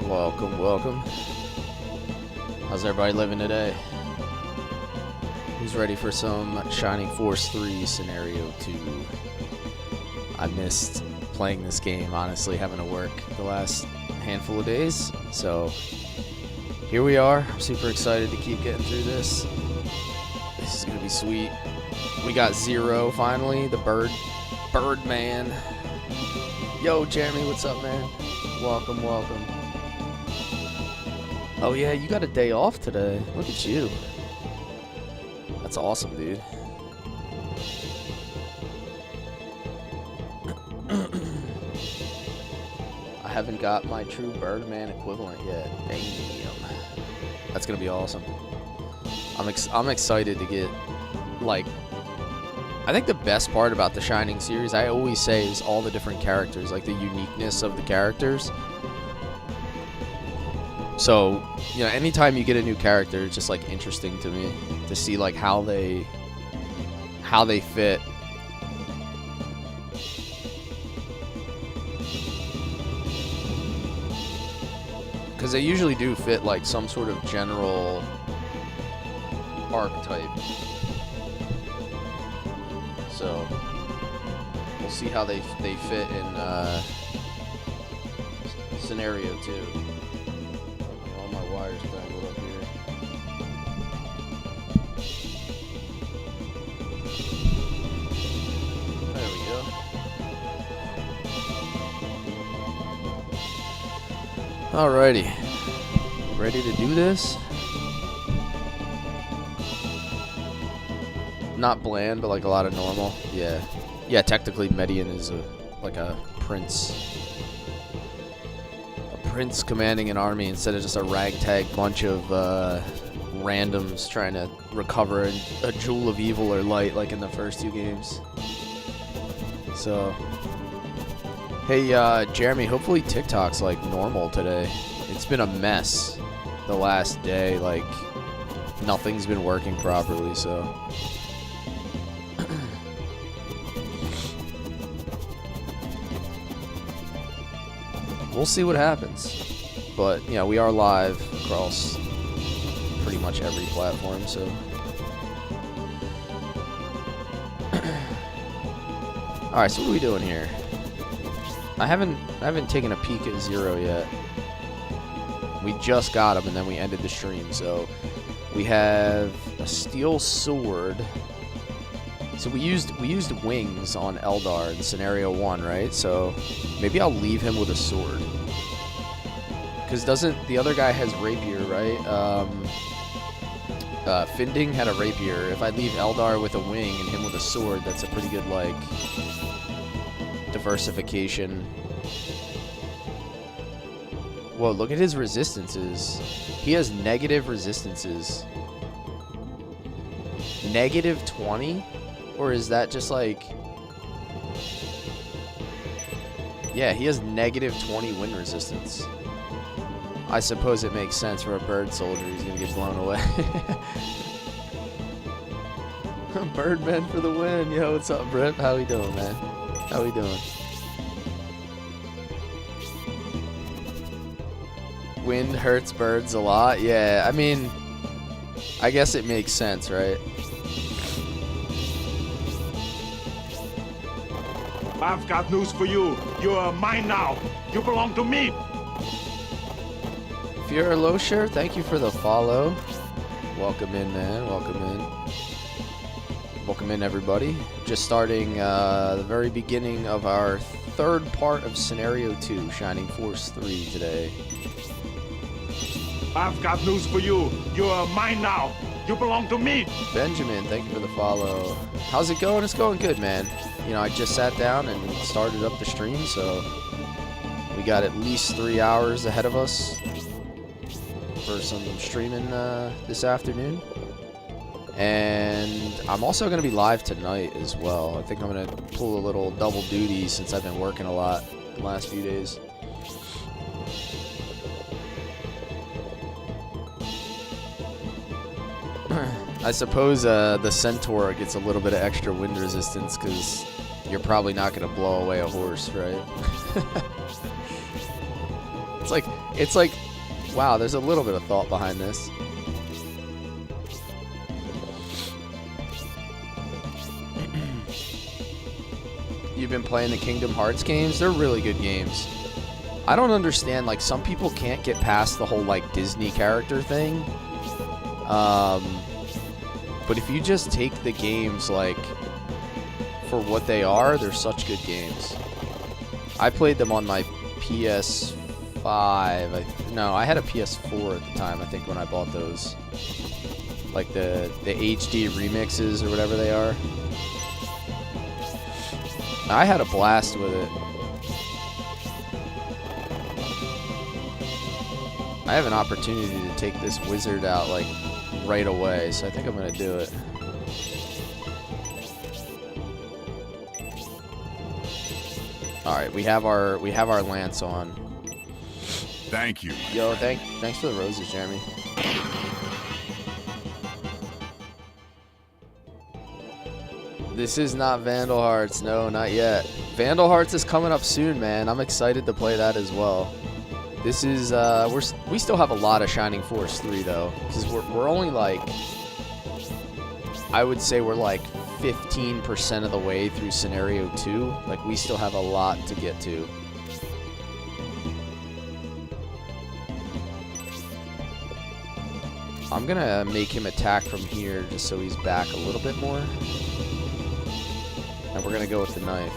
Welcome, welcome. How's everybody living today? Who's ready for some Shining Force 3 Scenario 2? I missed playing this game, honestly, having to work the last handful of days. So, here we are. I'm super excited to keep getting through this. This is going to be sweet. We got Zero, finally, the Birdman. Yo, Jeremy, what's up, man? Welcome, welcome. Oh yeah, you got a day off today. Look at you. That's awesome, dude. I haven't got my true Birdman equivalent yet. Damn. That's gonna be awesome. I'm excited to get, like, I think the best part about the Shining series, I always say, is all the different characters, like the uniqueness of the characters. So, you know, anytime you get a new character, it's just like interesting to me to see like how they fit. Because they usually do fit like some sort of general archetype. So we'll see how they fit in scenario 2. All my wires tangled up here. There we go. Alrighty, ready to do this? Not bland, but like a lot of normal. Yeah, yeah. Technically, Median is like a prince commanding an army instead of just a ragtag bunch of randoms trying to recover a jewel of evil or light like in the first 2 games. So, hey, Jeremy. Hopefully TikTok's like normal today. It's been a mess the last day. Like nothing's been working properly. So. We'll see what happens, but yeah, we are live across pretty much every platform. So, all right. So what are we doing here? I haven't taken a peek at Zero yet. We just got him, and then we ended the stream. So we have a steel sword. So we used wings on Eldar in scenario 1, right? So maybe I'll leave him with a sword. Because doesn't the other guy has rapier, right? Finding had a rapier. If I leave Eldar with a wing and him with a sword, that's a pretty good, like, diversification. Whoa, look at his resistances. He has negative resistances. Negative 20? Or is that just like... Yeah, he has negative 20 wind resistance. I suppose it makes sense for a bird soldier. He's gonna get blown away. Birdman for the win. Yo, what's up, Brett? How we doing, man? How we doing? Wind hurts birds a lot. Yeah, I mean, I guess it makes sense, right? I've got news for you. You are mine now. You belong to me. If you're a low share, thank you for the follow. Welcome in, man. Welcome in. Welcome in, everybody. Just starting the very beginning of our 3rd part of Scenario 2, Shining Force 3 today. I've got news for you. You are mine now. You belong to me. Benjamin, thank you for the follow. How's it going? It's going good, man. You know, I just sat down and started up the stream, so we got at least 3 hours ahead of us for some streaming this afternoon. And I'm also going to be live tonight as well. I think I'm going to pull a little double duty since I've been working a lot the last few days. I suppose the Centaur gets a little bit of extra wind resistance because you're probably not going to blow away a horse, right? It's like, wow, there's a little bit of thought behind this. You've been playing the Kingdom Hearts games? They're really good games. I don't understand, like, some people can't get past the whole, like, Disney character thing. But if you just take the games, like, for what they are, they're such good games. I played them on my PS4 No, I had a PS4 at the time, I think, when I bought those. Like the HD remixes or whatever they are. I had a blast with it. I have an opportunity to take this wizard out like right away, so I think I'm gonna do it. All right, we have our lance on. Thank you. Yo, thanks for the roses, Jeremy. This is not Vandal Hearts. No, not yet. Vandal Hearts is coming up soon, man. I'm excited to play that as well. This is we still have a lot of Shining Force 3 though, because we're only like, I would say we're like 15% of the way through scenario 2. Like, we still have a lot to get to. I'm gonna make him attack from here just so he's back a little bit more. And we're gonna go with the knife,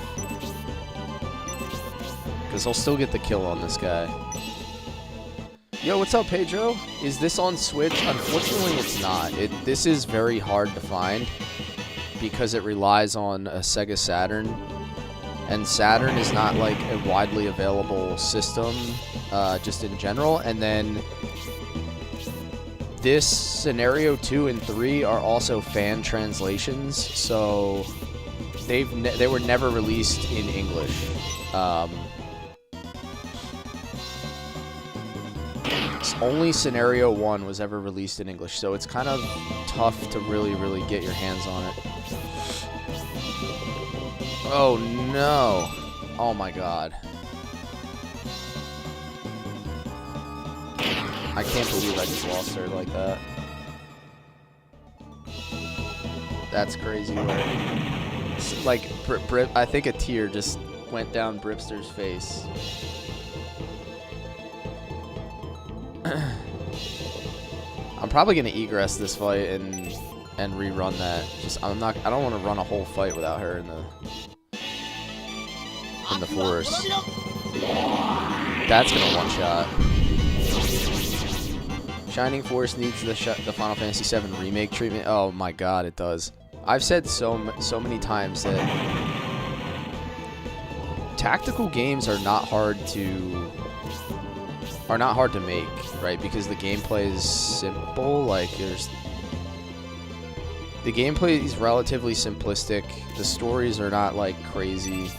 because he'll still get the kill on this guy. Yo, what's up, Pedro? Is this on Switch? Unfortunately, it's not. This is very hard to find because it relies on a Sega Saturn, and Saturn is not like a widely available system, just in general. And then this scenario 2 and 3 are also fan translations, so they were never released in English. Only scenario 1 was ever released in English, so it's kind of tough to really get your hands on it. Oh no! Oh my god. I can't believe I just lost her like that. That's crazy work. Like, I think a tear just went down Bripster's face. I'm probably gonna egress this fight and rerun that. I don't want to run a whole fight without her in the forest. That's gonna one shot. Shining Force needs the Final Fantasy VII remake treatment. Oh my god, it does. I've said so many times that tactical games are not hard to make, right? Because the gameplay is simple. Like, the gameplay is relatively simplistic. The stories are not like crazy,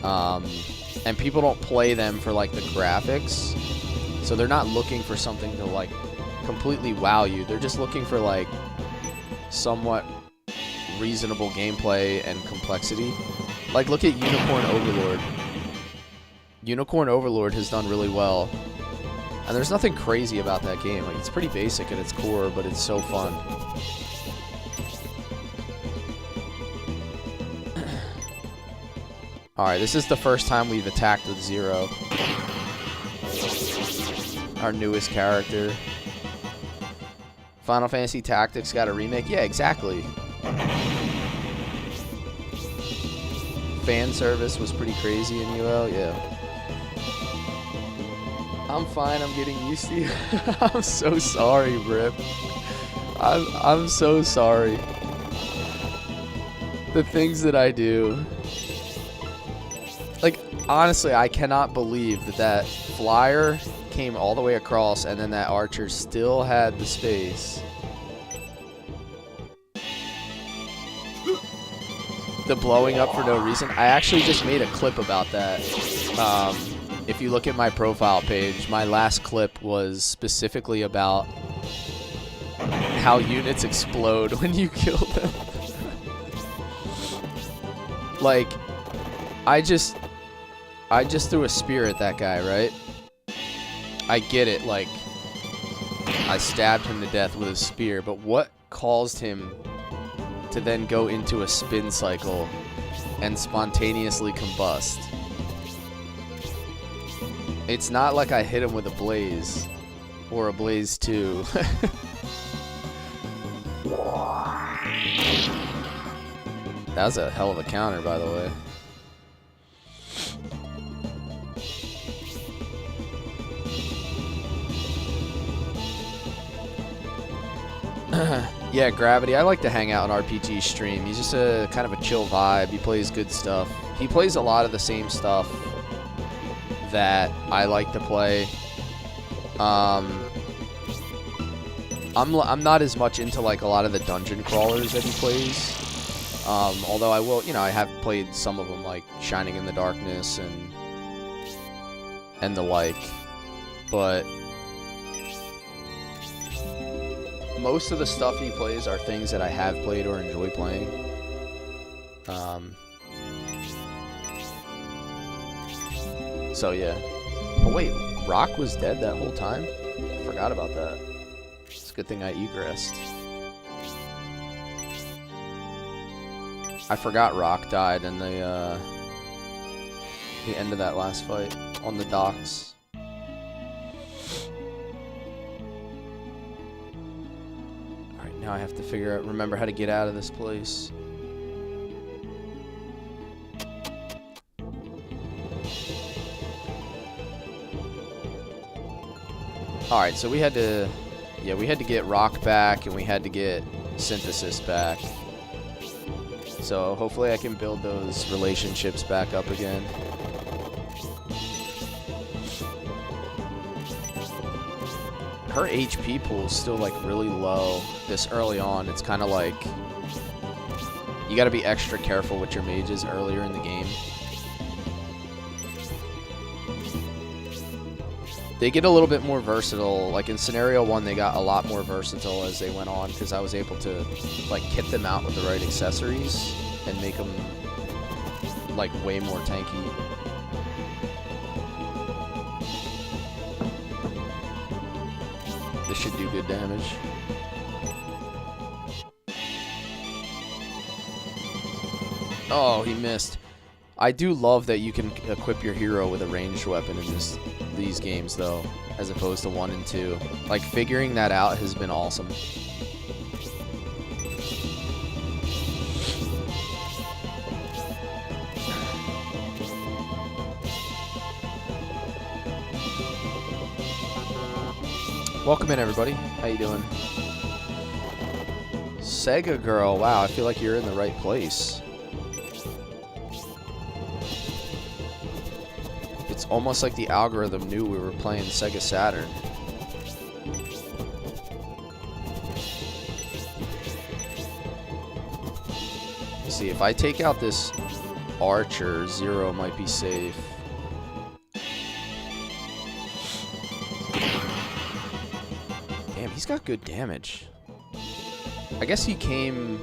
and people don't play them for like the graphics. So they're not looking for something to like completely wow you. They're just looking for like somewhat reasonable gameplay and complexity. Like, look at Unicorn Overlord. Unicorn Overlord has done really well. And there's nothing crazy about that game. Like, it's pretty basic at its core, but it's so fun. Alright, this is the first time we've attacked with Zero. Our newest character. Final Fantasy Tactics got a remake? Yeah, exactly. Fan service was pretty crazy in UL, yeah. I'm fine, I'm getting used to you. I'm so sorry, Brip. I'm so sorry. The things that I do. Like, honestly, I cannot believe that flyer came all the way across and then that archer still had the space. The blowing up for no reason. I actually just made a clip about that. If you look at my profile page, my last clip was specifically about how units explode when you kill them. Like, I just threw a spear at that guy, right? I get it, like, I stabbed him to death with a spear, but what caused him to then go into a spin cycle and spontaneously combust? It's not like I hit him with a blaze or a blaze 2. That was a hell of a counter, by the way. Yeah, Gravity. I like to hang out on RPG stream. He's just a kind of a chill vibe. He plays good stuff. He plays a lot of the same stuff that I like to play. I'm not as much into like a lot of the dungeon crawlers that he plays. Although I will, I have played some of them like Shining in the Darkness and the like. But most of the stuff he plays are things that I have played or enjoy playing. So yeah. Oh wait, Rock was dead that whole time? I forgot about that. It's a good thing I egressed. I forgot Rock died in the end of that last fight on the docks. Alright, now I have to remember how to get out of this place. Alright, so we had to get Rock back and we had to get Synthesis back. So hopefully I can build those relationships back up again. Her HP pool is still like really low this early on. It's kind of like you got to be extra careful with your mages earlier in the game. They get a little bit more versatile. Like in Scenario 1, they got a lot more versatile as they went on because I was able to like kit them out with the right accessories and make them like way more tanky. This should do good damage. Oh, he missed. I do love that you can equip your hero with a ranged weapon in these games, though, as opposed to 1 and 2. Like, figuring that out has been awesome. Welcome in, everybody. How you doing? Sega Girl. Wow, I feel like you're in the right place. It's almost like the algorithm knew we were playing Sega Saturn. Let's see, if I take out this archer, Zero might be safe. Damn, he's got good damage. I guess he came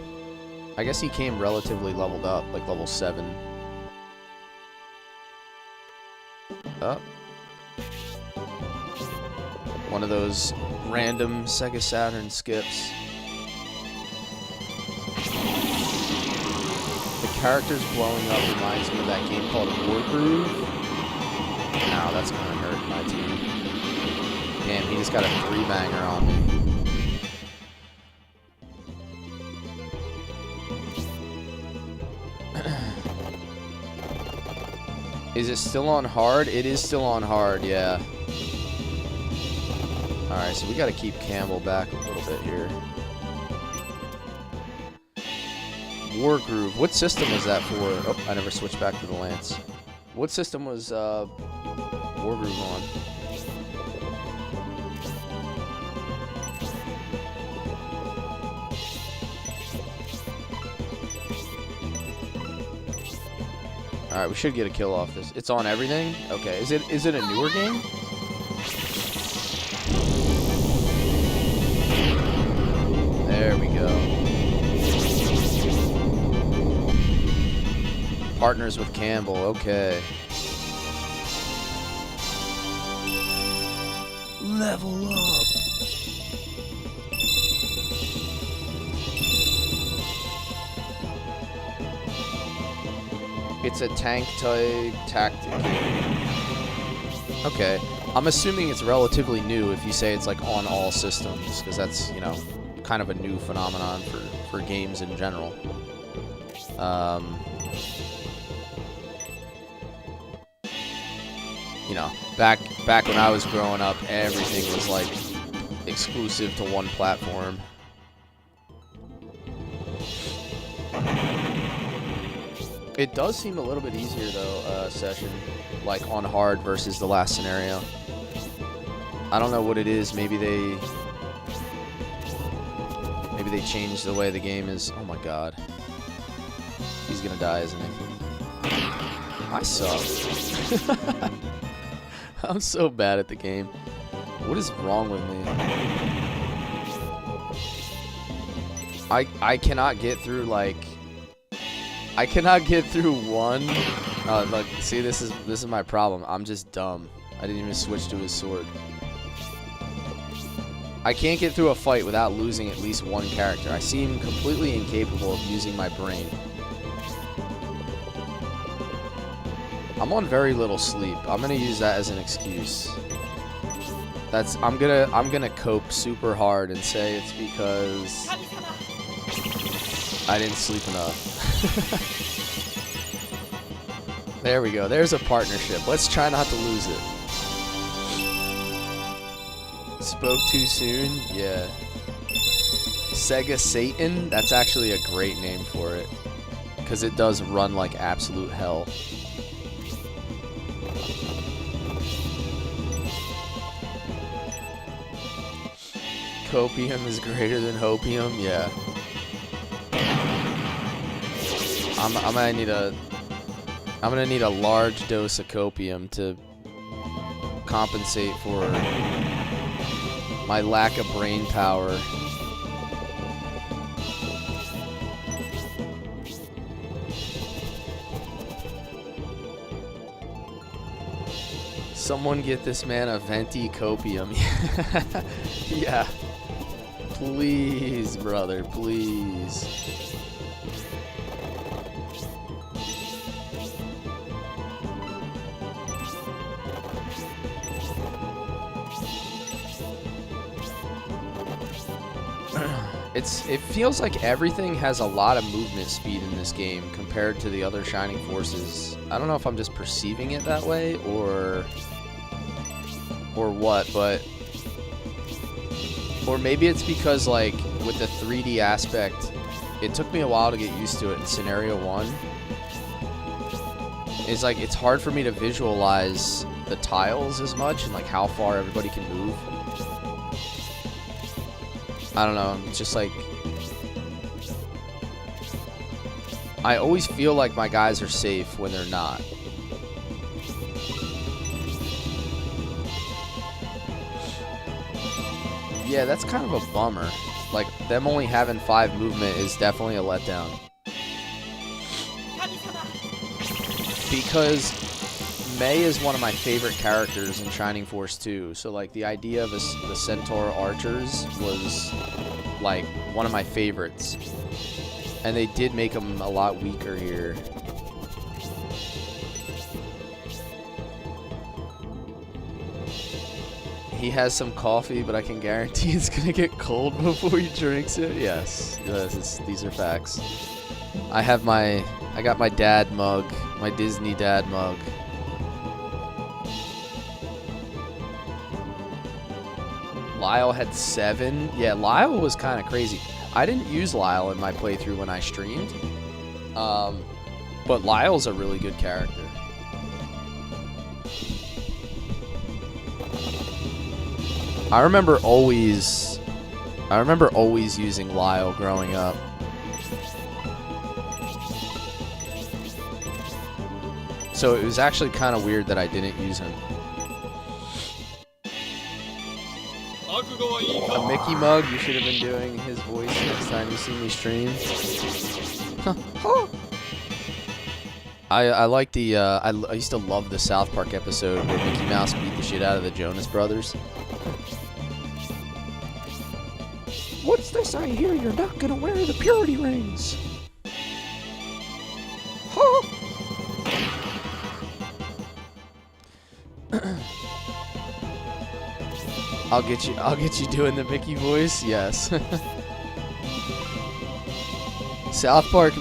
relatively leveled up, like level 7. Up. One of those random Sega Saturn skips. The characters blowing up reminds me of that game called War Groove. Ow, that's gonna hurt my team. Damn, he just got a 3-banger on me. Is it still on hard? It is still on hard, yeah. Alright, so we gotta keep Campbell back a little bit here. War Groove. What system was that for? Oh, I never switched back to the Lance. What system was War Groove on? Alright, we should get a kill off this. It's on everything? Okay. Is it a newer game? There we go. Partners with Campbell, okay. Level up. It's a tank type tactic. Okay. I'm assuming it's relatively new if you say it's like on all systems, because that's, you know, kind of a new phenomenon for games in general. You know, back when I was growing up, everything was like exclusive to one platform. It does seem a little bit easier though, Session, like on hard versus the last scenario. I don't know what it is. Maybe they changed the way the game is. Oh my god. He's gonna die, isn't he? I suck. I'm so bad at the game. What is wrong with me? I cannot get through like I cannot get through one. Look, see, this is my problem. I'm just dumb. I didn't even switch to his sword. I can't get through a fight without losing at least one character. I seem completely incapable of using my brain. I'm on very little sleep. I'm gonna use that as an excuse. I'm gonna cope super hard and say it's because I didn't sleep enough. There we go. There's a partnership. Let's try not to lose it. Spoke too soon? Yeah. Sega Saturn? That's actually a great name for it. Because it does run like absolute hell. Copium is greater than hopium? Yeah. I'm gonna need a large dose of copium to compensate for my lack of brain power. Someone get this man a venti copium. Yeah. Please, brother, please. It feels like everything has a lot of movement speed in this game compared to the other Shining Forces. I don't know if I'm just perceiving it that way or what, but or maybe it's because like with the 3D aspect, it took me a while to get used to it in Scenario 1. It's like it's hard for me to visualize the tiles as much and like how far everybody can move. I don't know, it's just like I always feel like my guys are safe when they're not. Yeah, that's kind of a bummer. Like, them only having 5 movement is definitely a letdown. Because Mei is one of my favorite characters in Shining Force 2, so like the idea of the Centaur Archers was like one of my favorites. And they did make them a lot weaker here. He has some coffee, but I can guarantee it's gonna get cold before he drinks it. Yes, these are facts. I got my dad mug, my Disney dad mug. Lyle had 7. Yeah, Lyle was kind of crazy. I didn't use Lyle in my playthrough when I streamed. But Lyle's a really good character. I remember always using Lyle growing up. So it was actually kind of weird that I didn't use him. A Mickey mug, you should have been doing his voice next time you see me stream. I like the, I used to love the South Park episode where Mickey Mouse beat the shit out of the Jonas Brothers. What's this I hear? You're not gonna wear the purity rings. I'll get you doing the Mickey voice. Yes. South Park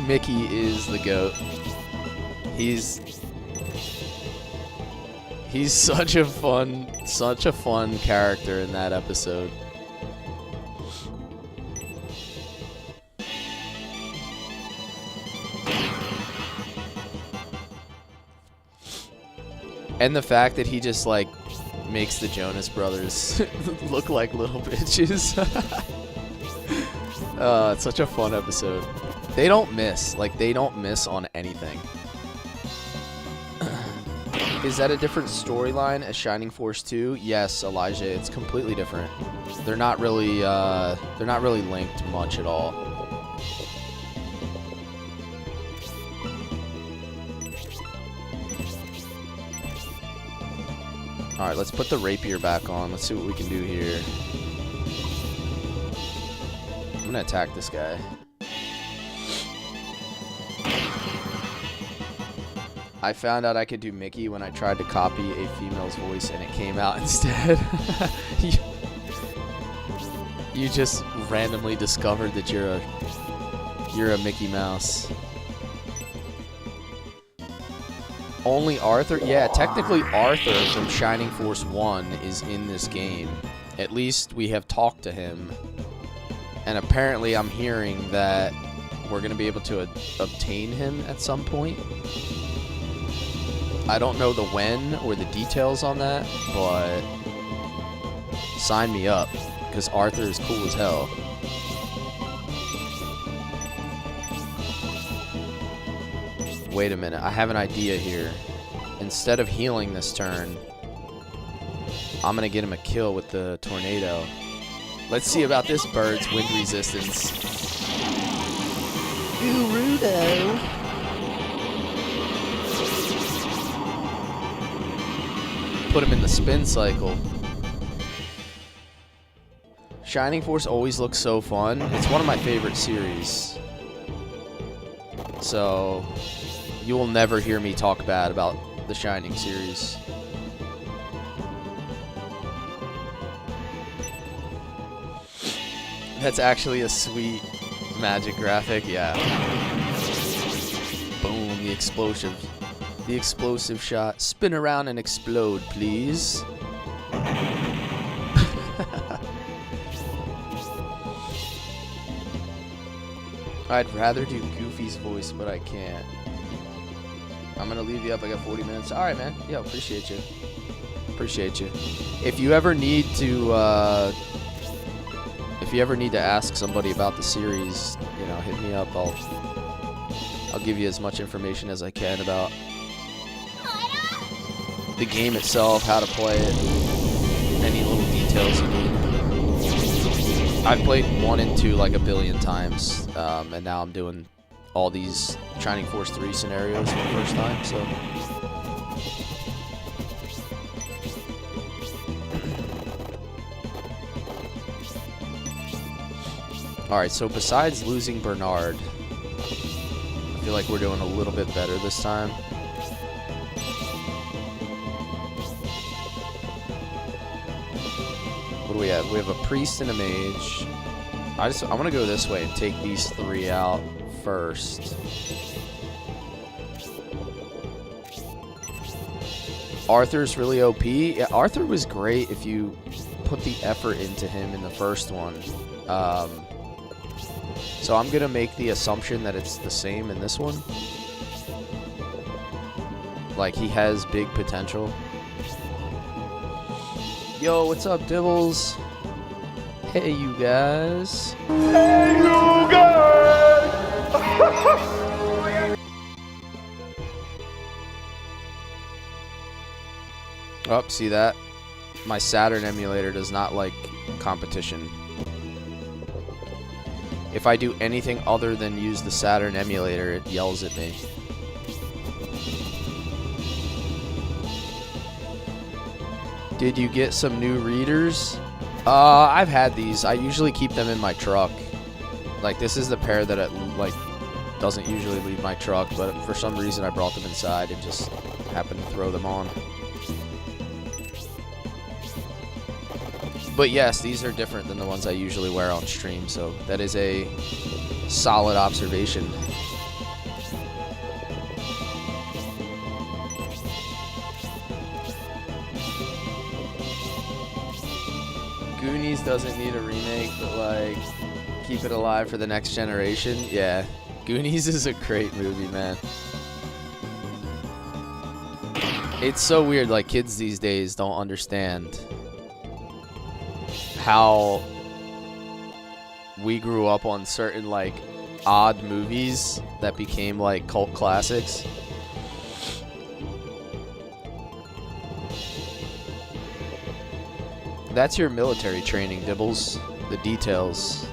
Mickey is the GOAT. He's such a fun character in that episode. And the fact that he just, like, makes the Jonas Brothers look like little bitches. It's such a fun episode. They don't miss. Like, they don't miss on anything. Is that a different storyline as Shining Force 2? Yes, Elijah, it's completely different. They're not really linked much at all. Alright, let's put the rapier back on. Let's see what we can do here. I'm gonna attack this guy. I found out I could do Mickey when I tried to copy a female's voice and it came out instead. You just randomly discovered that you're a Mickey Mouse. Only Arthur? Yeah, technically Arthur from Shining Force 1 is in this game. At least we have talked to him. And apparently I'm hearing that we're going to be able to obtain him at some point. I don't know the when or the details on that, but sign me up, because Arthur is cool as hell. Wait a minute, I have an idea here. Instead of healing this turn, I'm going to get him a kill with the tornado. Let's see about this bird's wind resistance. Gerudo. Put him in the spin cycle. Shining Force always looks so fun. It's one of my favorite series. So, you will never hear me talk bad about the Shining series. That's actually a sweet magic graphic, yeah. Boom, the explosion. The explosive shot. Spin around and explode, please. I'd rather do Goofy's voice, but I can't. I'm gonna leave you up. I got 40 minutes. Alright, man. Yeah, appreciate you. Appreciate you. If you ever need to, ask somebody about the series, you know, hit me up. I'll give you as much information as I can about the game itself, how to play it, any little details you need. I've played 1 and 2 like a billion times, and now I'm doing all these Shining Force 3 scenarios for the first time, so. Alright, so besides losing Bernard, I feel like we're doing a little bit better this time. What do we have? We have a priest and a mage. I want to go this way and take these 3 out first. Arthur's really OP. Yeah, Arthur was great if you put the effort into him in the first one. So I'm gonna make the assumption that it's the same in this one. Like, he has big potential. Yo, what's up, Dibbles? Hey, you guys. Hey, you guys! Oh, see that? My Saturn emulator does not like competition. If I do anything other than use the Saturn emulator, it yells at me. Did you get some new readers? I've had these. I usually keep them in my truck. Like, this is the pair that doesn't usually leave my truck, but for some reason I brought them inside and just happened to throw them on. But yes, these are different than the ones I usually wear on stream, so that is a solid observation. Goonies doesn't need a remake, but like, keep it alive for the next generation. Yeah, Goonies is a great movie, man. It's so weird, like, kids these days don't understand how we grew up on certain, like, odd movies that became, like, cult classics. That's your military training, Dibbles. The details.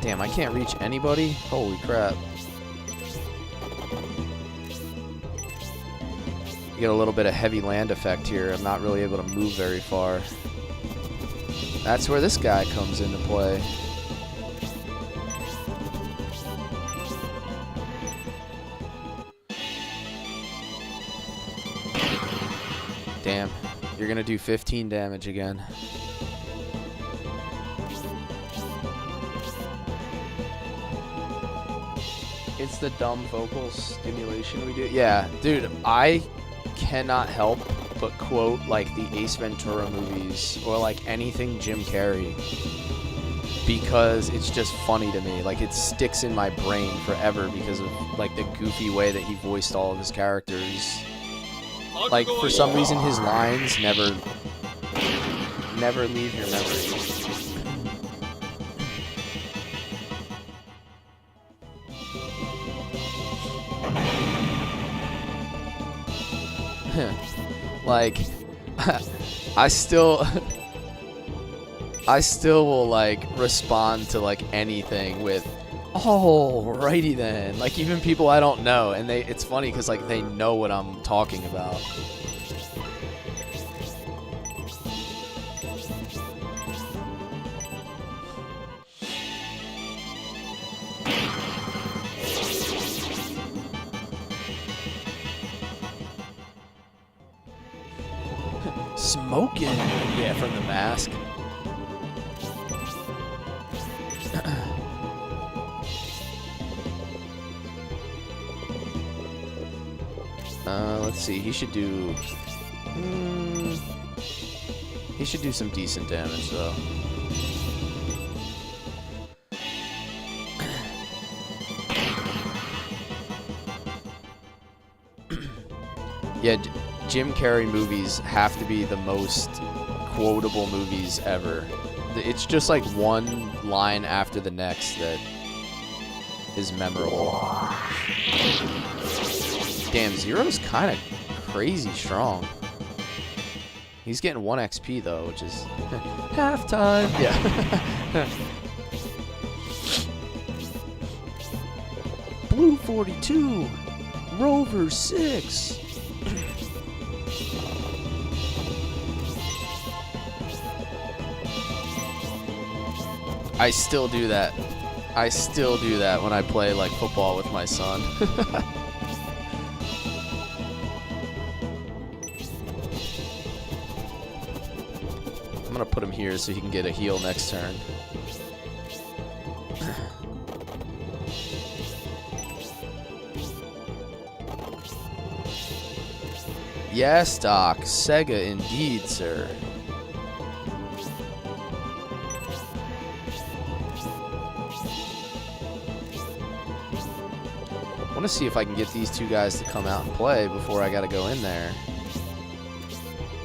Damn, I can't reach anybody? Holy crap. You get a little bit of heavy land effect here. I'm not really able to move very far. That's where this guy comes into play. Damn, you're gonna do 15 damage again. It's the dumb vocal stimulation we do. Yeah, dude, I cannot help but quote like the Ace Ventura movies or like anything Jim Carrey because it's just funny to me. Like it sticks in my brain forever because of like the goofy way that he voiced all of his characters. Like for some reason his lines never leave your memory. Like I still will like respond to like anything with alrighty then, like even people I don't know, and it's funny because like they know what I'm talking about. Smoking, yeah, from The Mask. Let's see. He should do some decent damage though. Yeah. Jim Carrey movies have to be the most quotable movies ever. It's just like one line after the next that is memorable. Damn, Zero's kind of crazy strong. He's getting 1 XP though, which is halftime. Yeah. Blue 42, Rover 6. I still do that. I still do that when I play like football with my son. I'm gonna put him here so he can get a heal next turn. Yes, Doc. Sega indeed, sir. I want to see if I can get these two guys to come out and play before I got to go in there.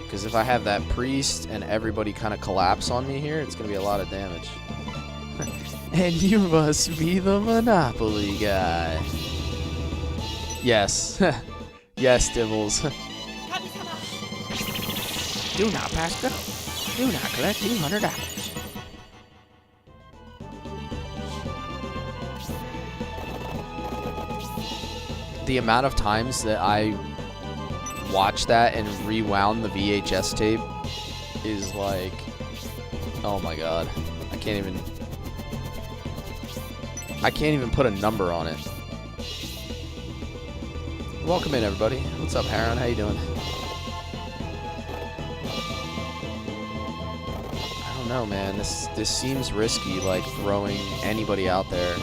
Because if I have that priest and everybody kind of collapse on me here, it's going to be a lot of damage. And you must be the Monopoly guy. Yes. Yes, Dibbles. Do not pass go. Do not collect $200. The amount of times that I watched that and rewound the VHS tape is like, oh my god, I can't even put a number on it. Welcome in, everybody. What's up, Haron? How you doing? I don't know, man. This seems risky, like throwing anybody out there.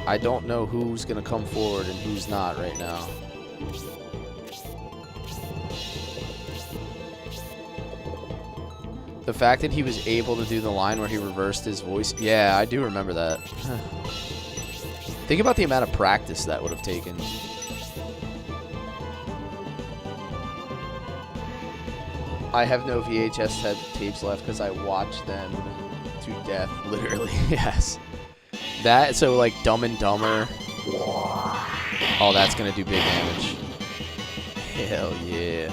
I don't know who's going to come forward and who's not right now. The fact that he was able to do the line where he reversed his voice. Yeah, I do remember that. Think about the amount of practice that would have taken. I have no VHS tapes left because I watched them to death, literally. Yes. That, so like Dumb and Dumber. Oh, that's going to do big damage. Hell yeah.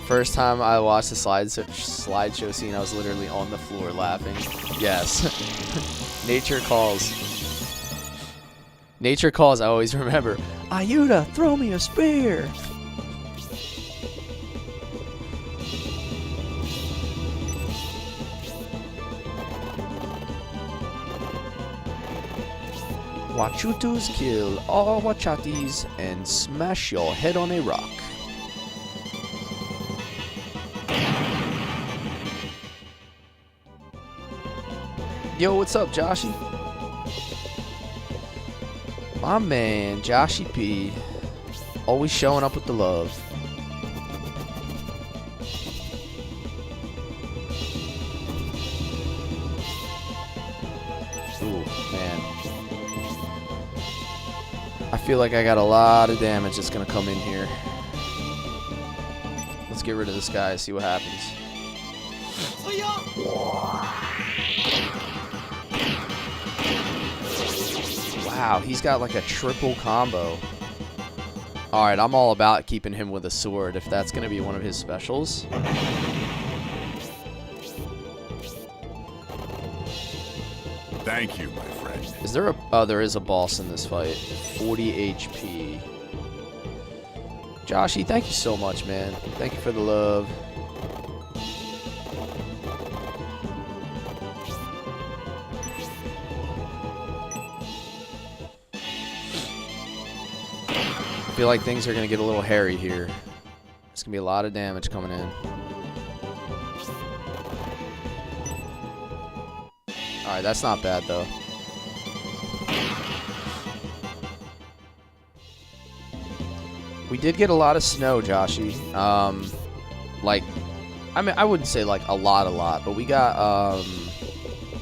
First time I watched the slideshow scene, I was literally on the floor laughing. Yes. Nature calls. Nature calls, I always remember. Ayuda, throw me a spear! Wachutus kill all Wachatis and smash your head on a rock. Yo, what's up, Joshy? My man, Joshy P. Always showing up with the love. Ooh, man. I feel like I got a lot of damage that's gonna come in here. Let's get rid of this guy, see what happens. Wow, he's got like a triple combo. Alright, I'm all about keeping him with a sword if that's going to be one of his specials. Thank you, my friend. Is there a... Oh, there is a boss in this fight. 40 HP. Joshy, thank you so much, man. Thank you for the love. I feel like things are going to get a little hairy here. There's going to be a lot of damage coming in. Alright, that's not bad, though. We did get a lot of snow, Joshy. Like, I mean, I wouldn't say, like, a lot, but we got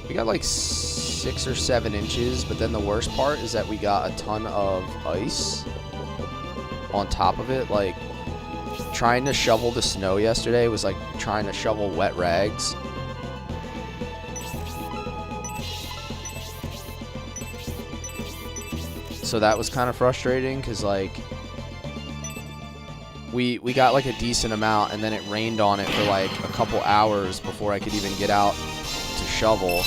like 6 or 7 inches, but then the worst part is that we got a ton of ice on top of it. Like, trying to shovel the snow yesterday was like trying to shovel wet rags. So that was kind of frustrating because like we got like a decent amount and then it rained on it for like a couple hours before I could even get out to shovel.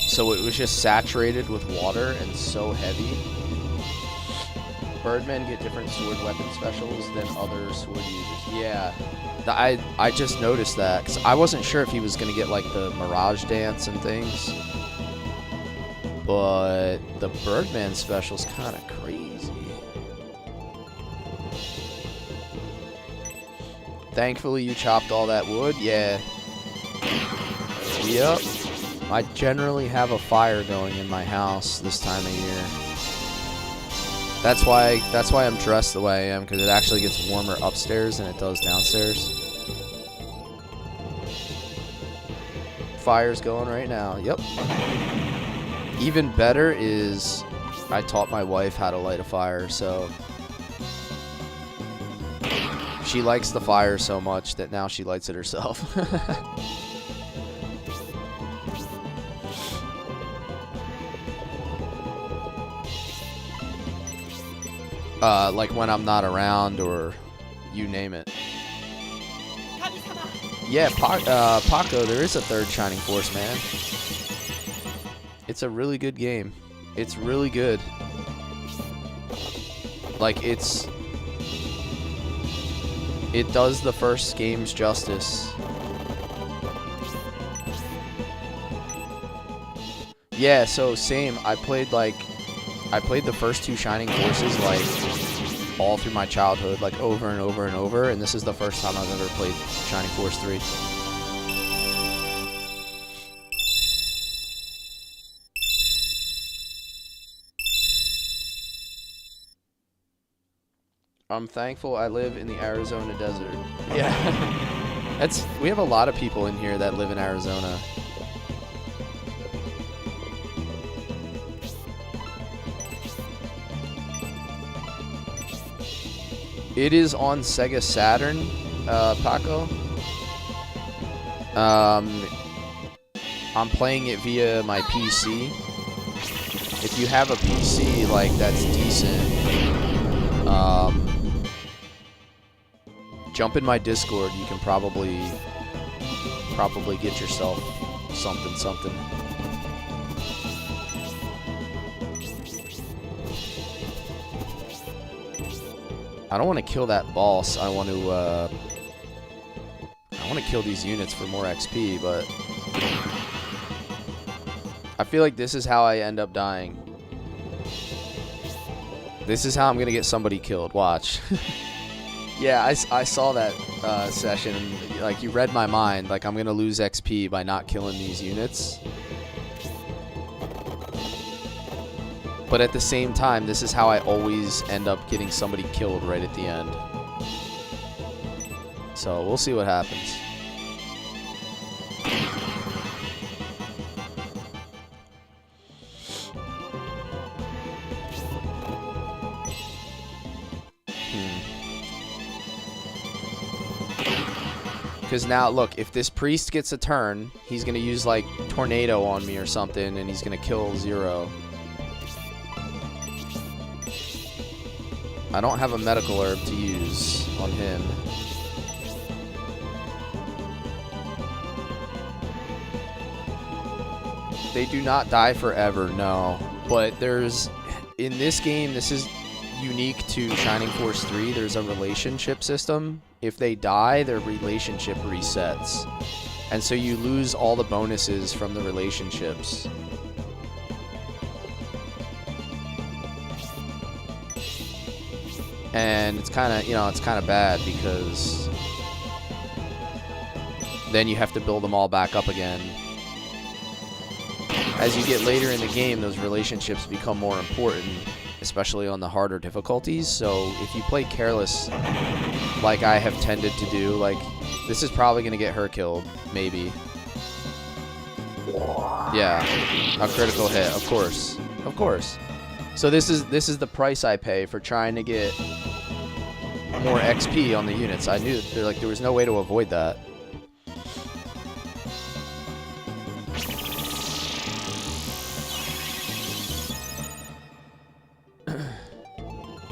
So it was just saturated with water and so heavy. Birdmen get different sword weapon specials than other sword users. Yeah, I just noticed that because I wasn't sure if he was gonna get like the Mirage Dance and things, but the Birdman special's kind of crazy. Thankfully, you chopped all that wood. Yeah. Yep. I generally have a fire going in my house this time of year. That's why I'm dressed the way I am, because it actually gets warmer upstairs than it does downstairs. Fire's going right now. Yep. Even better is I taught my wife how to light a fire, so she likes the fire so much that now she lights it herself. Like when I'm not around or you name it. Yeah, Paco, there is a third Shining Force, man. It's a really good game. It's really good. Like, it does the first game's justice. Yeah, so same. I played the first 2 Shining Forces like all through my childhood, like over and over and over, and this is the first time I've ever played Shining Force 3. I'm thankful I live in the Arizona desert. Yeah. We have a lot of people in here that live in Arizona. It is on Sega Saturn, Paco. I'm playing it via my PC. If you have a PC like that's decent, jump in my Discord. You can probably get yourself something. I don't want to kill that boss. I want to kill these units for more XP, but I feel like this is how I end up dying. This is how I'm gonna get somebody killed. Watch. Yeah, I saw that session. Like, you read my mind. Like, I'm gonna lose XP by not killing these units. But at the same time, this is how I always end up getting somebody killed right at the end. So we'll see what happens. Because now, look, if this priest gets a turn, he's going to use, like, tornado on me or something, and he's going to kill Zero. I don't have a medical herb to use on him. They do not die forever, no. But there's... In this game, this is unique to Shining Force 3. There's a relationship system. If they die, their relationship resets. And so you lose all the bonuses from the relationships. And it's kind of, it's kind of bad because then you have to build them all back up again. As you get later in the game, those relationships become more important, especially on the harder difficulties. So if you play careless, like I have tended to do, like, this is probably going to get her killed, maybe. Yeah, a critical hit, of course. Of course. So this is the price I pay for trying to get more XP on the units. I knew there was no way to avoid that.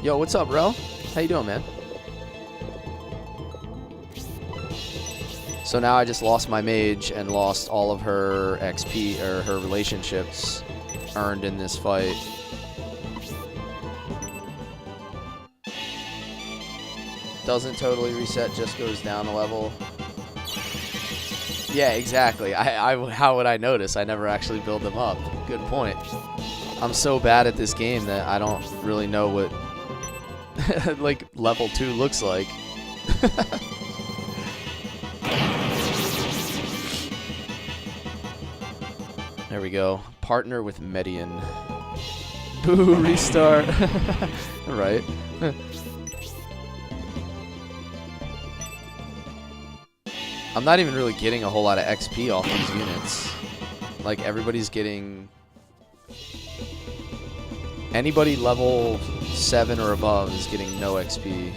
Yo, what's up, bro? How you doing, man? So now I just lost my mage and lost all of her XP, or her relationships earned in this fight. Doesn't totally reset, just goes down a level. Yeah, exactly. How would I notice? I never actually build them up. Good point. I'm so bad at this game that I don't really know what like level 2 looks like. There we go. Partner with Median. Boo, restart. Right. I'm not even really getting a whole lot of XP off these units. Like, everybody's getting... Anybody level 7 or above is getting no XP.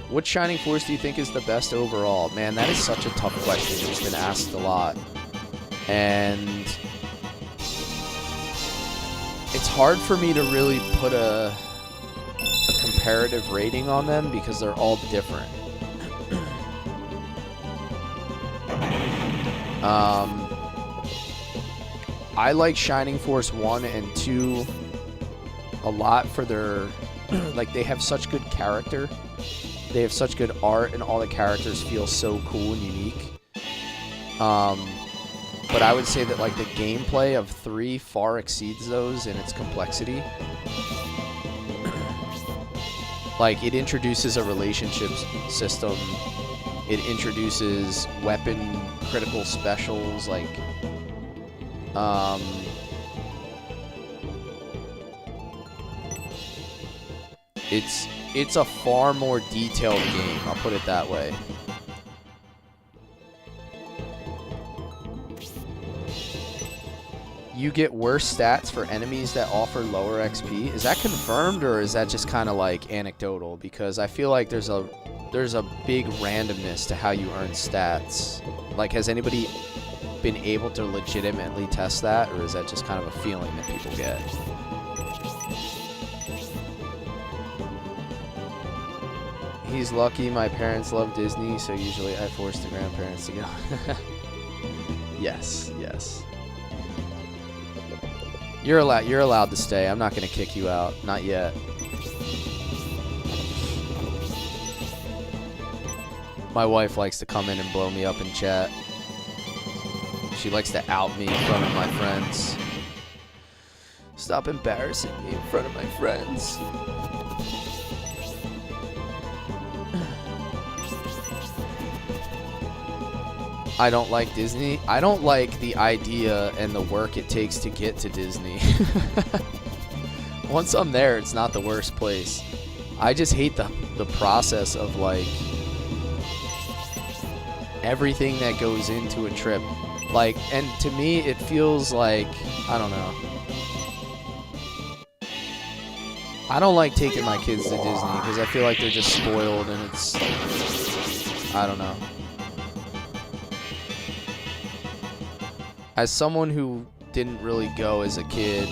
What Shining Force do you think is the best overall? Man, that is such a tough question. It's been asked a lot. And it's hard for me to really put a comparative rating on them because they're all different. I like Shining Force 1 and 2 a lot for their, like, they have such good character. They have such good art, and all the characters feel so cool and unique. But I would say that, like, the gameplay of 3 far exceeds those in its complexity. Like, it introduces a relationship system. It introduces weapon critical specials, like, it's a far more detailed game, I'll put it that way. You get worse stats for enemies that offer lower XP. Is that confirmed, or is that just kind of like anecdotal? Because I feel like there's a big randomness to how you earn stats. Like, has anybody been able to legitimately test that, or is that just kind of a feeling that people get? He's lucky. My parents love Disney, so usually I force the grandparents to go. Yes, yes. You're allowed to stay. I'm not gonna kick you out. Not yet. My wife likes to come in and blow me up in chat. She likes to out me in front of my friends. Stop embarrassing me in front of my friends. I don't like Disney. I don't like the idea and the work it takes to get to Disney. Once I'm there, it's not the worst place. I just hate the process of, like, everything that goes into a trip. Like, and to me, it feels like, I don't know. I don't like taking my kids to Disney because I feel like they're just spoiled, and it's, I don't know. As someone who didn't really go as a kid,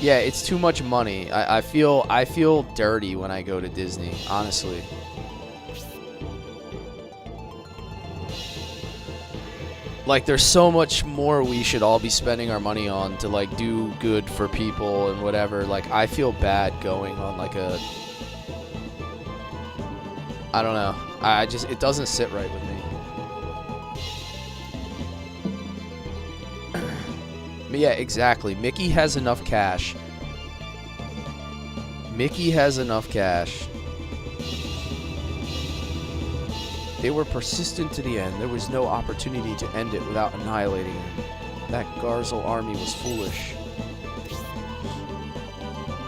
yeah, it's too much money. I feel dirty when I go to Disney, honestly. Like, there's so much more we should all be spending our money on to, like, do good for people and whatever. Like, I feel bad going on, like, a... I don't know. It doesn't sit right with me. Yeah, exactly. Mickey has enough cash. Mickey has enough cash. They were persistent to the end. There was no opportunity to end it without annihilating him. That Garzel army was foolish.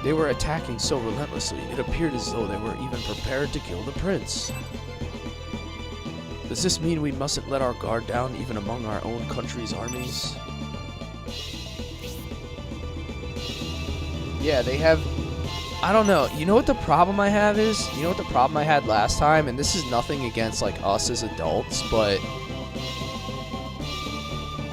They were attacking so relentlessly, it appeared as though they were even prepared to kill the prince. Does this mean we mustn't let our guard down even among our own country's armies? Yeah, they have... I don't know. You know what the problem I have is? You know what the problem I had last time? And this is nothing against, like, us as adults, but...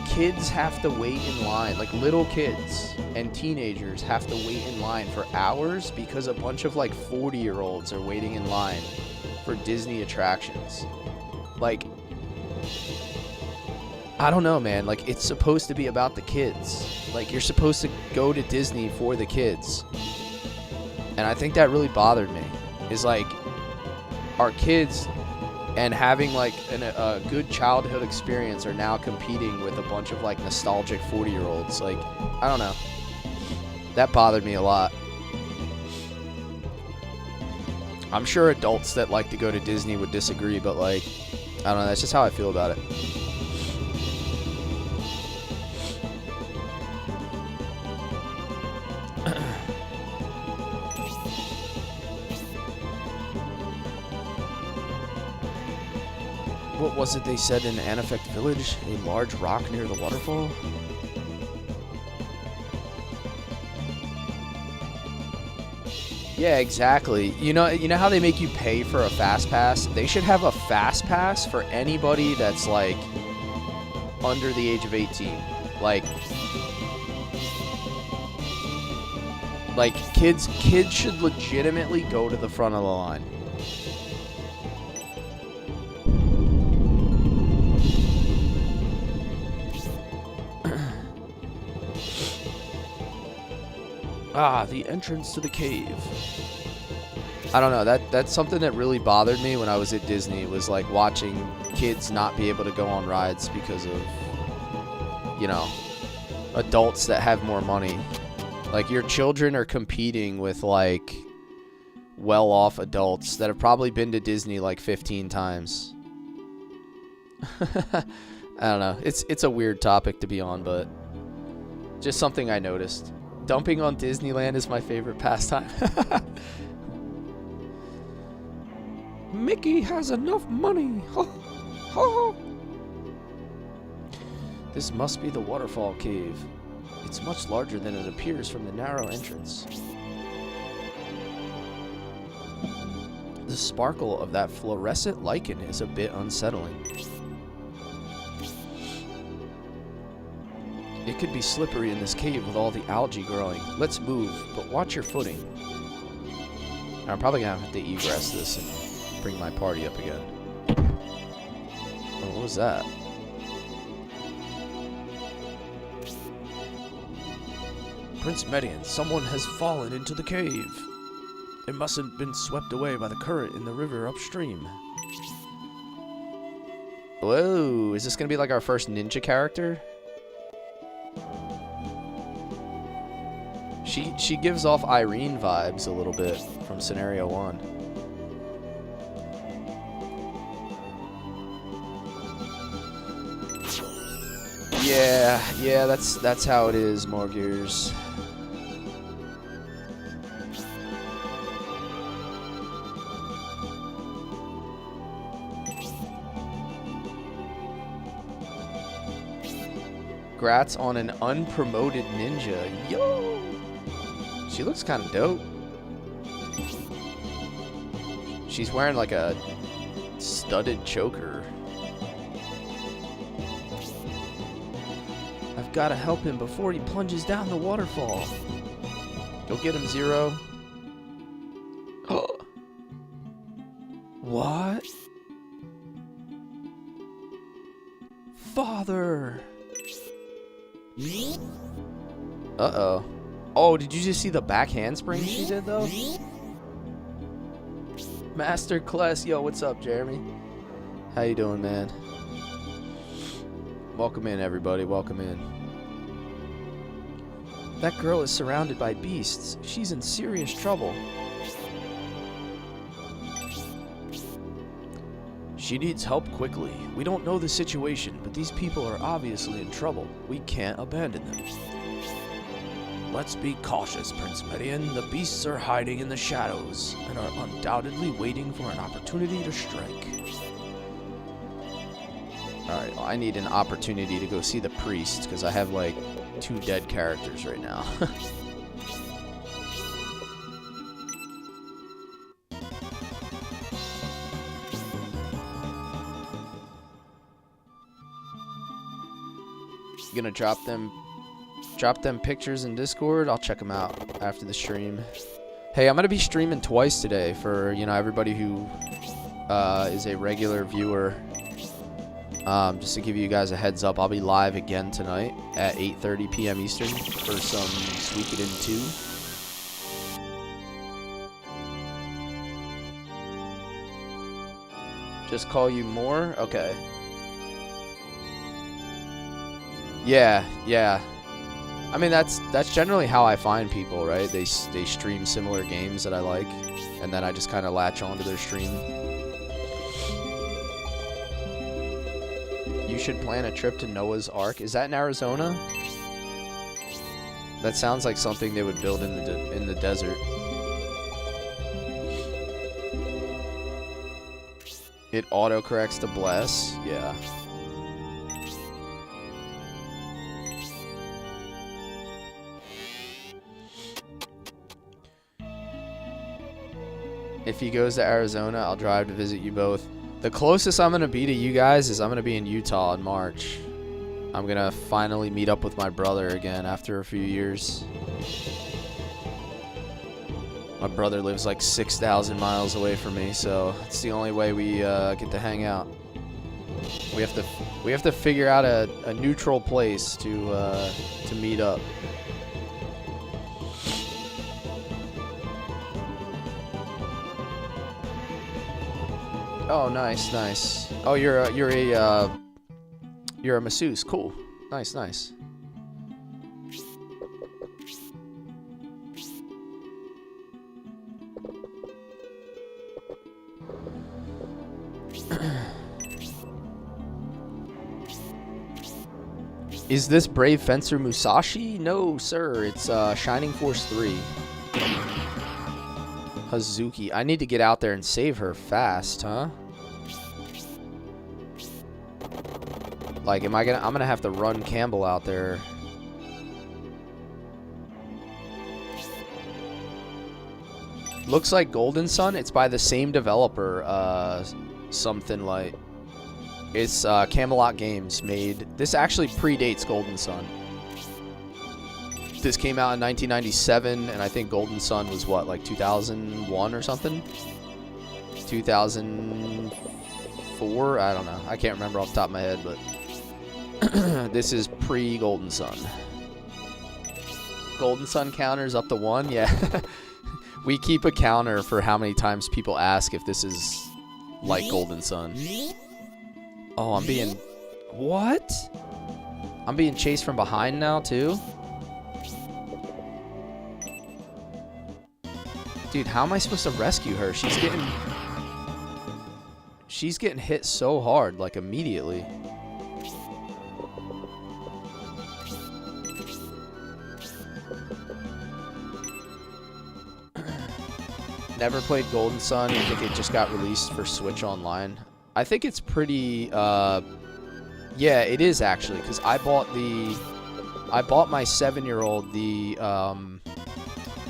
kids have to wait in line. Like, little kids and teenagers have to wait in line for hours because a bunch of, like, 40-year-olds are waiting in line for Disney attractions. Like, I don't know, man. Like, it's supposed to be about the kids. Like, you're supposed to go to Disney for the kids. And I think that really bothered me. Is, like, our kids and having, like, a good childhood experience are now competing with a bunch of, like, nostalgic 40-year-olds. Like, I don't know. That bothered me a lot. I'm sure adults that like to go to Disney would disagree, but, like, I don't know. That's just how I feel about it. What was it they said in Anafect Village? A large rock near the waterfall? Yeah, exactly. You know how they make you pay for a fast pass? They should have a fast pass for anybody that's, like, under the age of 18. Like kids should legitimately go to the front of the line. Ah, the entrance to the cave. I don't know, that's something that really bothered me when I was at Disney, was, like, watching kids not be able to go on rides because of, you know, adults that have more money. Like, your children are competing with, like, well-off adults that have probably been to Disney, like, 15 times. I don't know. It's a weird topic to be on, but Just something I noticed. Dumping on Disneyland is my favorite pastime. Mickey has enough money. Ho, ho. This must be the waterfall cave. It's much larger than it appears from the narrow entrance. The sparkle of that fluorescent lichen is a bit unsettling. It could be slippery in this cave with all the algae growing. Let's move, but watch your footing. I'm probably gonna have to egress this and bring my party up again. Oh, what was that? Prince Median, someone has fallen into the cave. It must have been swept away by the current in the river upstream. Whoa, is this gonna be like our first ninja character? She gives off Irene vibes a little bit from Scenario 1. Yeah, that's how it is, more gears. Grats on an unpromoted ninja. Yo! She looks kind of dope. She's wearing like a studded choker. I've got to help him before he plunges down the waterfall. Go get him, Zero. What? Father! Uh-oh. Oh, did you just see the back handspring she did, though? Master Cless. Yo, what's up, Jeremy? How you doing, man? Welcome in, everybody. Welcome in. That girl is surrounded by beasts. She's in serious trouble. She needs help quickly. We don't know the situation, but these people are obviously in trouble. We can't abandon them. Let's be cautious, Prince Median. The beasts are hiding in the shadows and are undoubtedly waiting for an opportunity to strike. Alright, well, I need an opportunity to go see the priest, because I have, like, 2 dead characters right now. You gonna drop them pictures in Discord? I'll check them out after the stream. Hey, I'm gonna be streaming twice today for, you know, everybody who is a regular viewer. Just to give you guys a heads up, I'll be live again tonight at 8:30 p.m. Eastern for some Suikoden 2. Just call you more? Okay. Yeah. I mean, that's generally how I find people, right? They stream similar games that I like, and then I just kind of latch onto their stream. You should plan a trip to Noah's Ark. Is that in Arizona? That sounds like something they would build in the desert. It autocorrects to bless. Yeah. If he goes to Arizona, I'll drive to visit you both. The closest I'm going to be to you guys is I'm going to be in Utah in March. I'm going to finally meet up with my brother again after a few years. My brother lives like 6,000 miles away from me, so it's the only way we get to hang out. We have to figure out a neutral place to meet up. Oh, nice. Oh, you're a masseuse. Cool. Nice. Is this Brave Fencer Musashi? No, sir. It's Shining Force 3. Hazuki. I need to get out there and save her fast, huh? Like, I'm gonna have to run Campbell out there. Looks like Golden Sun. It's by the same developer, something like... It's Camelot Games made... This actually predates Golden Sun. This came out in 1997, and I think Golden Sun was what, like 2001 or something? 2004? I don't know. I can't remember off the top of my head, but... This is pre-Golden Sun. Golden Sun counters up to 1? Yeah. We keep a counter for how many times people ask if this is like Golden Sun. Oh, I'm being... What? I'm being chased from behind now, too? Dude, how am I supposed to rescue her? She's getting hit so hard, like, immediately. Never played Golden Sun. I think it just got released for Switch Online. I think it's pretty, yeah, it is actually, because I bought my 7-year-old the,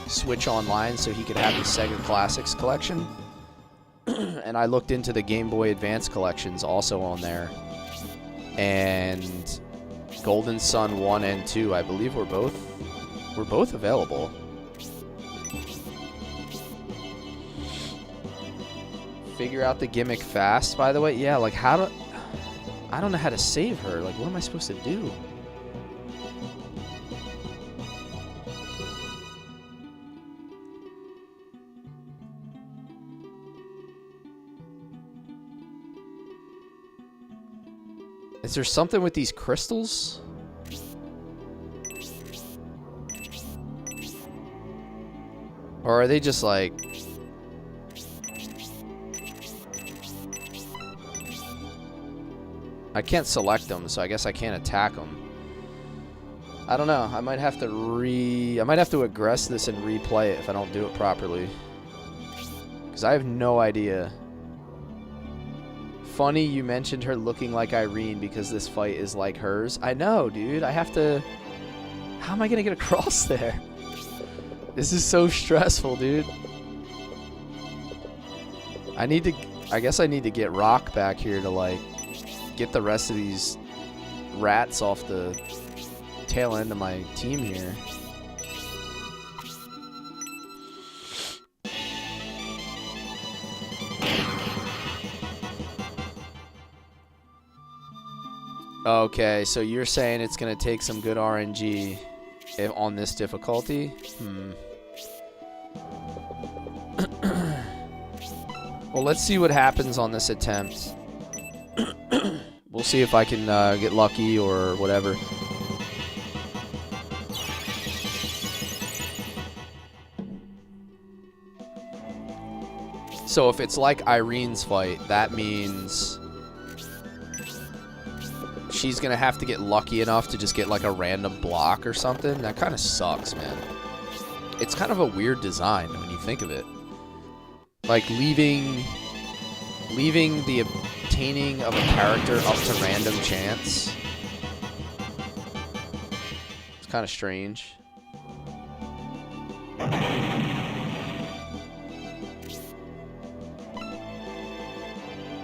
Switch Online so he could have the Sega Classics collection. And I looked into the Game Boy Advance collections also on there. And Golden Sun 1 and 2, I believe were both available. Figure out the gimmick fast, by the way. Yeah, like I don't know how to save her. Like, what am I supposed to do? Is there something with these crystals? Or are they just like... I can't select them, so I guess I can't attack them. I don't know. I might have to aggress this and replay it if I don't do it properly. Because I have no idea. Funny you mentioned her looking like Irene because this fight is like hers. I know, dude. I have to... How am I going to get across there? This is so stressful, dude. I guess I need to get Rock back here to, like, get the rest of these rats off the tail end of my team here. Okay, so you're saying it's going to take some good RNG on this difficulty? Well, let's see what happens on this attempt. We'll see if I can get lucky or whatever. So if it's like Irene's fight, that means she's going to have to get lucky enough to just get like a random block or something. That kind of sucks, man. It's kind of a weird design when you think of it. Like leaving the obtaining of a character up to random chance. It's kind of strange.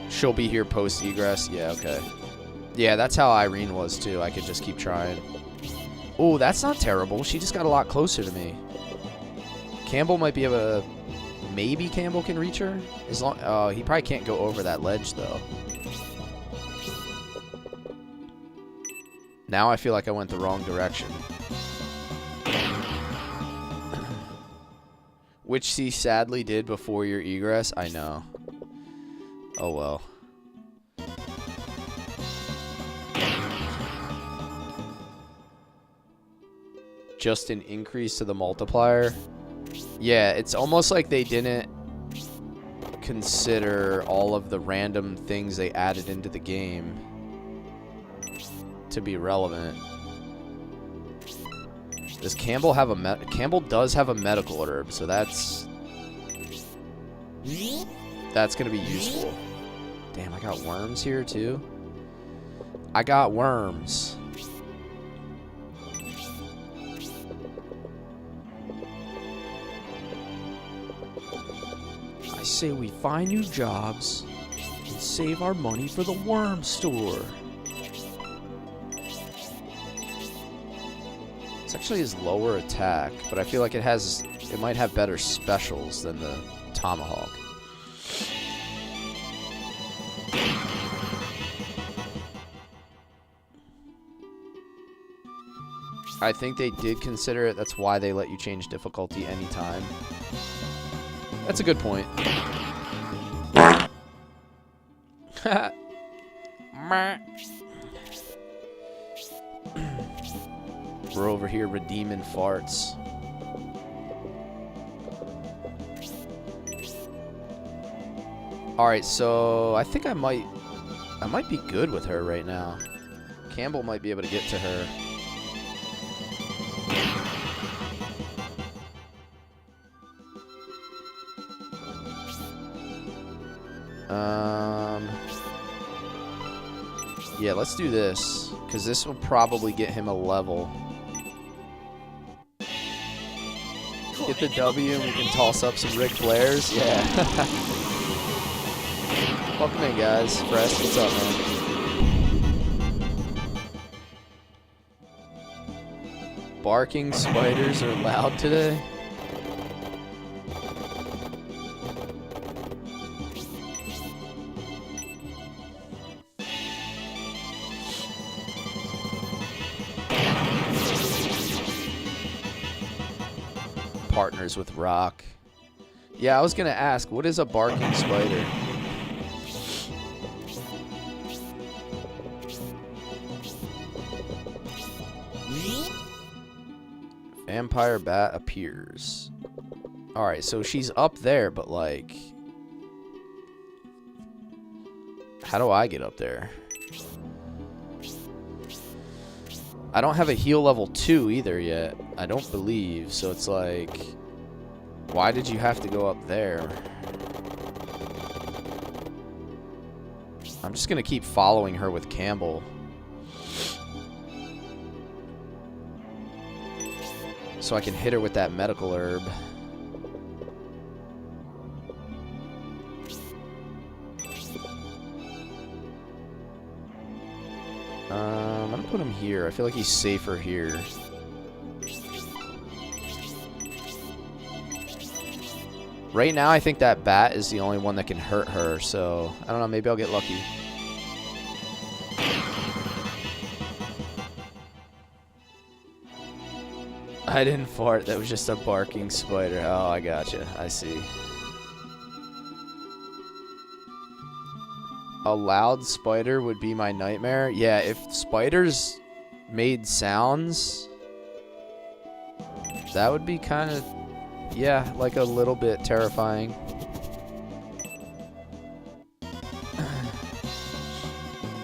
She'll be here post egress. Yeah, okay. Yeah, that's how Irene was too. I could just keep trying. Oh, that's not terrible. She just got a lot closer to me. Campbell might be able to... Maybe Campbell can reach her? As long... he probably can't go over that ledge, though. Now I feel like I went the wrong direction. Which she sadly did before your egress. I know. Oh, well. Just an increase to the multiplier. Yeah, it's almost like they didn't consider all of the random things they added into the game to be relevant. Does Campbell have a Campbell does have a medical herb, so that's gonna be useful. Damn, I got worms here too. I got worms. I say we find new jobs and save our money for the worm store. It's actually his lower attack, but I feel like it might have better specials than the tomahawk. I think they did consider it. That's why they let you change difficulty anytime. That's a good point. We're over here redeeming farts. Alright, so I think I might be good with her right now. Campbell might be able to get to her. Yeah, let's do this, because this will probably get him a level. Get the W and we can toss up some Ric Flairs. Yeah. Welcome in, guys. Fresh, what's up, man? Barking spiders are loud today. Partners with rock. Yeah, I was gonna ask, what is a barking spider? Vampire bat appears. Alright, so she's up there, but like, how do I get up there? I don't have a heal level 2 either yet. I don't believe. So it's like, why did you have to go up there? I'm just going to keep following her with Campbell. So I can hit her with that medical herb. I'm gonna put him here. I feel like he's safer here. Right now, I think that bat is the only one that can hurt her, so I don't know, maybe I'll get lucky. I didn't fart, that was just a barking spider. Oh, I gotcha. I see. A loud spider would be my nightmare. Yeah, if spiders made sounds, that would be kind of, yeah, like a little bit terrifying.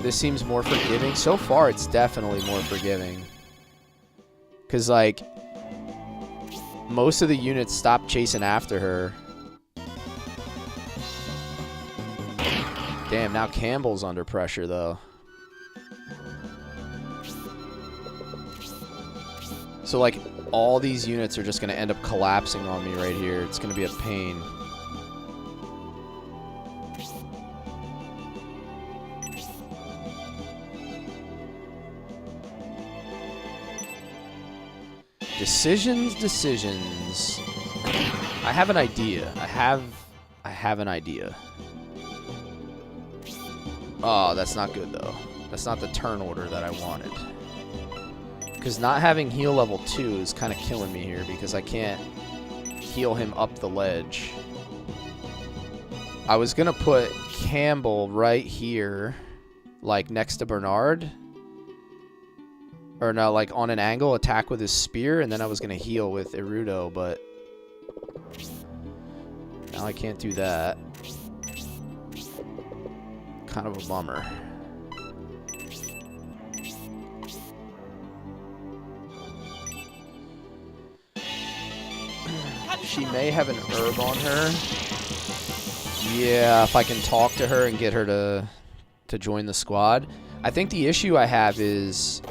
This seems more forgiving. So far, it's definitely more forgiving. Because, like, most of the units stop chasing after her. Damn, now Campbell's under pressure, though. So, like, all these units are just going to end up collapsing on me right here. It's going to be a pain. Decisions. I have an idea. I have an idea. Oh, that's not good, though. That's not the turn order that I wanted. Because not having heal level 2 is kind of killing me here, because I can't heal him up the ledge. I was going to put Campbell right here, like next to Bernard. Or no, like on an angle, attack with his spear, and then I was going to heal with Erudo, but now I can't do that. Kind of a bummer. she may have an herb on her. Yeah, if I can talk to her and get her to join the squad. I think the issue I have is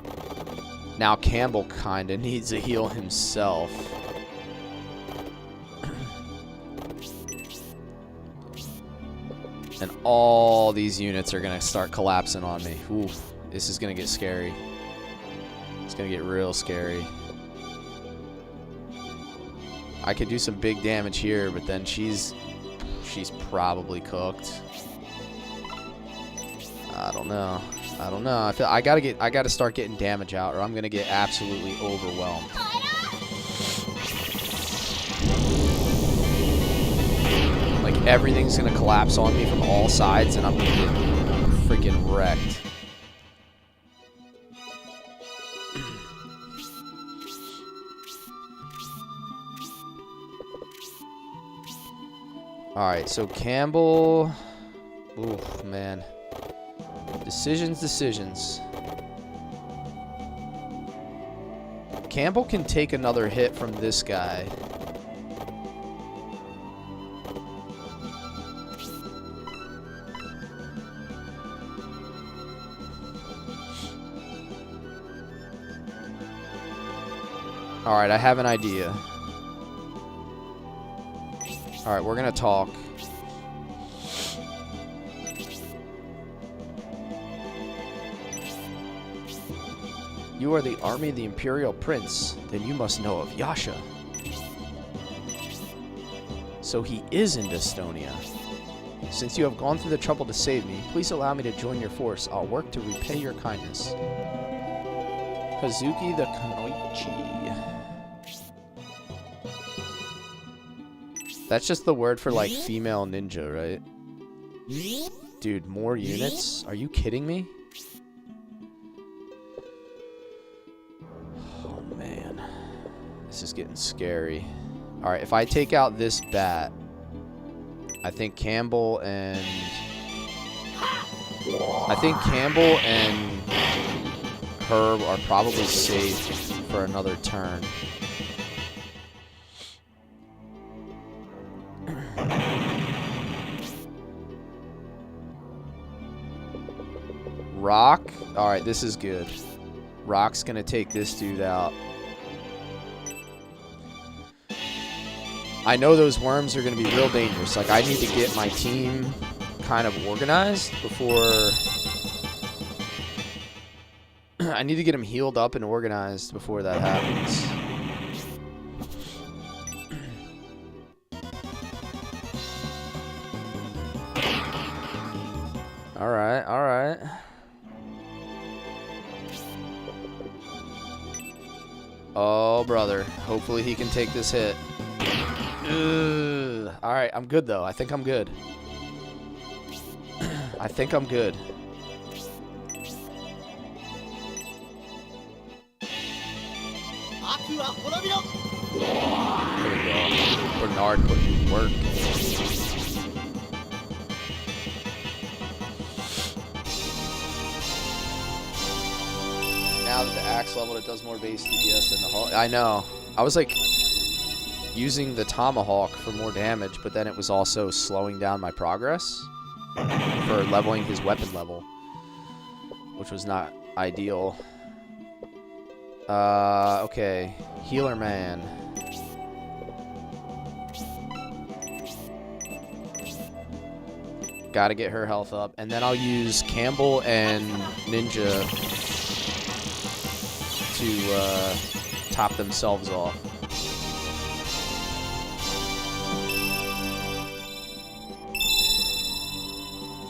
now Campbell kind of needs to heal himself. And all these units are going to start collapsing on me. Ooh, this is going to get scary. It's going to get real scary. I could do some big damage here, but then she's probably cooked. I don't know. I don't know. I feel I gotta start getting damage out, or I'm gonna get absolutely overwhelmed. Like everything's gonna collapse on me from all sides, and I'm gonna get freaking wrecked. Alright, so Campbell... Oof, man. Decisions. Campbell can take another hit from this guy. Alright, I have an idea. Alright, we're gonna talk. You are the army of the Imperial Prince. Then you must know of Yasha. So he is in Estonia. Since you have gone through the trouble to save me, please allow me to join your force. I'll work to repay your kindness. Kazuki the Kanoichi. That's just the word for, like, female ninja, right? Dude, more units? Are you kidding me? Oh, man. This is getting scary. Alright, if I take out this bat, I think Campbell and Herb are probably safe for another turn. Rock? Alright, this is good. Rock's gonna take this dude out. I know those worms are gonna be real dangerous. Like, I need to get my team kind of organized before... I need to get them healed up and organized before that happens. Alright, alright. Oh, brother. Hopefully he can take this hit. Alright, I'm good, though. I think I'm good. I think I'm good. There we go. Bernard putting in work. Now that the axe leveled, it does more base DPS than the Hulk. I know. I was like using the tomahawk for more damage, but then it was also slowing down my progress for leveling his weapon level, which was not ideal. Okay. Healer man. Gotta get her health up. And then I'll use Campbell and Ninja to top themselves off.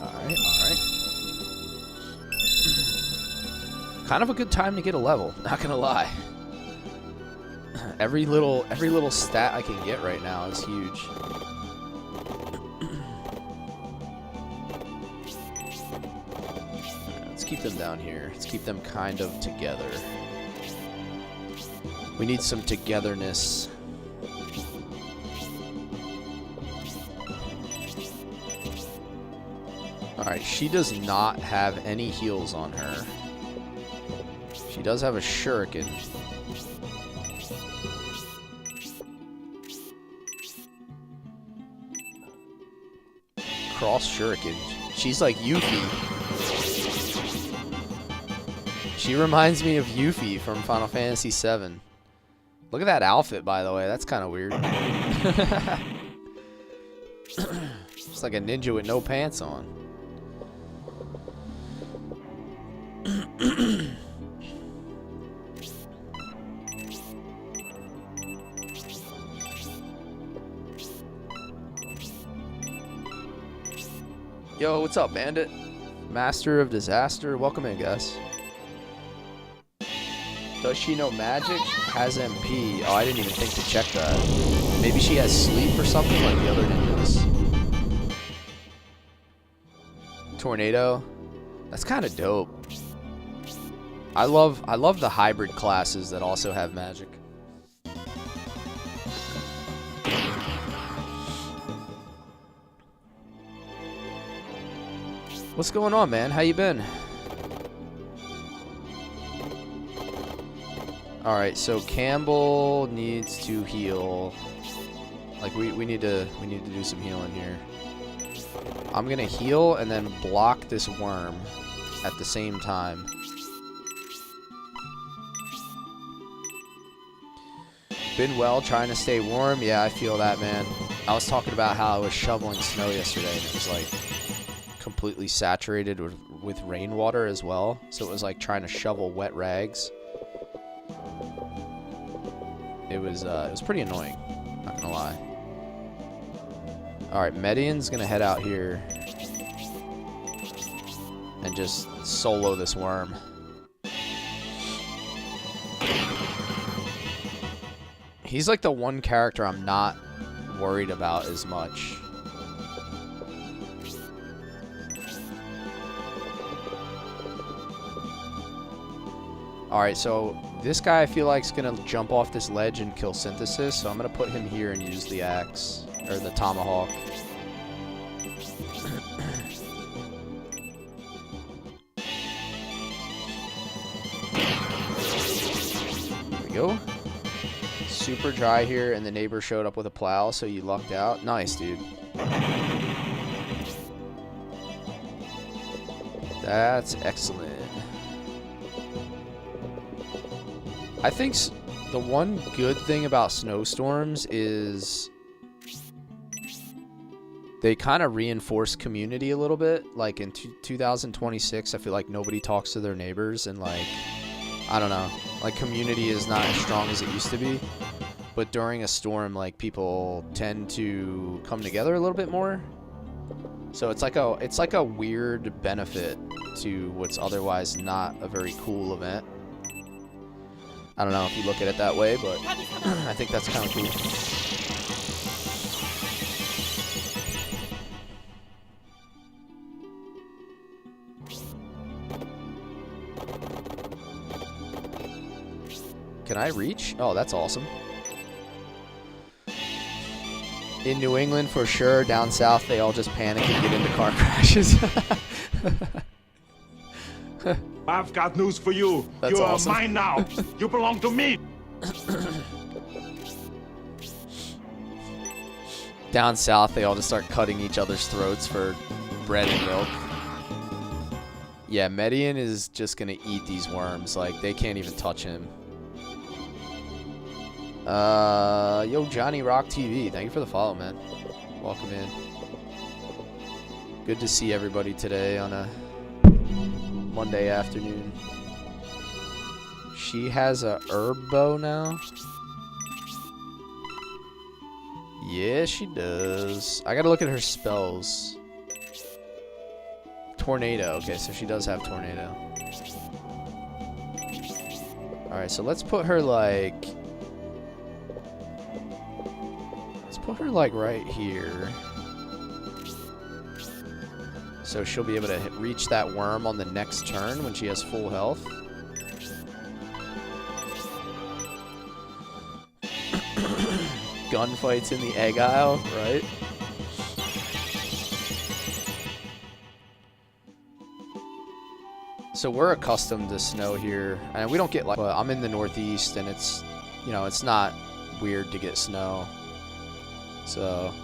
Alright, alright. Kind of a good time to get a level, not gonna lie. Every little stat I can get right now is huge. Let's keep them down here. Let's keep them kind of together. We need some togetherness. Alright, she does not have any heals on her. She does have a shuriken. cross shuriken. She's like Yuffie. She reminds me of Yuffie from Final Fantasy VII. Look at that outfit, by the way. That's kind of weird. It's like a ninja with no pants on. Yo, what's up, Bandit? Master of Disaster. Welcome in, guys. Does she know magic? Has MP. Oh, I didn't even think to check that. Maybe she has sleep or something like the other ninjas. Tornado. That's kind of dope. I love the hybrid classes that also have magic. What's going on, man? How you been? Alright, so Campbell needs to heal. Like we need to do some healing here. I'm gonna heal and then block this worm at the same time. Been well, trying to stay warm. Yeah, I feel that, man. I was talking about how I was shoveling snow yesterday and it was like completely saturated with rainwater as well. So it was like trying to shovel wet rags. It was pretty annoying, not gonna lie. Alright, Median's gonna head out here and just solo this worm. He's like the one character I'm not worried about as much. Alright, so this guy I feel like is going to jump off this ledge and kill Synthesis, so I'm going to put him here and use the axe, or the tomahawk. There we go. Super dry here, and the neighbor showed up with a plow, so you lucked out. Nice, dude. That's excellent. I think the one good thing about snowstorms is they kind of reinforce community a little bit. Like in 2026, I feel like nobody talks to their neighbors, and like, I don't know, like community is not as strong as it used to be. But during a storm, like people tend to come together a little bit more. So it's like a weird benefit to what's otherwise not a very cool event. I don't know if you look at it that way, but I think that's kind of cool. Can I reach? Oh, that's awesome. In New England, for sure. Down south, they all just panic and get into car crashes. I've got news for you. That's you awesome. are mine now. You belong to me. Down south, they all just start cutting each other's throats for bread and milk. Yeah, Median is just gonna eat these worms. Like, they can't even touch him. Yo, Johnny Rock TV, thank you for the follow, man. Welcome in. Good to see everybody today on a Monday afternoon. She has a herb bow now. Yeah, she does. I gotta look at her spells. Tornado. Okay, so she does have tornado. Alright, so let's put her like... Let's put her like right here. So she'll be able to reach that worm on the next turn when she has full health. Gunfights in the egg aisle, right? So we're accustomed to snow here, and we don't get like, but I'm in the Northeast, and it's, you know, it's not weird to get snow. So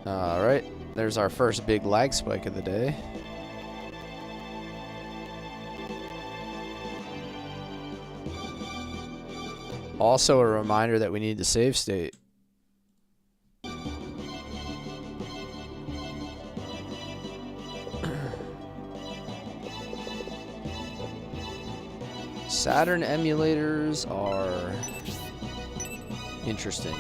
Alright, there's our first big lag spike of the day. Also a reminder that we need to save state. Saturn emulators are interesting.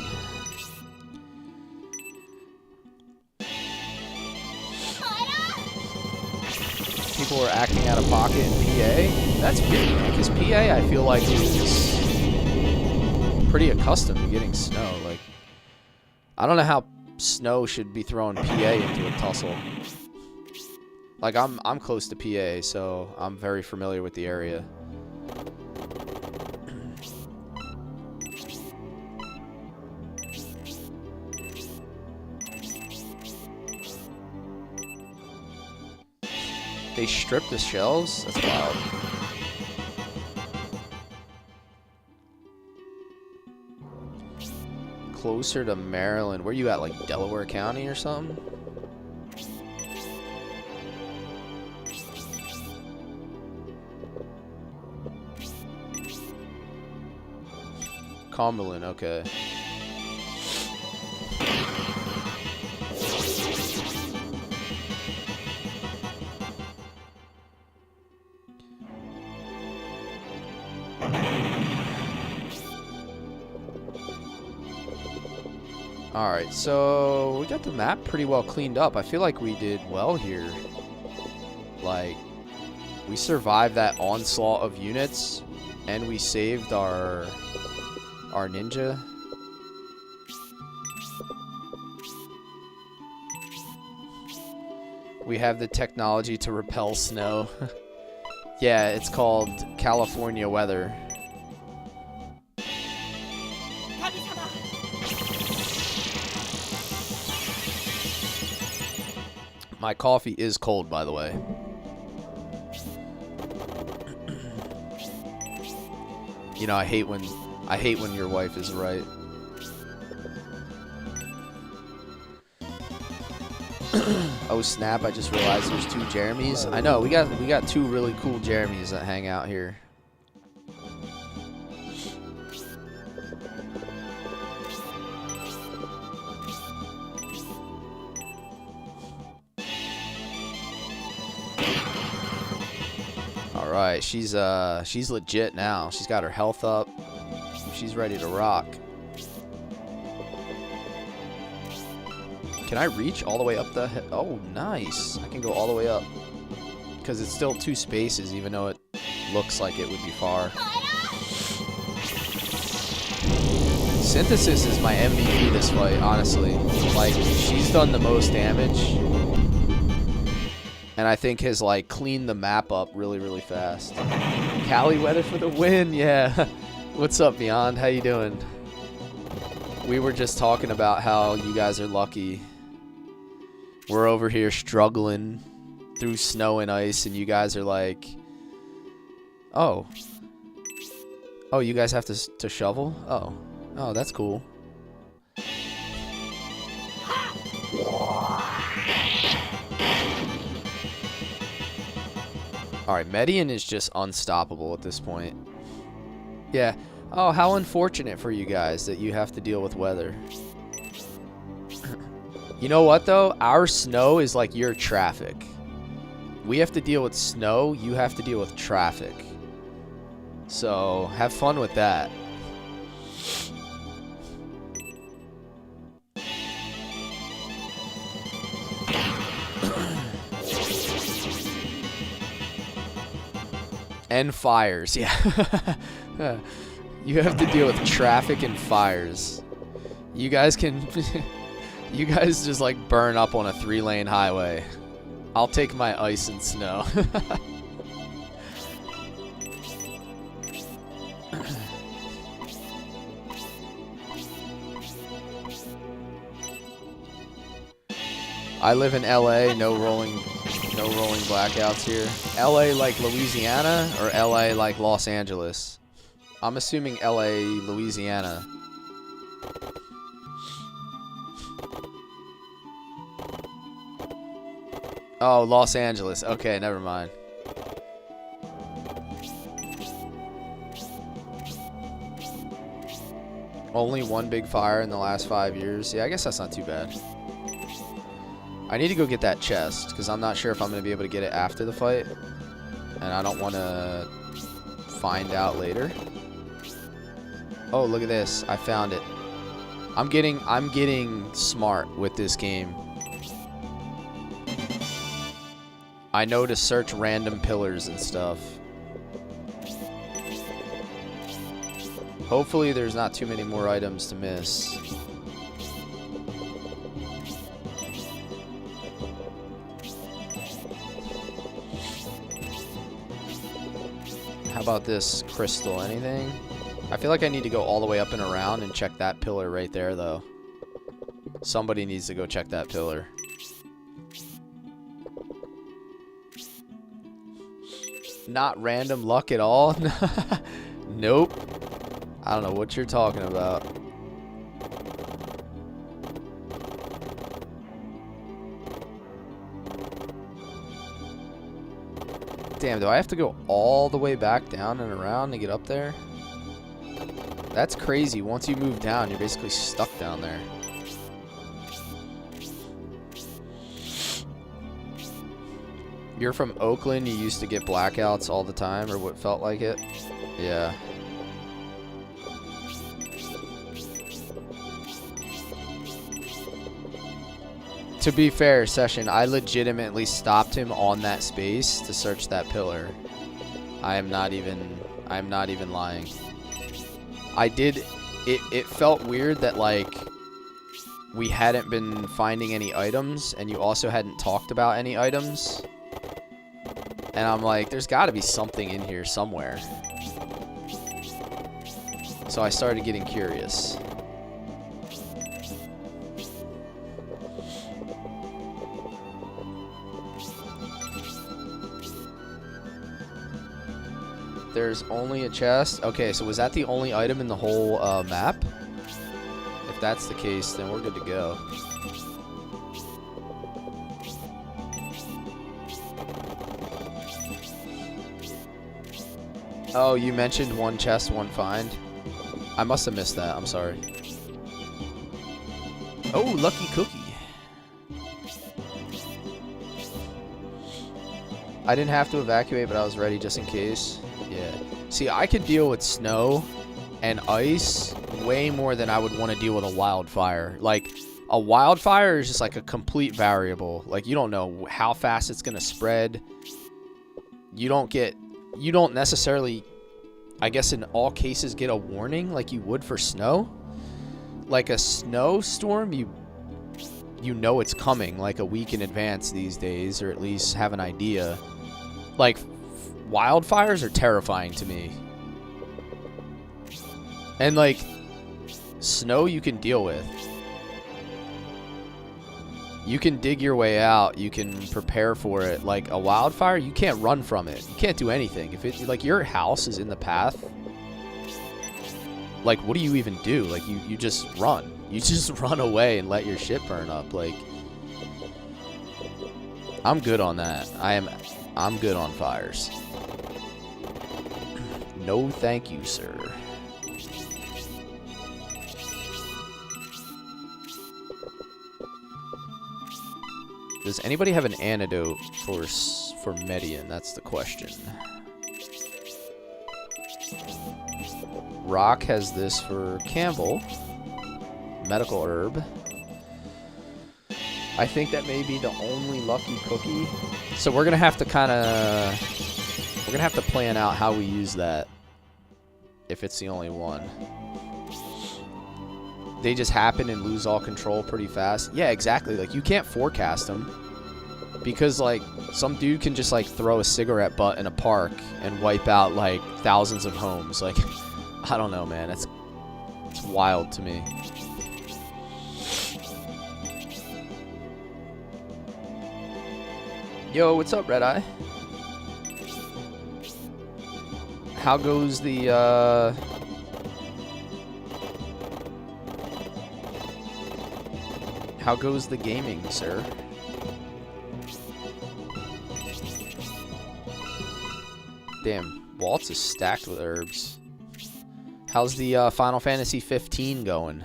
People are acting out of pocket in PA. That's weird, because PA I feel like is pretty accustomed to getting snow. Like, I don't know how snow should be throwing PA into a tussle. Like, I'm close to PA, so I'm very familiar with the area. They stripped the shelves? That's wild. Closer to Maryland. Where you at, like Delaware County or something? Cumberland, okay. Alright, so we got the map pretty well cleaned up. I feel like we did well here. Like, we survived that onslaught of units, and we saved our ninja. We have the technology to repel snow. Yeah, it's called California weather. My coffee is cold, by the way. You know, I hate when your wife is right. Oh snap, I just realized there's two Jeremys. I know, we got two really cool Jeremys that hang out here. Alright, she's legit now. She's got her health up. She's ready to rock. Can I reach all the way up the... Oh, nice. I can go all the way up. Because it's still 2 spaces, even though it looks like it would be far. Synthesis is my MVP this fight, honestly. Like, she's done the most damage. And I think has, like, cleaned the map up really, really fast. Cali weather for the win, yeah. What's up, Beyond? How you doing? We were just talking about how you guys are lucky. We're over here struggling through snow and ice, and you guys are like, oh. Oh, you guys have to shovel? Oh. Oh, that's cool. Alright, Median is just unstoppable at this point. Yeah. Oh, how unfortunate for you guys that you have to deal with weather. You know what, though? Our snow is like your traffic. We have to deal with snow. You have to deal with traffic. So, have fun with that. And fires, yeah. You have to deal with traffic and fires. You guys can... You guys just like burn up on a 3-lane highway. I'll take my ice and snow. I live in LA, no rolling blackouts here. LA like Louisiana or LA like Los Angeles? I'm assuming LA, Louisiana. Oh, Los Angeles. Okay, never mind. Only one big fire in the last 5 years. Yeah, I guess that's not too bad. I need to go get that chest, because I'm not sure if I'm going to be able to get it after the fight. And I don't want to find out later. Oh, look at this. I found it. I'm getting smart with this game. I know to search random pillars and stuff. Hopefully there's not too many more items to miss. How about this crystal? Anything? I feel like I need to go all the way up and around and check that pillar right there, though. Somebody needs to go check that pillar. Not random luck at all? Nope. I don't know what you're talking about. Damn, do I have to go all the way back down and around to get up there? That's crazy. Once you move down, you're basically stuck down there. You're from Oakland, you used to get blackouts all the time, or what felt like it? Yeah. To be fair, Session, I legitimately stopped him on that space to search that pillar. I'm not even lying. I did, it felt weird that, like, we hadn't been finding any items, and you also hadn't talked about any items. And I'm like, there's got to be something in here somewhere. So I started getting curious. There's only a chest. Okay, so was that the only item in the whole map? If that's the case, then we're good to go. Oh, you mentioned one chest, one find. I must have missed that. I'm sorry. Oh, lucky cookie. I didn't have to evacuate, but I was ready just in case. Yeah. See, I could deal with snow and ice way more than I would want to deal with a wildfire. Like, a wildfire is just like a complete variable. Like, you don't know how fast it's going to spread. You don't necessarily, I guess in all cases, get a warning like you would for snow. Like a snowstorm, you know it's coming like a week in advance these days, or at least have an idea. Like, wildfires are terrifying to me. And, like, snow you can deal with. You can dig your way out. You can prepare for it. Like, a wildfire, you can't run from it. You can't do anything. If it, like, your house is in the path, like, what do you even do? Like, you just run. You just run away and let your shit burn up. Like, I'm good on that. I'm good on fires. No thank you, sir. Does anybody have an antidote for Median? That's the question. Rock has this for Campbell. Medical herb. I think that may be the only lucky cookie. So we're gonna have to plan out how we use that. If it's the only one. They just happen and lose all control pretty fast. Yeah, exactly. Like, you can't forecast them. Because, like, some dude can just, like, throw a cigarette butt in a park and wipe out, like, thousands of homes. Like, I don't know, man. It's wild to me. Yo, what's up, Red Eye? How goes the, How goes the gaming, sir? Damn, Waltz is stacked with herbs. How's the Final Fantasy 15 going?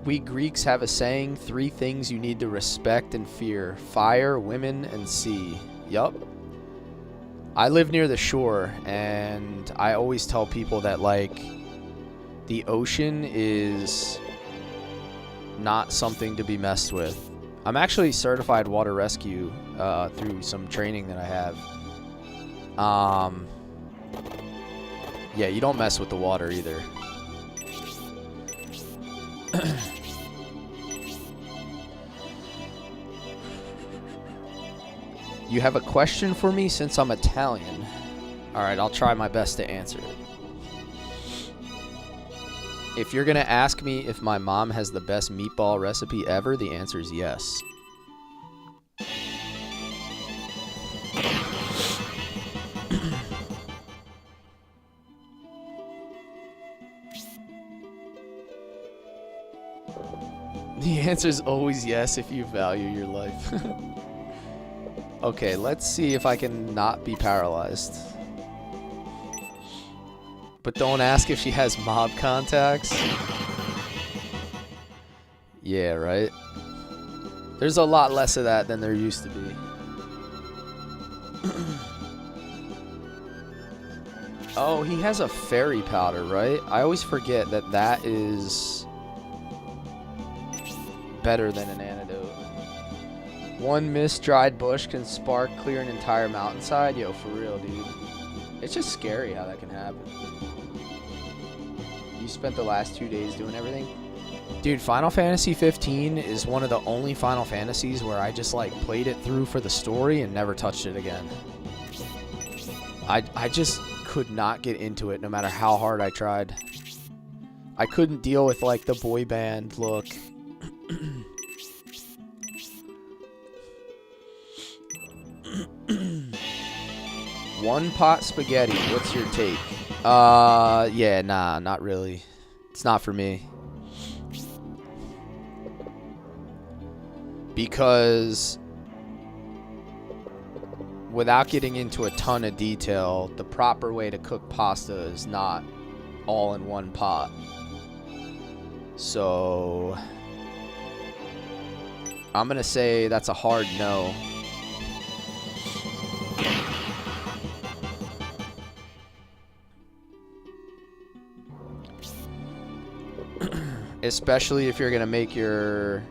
We Greeks have a saying, 3 things you need to respect and fear: fire, women, and sea. Yup. I live near the shore, and I always tell people that, like, the ocean is not something to be messed with. I'm actually certified water rescue through some training that I have. Yeah, you don't mess with the water either. You have a question for me since I'm Italian? Alright, I'll try my best to answer it. If you're gonna ask me if my mom has the best meatball recipe ever, the answer is yes. The answer is always yes if you value your life. Okay, let's see if I can not be paralyzed. But don't ask if she has mob contacts. Yeah, right? There's a lot less of that than there used to be. Oh, he has a fairy powder, right? I always forget that that is better than an antidote. One missed dried bush can spark clear an entire mountainside. Yo, for real, dude. It's just scary how that can happen. You spent the last 2 days doing everything? Dude, Final Fantasy 15 is one of the only Final Fantasies where I just, like, played it through for the story and never touched it again. I just could not get into it no matter how hard I tried. I couldn't deal with, like, the boy band look. One pot spaghetti, what's your take? Yeah, nah, not really. It's not for me. Because without getting into a ton of detail, the proper way to cook pasta is not all in one pot. So I'm gonna say that's a hard no. Especially if you're gonna make your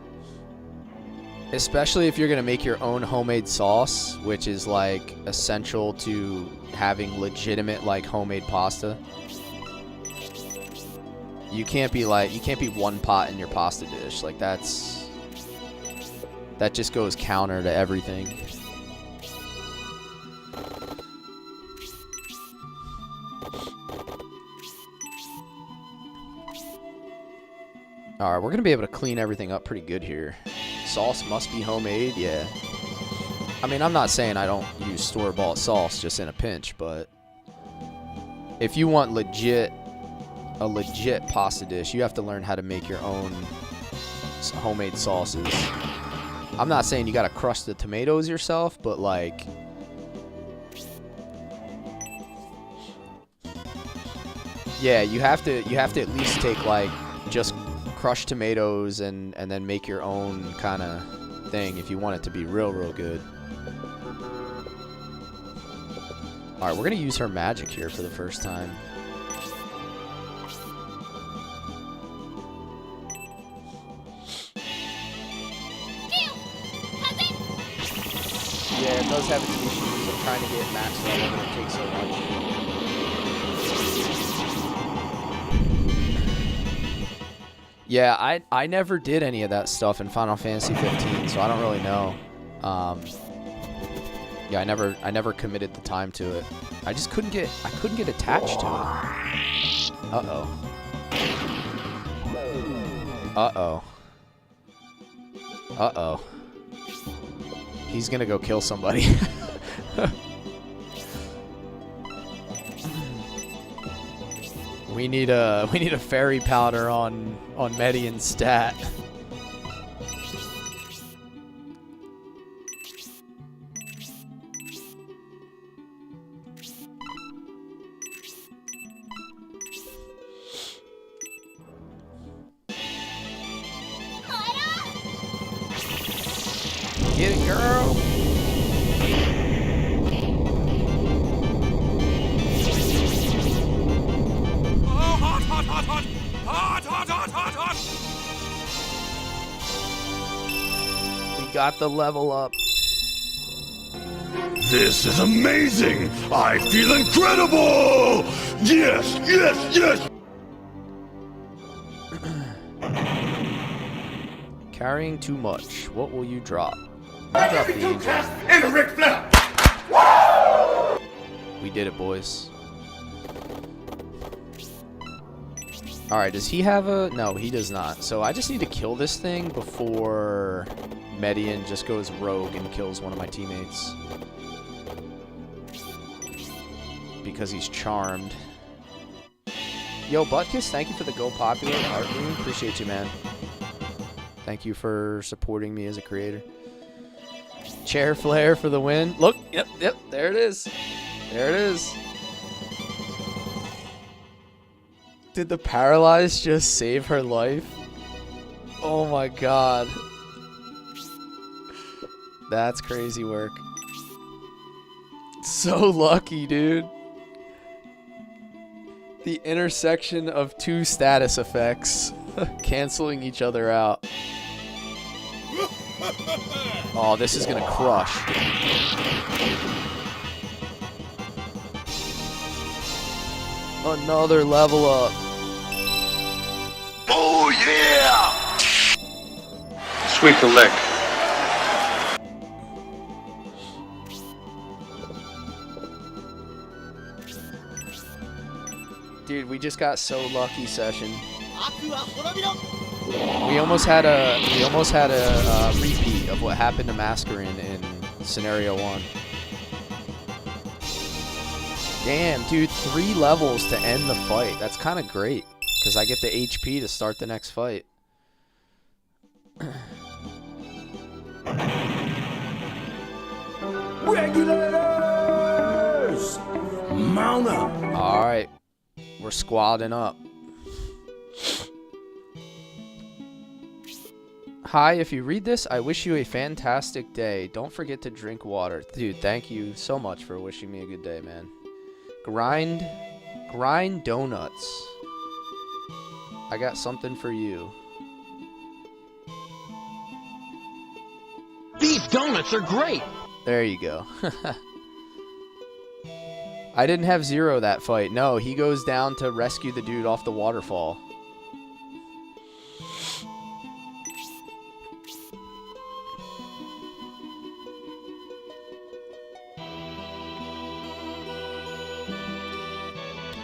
own homemade sauce, which is like essential to having legitimate like homemade pasta. You can't be one pot in your pasta dish. Like that just goes counter to everything. Alright, we're gonna be able to clean everything up pretty good here. Sauce must be homemade, yeah. I mean, I'm not saying I don't use store-bought sauce just in a pinch, but if you want a legit pasta dish, you have to learn how to make your own homemade sauces. I'm not saying you gotta crush the tomatoes yourself, but like, yeah, you have to at least take like just crushed tomatoes and then make your own kind of thing if you want it to be real good. Alright, we're gonna use her magic here for the first time. Yeah, it does have its issues. I'm trying to get max level and it takes so much. Yeah, I never did any of that stuff in Final Fantasy 15, so I don't really know. Yeah, I never committed the time to it. I just couldn't get attached to it. Uh-oh. Uh-oh. Uh-oh. He's gonna go kill somebody. We need a fairy powder on Median's stat. Get it, girl. We got the level up. This is amazing! I feel incredible! Yes, yes, yes! Carrying too much. What will you drop? And Ric Flair! We did it, boys. Alright, does he have a... No, he does not. So I just need to kill this thing before Median just goes rogue and kills one of my teammates. Because he's charmed. Yo, Buttkiss, thank you for the Go Popular art room. Appreciate you, man. Thank you for supporting me as a creator. Chair flare for the win. Look, yep, there it is. There it is. Did the paralyzed just save her life? Oh my god. That's crazy work. So lucky, dude. The intersection of two status effects canceling each other out. Oh, this is gonna crush. Another level up. Oh yeah! Sweep the lick. Dude, we just got so lucky, Session. We almost had a repeat of what happened to Mascarin in Scenario 1. Damn, dude, 3 levels to end the fight. That's kind of great, because I get the HP to start the next fight. Regulators! Mount up! Alright, we're squadding up. Hi, if you read this, I wish you a fantastic day. Don't forget to drink water. Dude, thank you so much for wishing me a good day, man. Grind donuts. I got something for you. These donuts are great! There you go. I didn't have Zero that fight. No, he goes down to rescue the dude off the waterfall.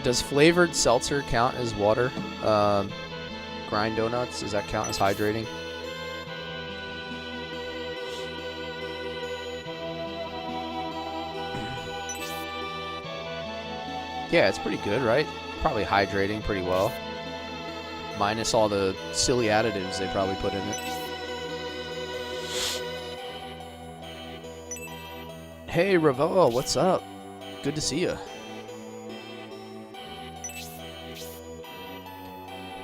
Does flavored seltzer count as water? Grind donuts, does that count as hydrating? Yeah, it's pretty good, right? Probably hydrating pretty well. Minus all the silly additives they probably put in it. Hey, Ravoa, what's up? Good to see you.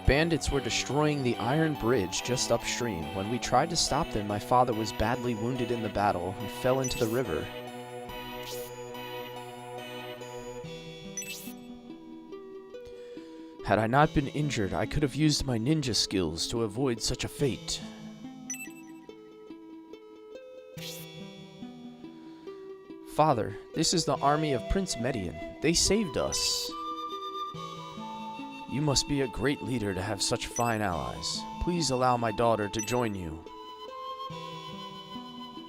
Bandits were destroying the iron bridge just upstream. When we tried to stop them, my father was badly wounded in the battle and fell into the river. Had I not been injured, I could have used my ninja skills to avoid such a fate. Father, this is the army of Prince Median. They saved us. You must be a great leader to have such fine allies. Please allow my daughter to join you.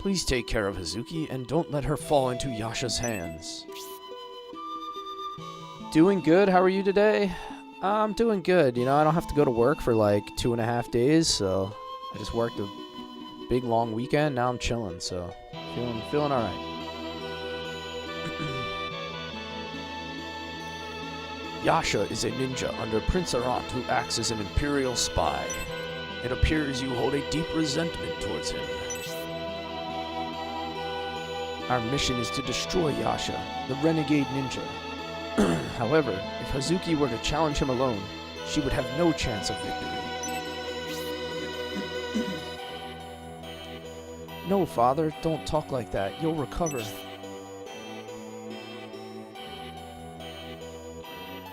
Please take care of Hazuki and don't let her fall into Yasha's hands. Doing good. How are you today? I'm doing good. You know, I don't have to go to work for like 2.5 days, so I just worked a big long weekend. Now I'm chilling, so feeling all right. Yasha is a ninja under Prince Arant who acts as an imperial spy. It appears you hold a deep resentment towards him. Our mission is to destroy Yasha, the renegade ninja. However, if Hazuki were to challenge him alone, she would have no chance of victory. No, father, don't talk like that. You'll recover.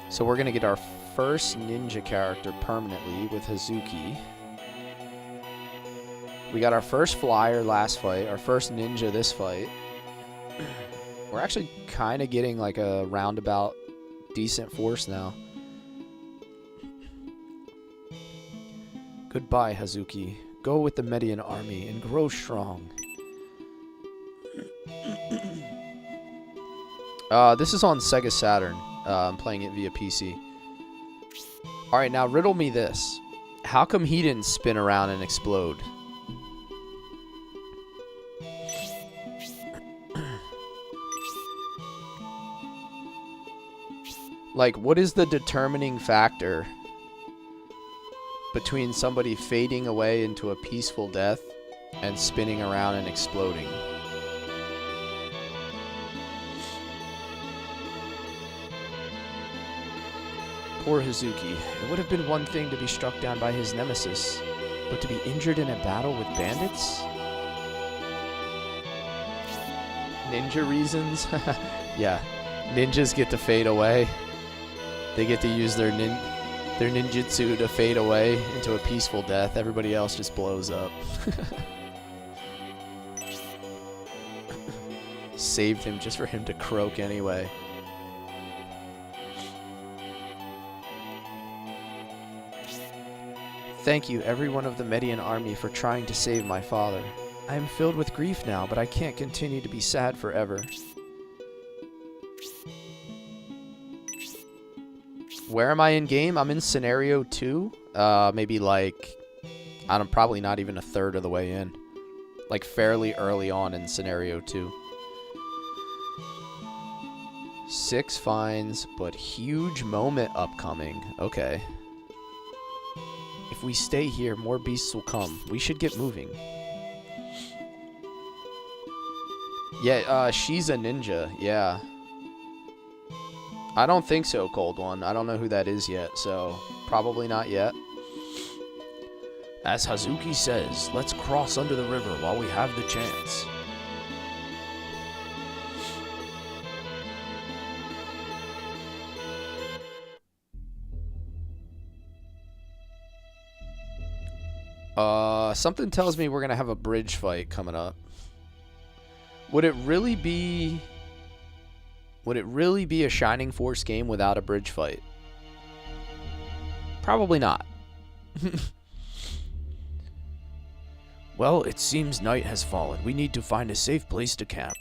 So we're gonna get our first ninja character permanently with Hazuki. We got our first flyer last fight, our first ninja this fight. We're actually kind of getting like a roundabout decent force now. Goodbye, Hazuki. Go with the Median army and grow strong. This is on Sega Saturn. I'm playing it via PC. Alright, now riddle me this. How come he didn't spin around and explode? Like, what is the determining factor between somebody fading away into a peaceful death and spinning around and exploding? Poor Hazuki. It would have been one thing to be struck down by his nemesis, but to be injured in a battle with bandits? Ninja reasons? Yeah, ninjas get to fade away. They get to use their ninjutsu to fade away into a peaceful death. Everybody else just blows up. Saved him just for him to croak anyway. Thank you, everyone of the Median army, for trying to save my father. I am filled with grief now, but I can't continue to be sad forever. Where am I in game? I'm in scenario 2. Maybe like, I'm probably not even a third of the way in. Like fairly early on in scenario 2. 6 finds, but huge moment upcoming. Okay. If we stay here, more beasts will come. We should get moving. Yeah, she's a ninja. Yeah. I don't think so, Cold One. I don't know who that is yet, so probably not yet. As Hazuki says, let's cross under the river while we have the chance. Something tells me we're gonna have a bridge fight coming up. Would it really be a Shining Force game without a bridge fight? Probably not. Well, it seems night has fallen. We need to find a safe place to camp.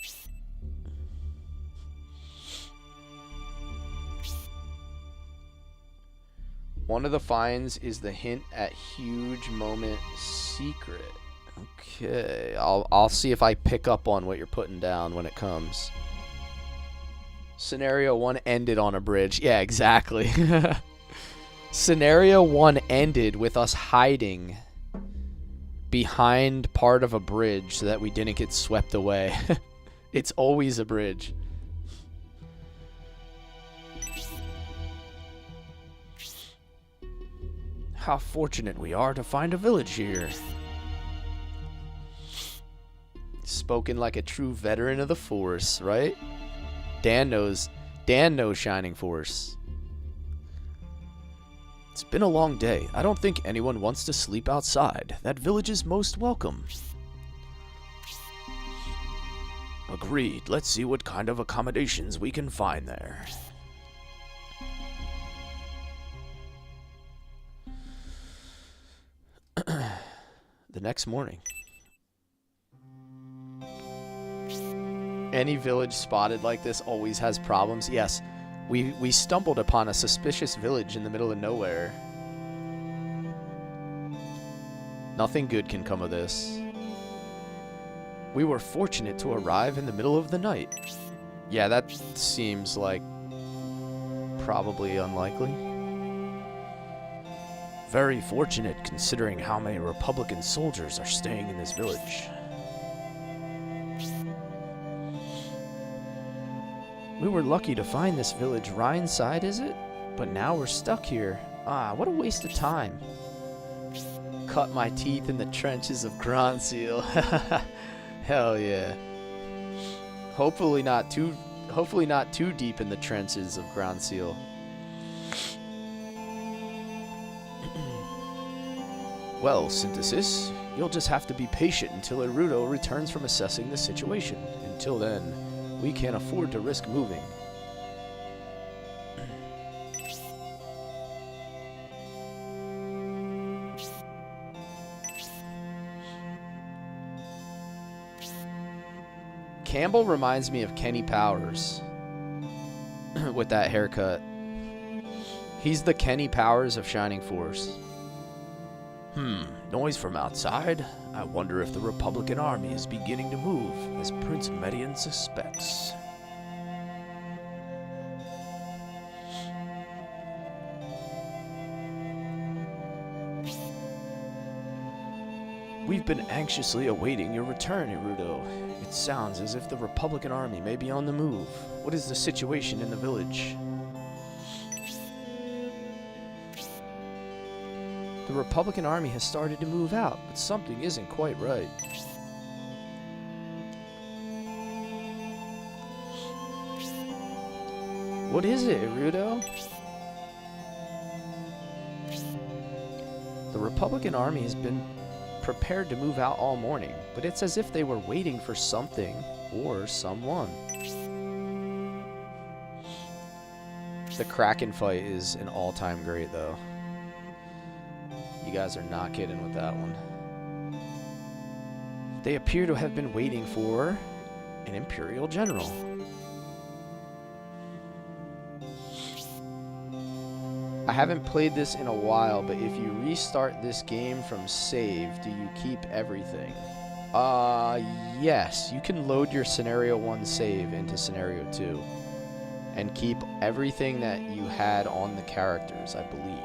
One of the finds is the hint at huge moment secret. Okay, I'll see if I pick up on what you're putting down when it comes. Scenario 1 ended on a bridge. Yeah, exactly. Scenario 1 ended with us hiding behind part of a bridge so that we didn't get swept away. It's always a bridge. How fortunate we are to find a village here. Spoken like a true veteran of the Force, right? Dan knows Shining Force. It's been a long day. I don't think anyone wants to sleep outside. That village is most welcome. Agreed. Let's see what kind of accommodations we can find there. The next morning. Any village spotted like this always has problems. Yes, we stumbled upon a suspicious village in the middle of nowhere. Nothing good can come of this. We were fortunate to arrive in the middle of the night. Yeah, that seems like probably unlikely. Very fortunate considering how many Republican soldiers are staying in this village. We were lucky to find this village Rhineside, is it? But now we're stuck here. Ah, what a waste of time. Cut my teeth in the trenches of Gronseal. Hell yeah. Hopefully not too deep in the trenches of Gronseal. Well, Synthesis, you'll just have to be patient until Erudo returns from assessing the situation. Until then, we can't afford to risk moving. Campbell reminds me of Kenny Powers with that haircut. He's the Kenny Powers of Shining Force. Noise from outside. I wonder if the Republican army is beginning to move, as Prince Median suspects. We've been anxiously awaiting your return, Erudo. It sounds as if the Republican army may be on the move. What is the situation in the village? The Republican army has started to move out, but something isn't quite right. What is it, Erudo? The Republican army has been prepared to move out all morning, but it's as if they were waiting for something or someone. The Kraken fight is an all-time great, though. You guys are not kidding with that one. They appear to have been waiting for an Imperial General. I haven't played this in a while, but if you restart this game from save, do you keep everything? Yes. You can load your Scenario 1 save into Scenario 2 and keep everything that you had on the characters, I believe.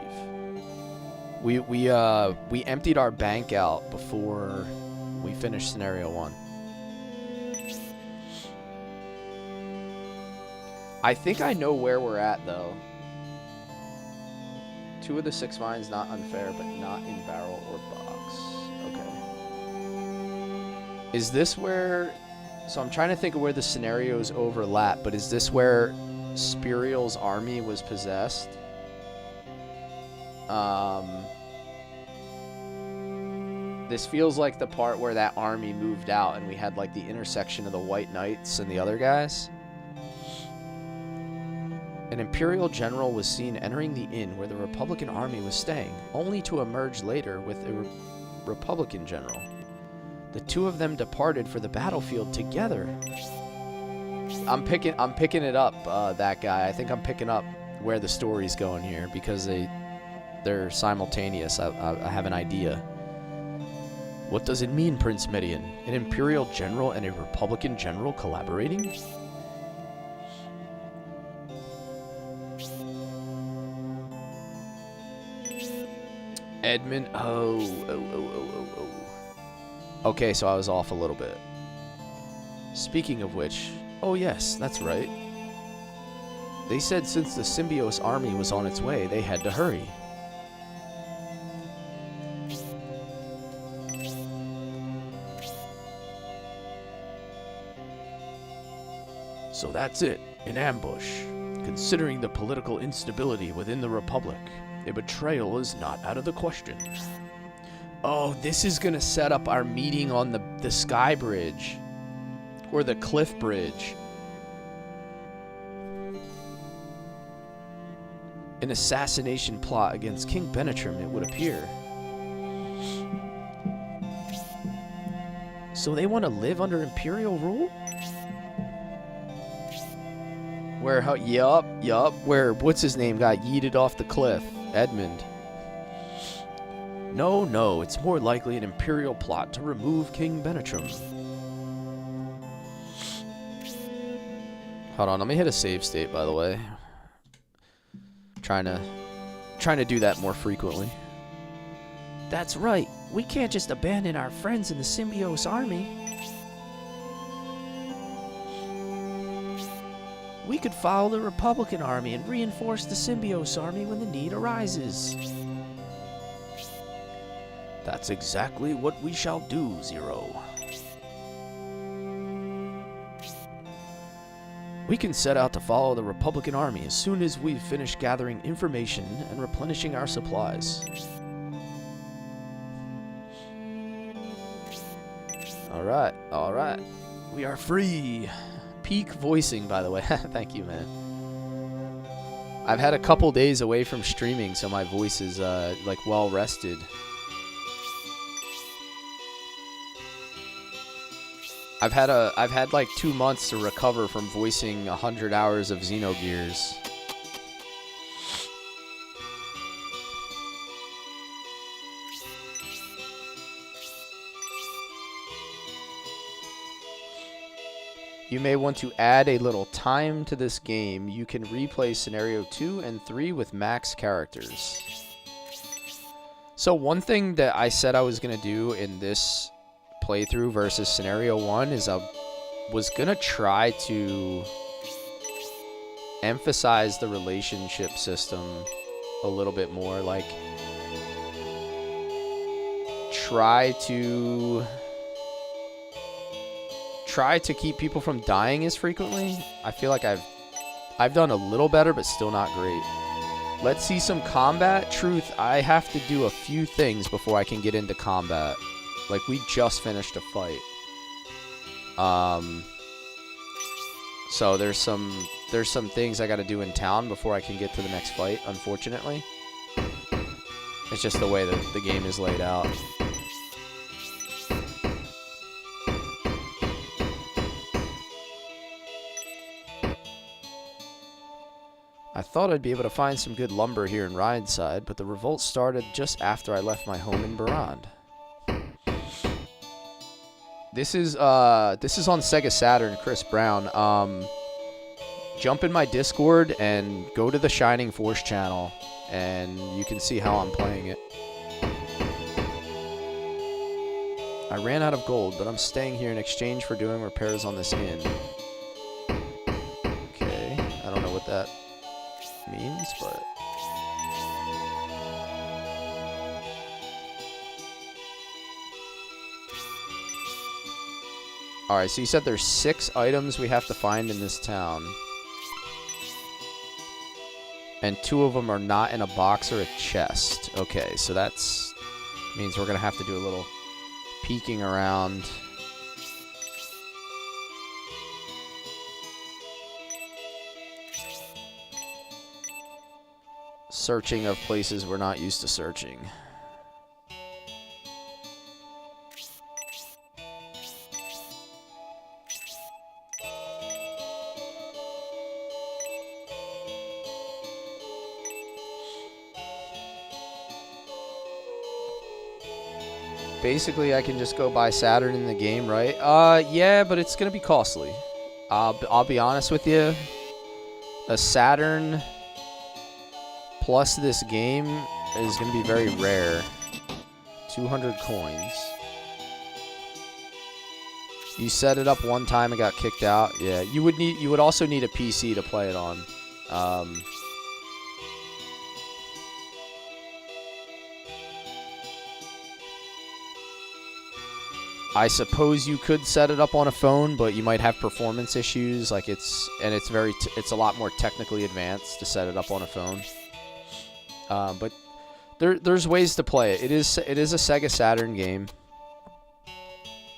We emptied our bank out before we finished Scenario 1. I think I know where we're at, though. 2 of the 6 mines, not unfair, but not in barrel or box. Okay. Is this where... So I'm trying to think of where the scenarios overlap, but is this where Spiriel's army was possessed? This feels like the part where that army moved out and we had like the intersection of the White Knights and the other guys. An Imperial general was seen entering the inn where the Republican army was staying, only to emerge later with a Republican general. The 2 of them departed for the battlefield together. I'm picking it up, that guy. I think I'm picking up where the story's going here because they're simultaneous. I have an idea. What does it mean, Prince Median? An Imperial general and a Republican general collaborating? Edmund, oh. Okay, so I was off a little bit. Speaking of which, oh yes, that's right. They said since the Symbios army was on its way, they had to hurry. So that's it, an ambush. Considering the political instability within the Republic, a betrayal is not out of the question. Oh, this is gonna set up our meeting on the Sky Bridge. Or the Cliff Bridge. An assassination plot against King Benetrim, it would appear. So they want to live under Imperial rule? Where, yup, where, what's his name, got yeeted off the cliff? Edmund. No, it's more likely an Imperial plot to remove King Benetrim. Hold on, let me hit a save state, by the way. Trying to do that more frequently. That's right. We can't just abandon our friends in the Symbiote's army. We could follow the Republican army and reinforce the Symbiote's army when the need arises. That's exactly what we shall do, Zero. We can set out to follow the Republican army as soon as we've finished gathering information and replenishing our supplies. Alright, alright. We are free. Peak voicing, by the way. Thank you, man. I've had a couple days away from streaming, so my voice is like well rested. I've had like 2 months to recover from voicing 100 hours of Xenogears. You may want to add a little time to this game. You can replay scenario 2 and 3 with max characters. So one thing that I said I was going to do in this playthrough versus scenario 1 is I was going to try to emphasize the relationship system a little bit more. Like, try to keep people from dying as frequently. I feel like I've done a little better, but still not great. Let's see some combat. Truth, I have to do a few things before I can get into combat. Like, we just finished a fight. So there's some things I got to do in town before I can get to the next fight, unfortunately. It's just the way that the game is laid out. I thought I'd be able to find some good lumber here in Rhineside, but the revolt started just after I left my home in Barrand. This is on Sega Saturn, Chris Brown. Jump in my Discord and go to the Shining Force channel, and you can see how I'm playing it. I ran out of gold, but I'm staying here in exchange for doing repairs on this inn. Okay, I don't know what that means, but... Alright, so you said there's 6 items we have to find in this town. And 2 of them are not in a box or a chest. Okay, so that's means we're going to have to do a little peeking around. Searching of places we're not used to searching. Basically, I can just go buy Saturn in the game, right? Yeah, but it's gonna be costly. I'll be honest with you. A Saturn plus this game is gonna be very rare. 200 coins. You set it up one time and got kicked out. Yeah, you would also need a PC to play it on. I suppose you could set it up on a phone, but you might have performance issues. Like it's a lot more technically advanced to set it up on a phone. But there's ways to play it. It is a Sega Saturn game.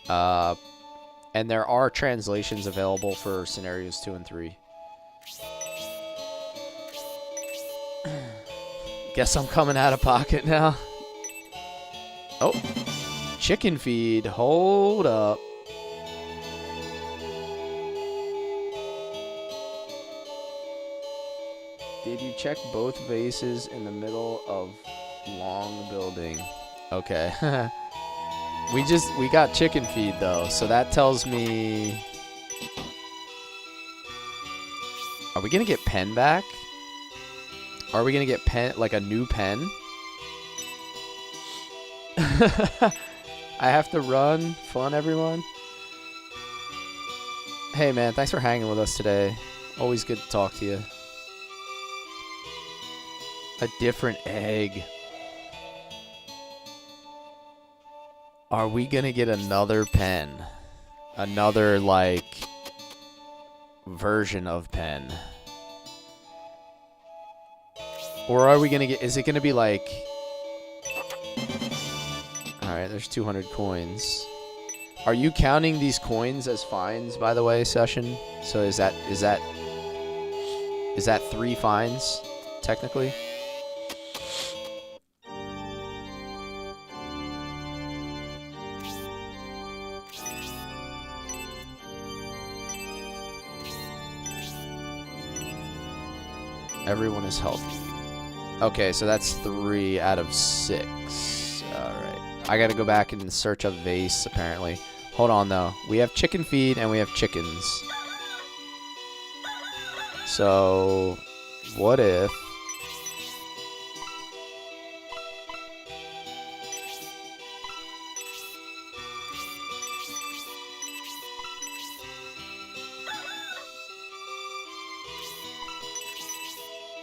And there are translations available for scenarios 2 and 3. Guess I'm coming out of pocket now. Oh. Chicken feed. Hold up. Did you check both vases in the middle of long building? Okay. we got chicken feed though, so that tells me... Are we gonna get Pen back? Are we gonna get like a new pen? I have to run. Fun, everyone. Hey, man, thanks for hanging with us today. Always good to talk to you. A different egg. Are we gonna get another pen? Another, like, version of pen? Or are we gonna get... Is it gonna be like... Alright, there's 200 coins. Are you counting these coins as fines, by the way, Session? So is that 3 fines, technically? Everyone is healthy. Okay, so that's 3 out of 6. Alright. I gotta go back and search a vase, apparently. Hold on, though. We have chicken feed and we have chickens. So, what if...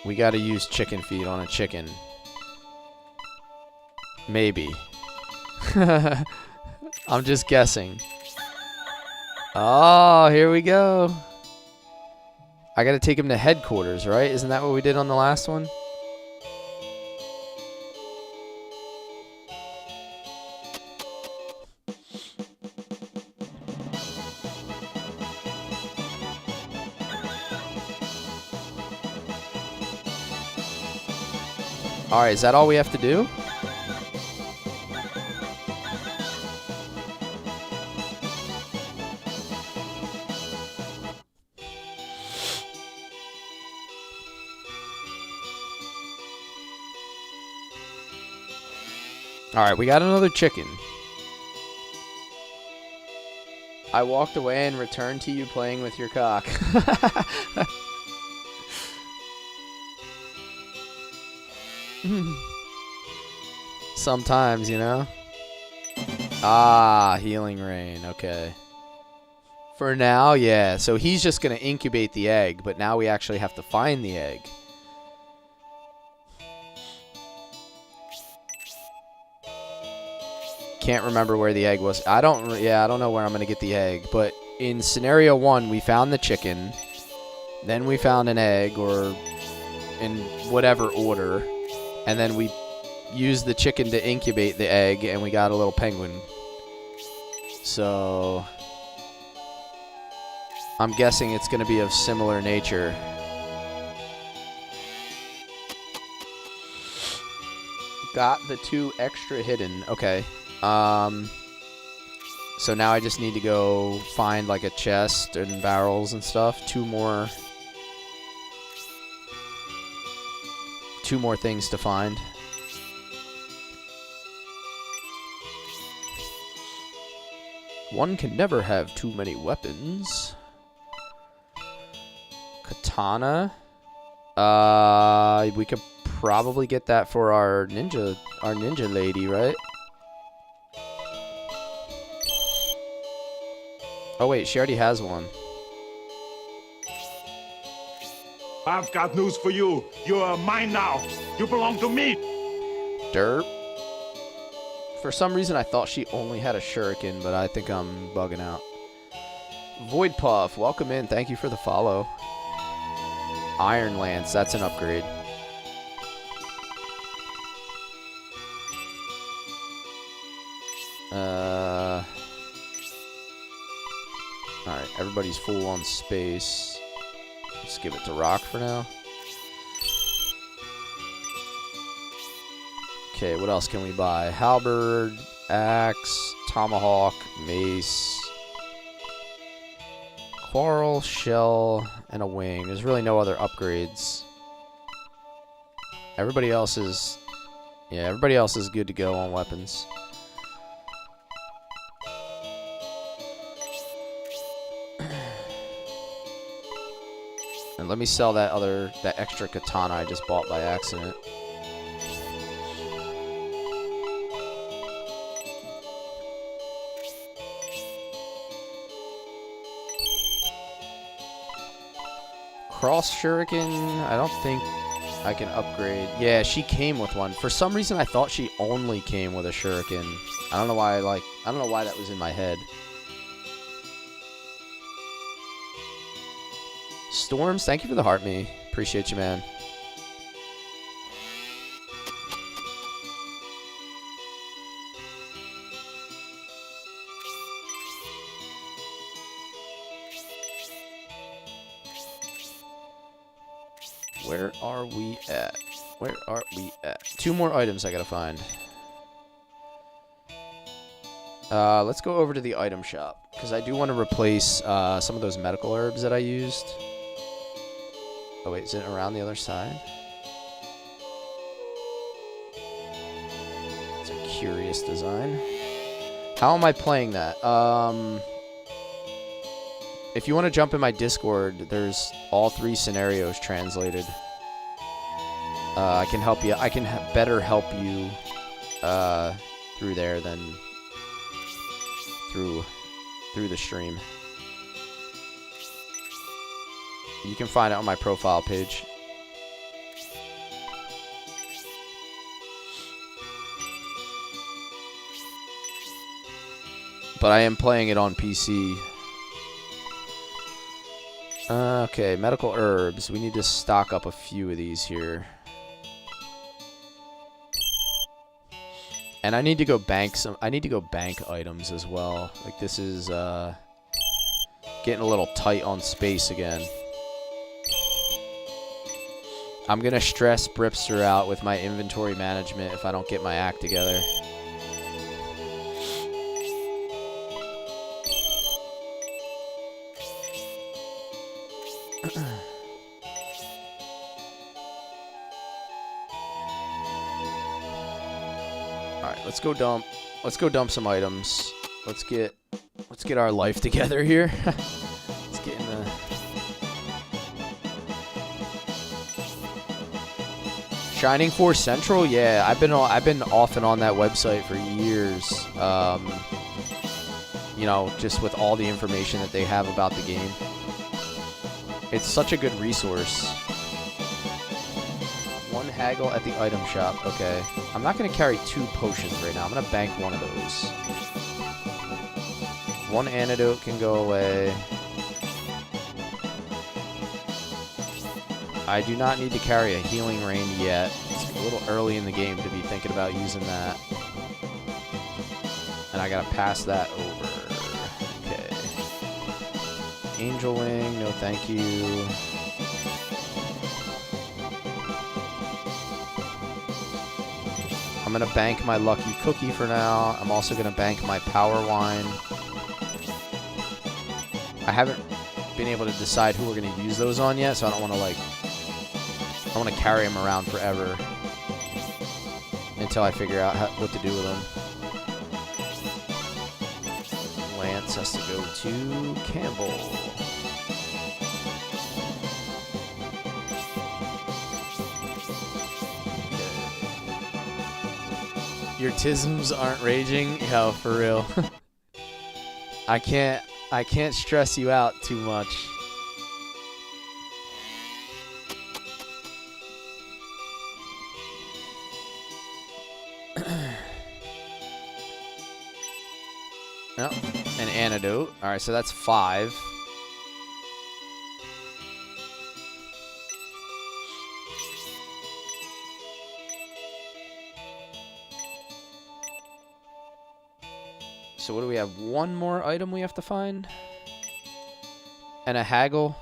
we gotta use chicken feed on a chicken. Maybe. I'm just guessing. Oh, here we go. I gotta take him to headquarters, right? Isn't that what we did on the last one? Alright, is that all we have to do? Alright, we got another chicken. I walked away and returned to you playing with your cock. Sometimes, you know? Ah, healing rain. Okay. For now, yeah. So he's just going to incubate the egg, but now we actually have to find the egg. Can't remember where the egg was. I don't know where I'm going to get the egg, but in scenario 1, we found the chicken. Then we found an egg, or in whatever order. And then we used the chicken to incubate the egg, and we got a little penguin. So I'm guessing it's going to be of similar nature. Got the 2 extra hidden. Okay. So now I just need to go find like a chest and barrels and stuff. 2 more things to find. One can never have too many weapons. Katana. We could probably get that for our ninja lady, right? Oh wait, she already has one. I've got news for you. You're mine now. You belong to me. Derp. For some reason, I thought she only had a shuriken, but I think I'm bugging out. Void Puff, welcome in. Thank you for the follow. Iron Lance, that's an upgrade. Alright, everybody's full on space. Let's give it to Rock for now. Okay, what else can we buy? Halberd, axe, tomahawk, mace, quarrel, shell, and a wing. There's really no other upgrades. Everybody else is... yeah, everybody else is good to go on weapons. And let me sell that extra katana I just bought by accident. Cross shuriken, I don't think I can upgrade. Yeah, she came with one. For some reason I thought she only came with a shuriken. I don't know why I don't know why that was in my head. Storms, thank you for the heart me. Appreciate you, man. Where are we at? Where are we at? 2 more items I gotta find. Let's go over to the item shop, because I do want to replace some of those medical herbs that I used. Oh wait, is it around the other side? It's a curious design. How am I playing that? If you want to jump in my Discord, there's all 3 scenarios translated. I can help you. I can better help you through there than through the stream. You can find it on my profile page. But I am playing it on PC. Okay, medical herbs. We need to stock up a few of these here. And I need to go bank bank items as well. Like, this is getting a little tight on space again. I'm gonna stress Bripster out with my inventory management if I don't get my act together. Alright, let's go dump some items. Let's get our life together here. Let's get in the Shining Force Central. Yeah, I've been off and on that website for years. You know, just with all the information that they have about the game. It's such a good resource. 1 haggle at the item shop. Okay. I'm not going to carry 2 potions right now. I'm going to bank 1 of those. 1 antidote can go away. I do not need to carry a healing rain yet. It's a little early in the game to be thinking about using that. And I got to pass that over. Okay. Angel Wing, no thank you. I'm going to bank my Lucky Cookie for now. I'm also going to bank my Power Wine. I haven't been able to decide who we're going to use those on yet, so I don't want to, like, I want to carry them around forever until I figure out what to do with them. Lance has to go to Campbell. Your tisms aren't raging? Yo, for real. I can't stress you out too much. Oh, an antidote. Alright, so that's 5. So what do we have? 1 more item we have to find? And a haggle.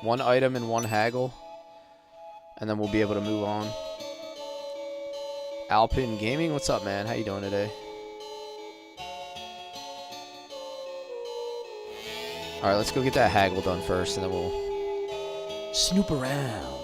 1 item and 1 haggle. And then we'll be able to move on. Alpine Gaming, what's up, man? How you doing today? Alright, let's go get that haggle done first, and then we'll snoop around.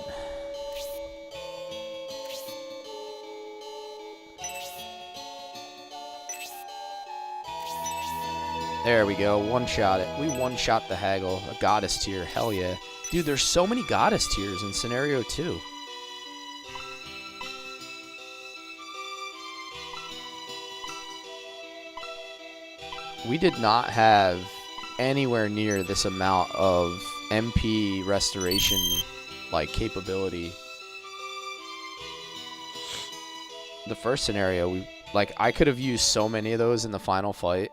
There we go. One-shot it. We one-shot the haggle. A goddess tier. Hell yeah. Dude, there's so many goddess tiers in Scenario 2. We did not have anywhere near this amount of MP restoration, like, capability. The first scenario, I could have used so many of those in the final fight.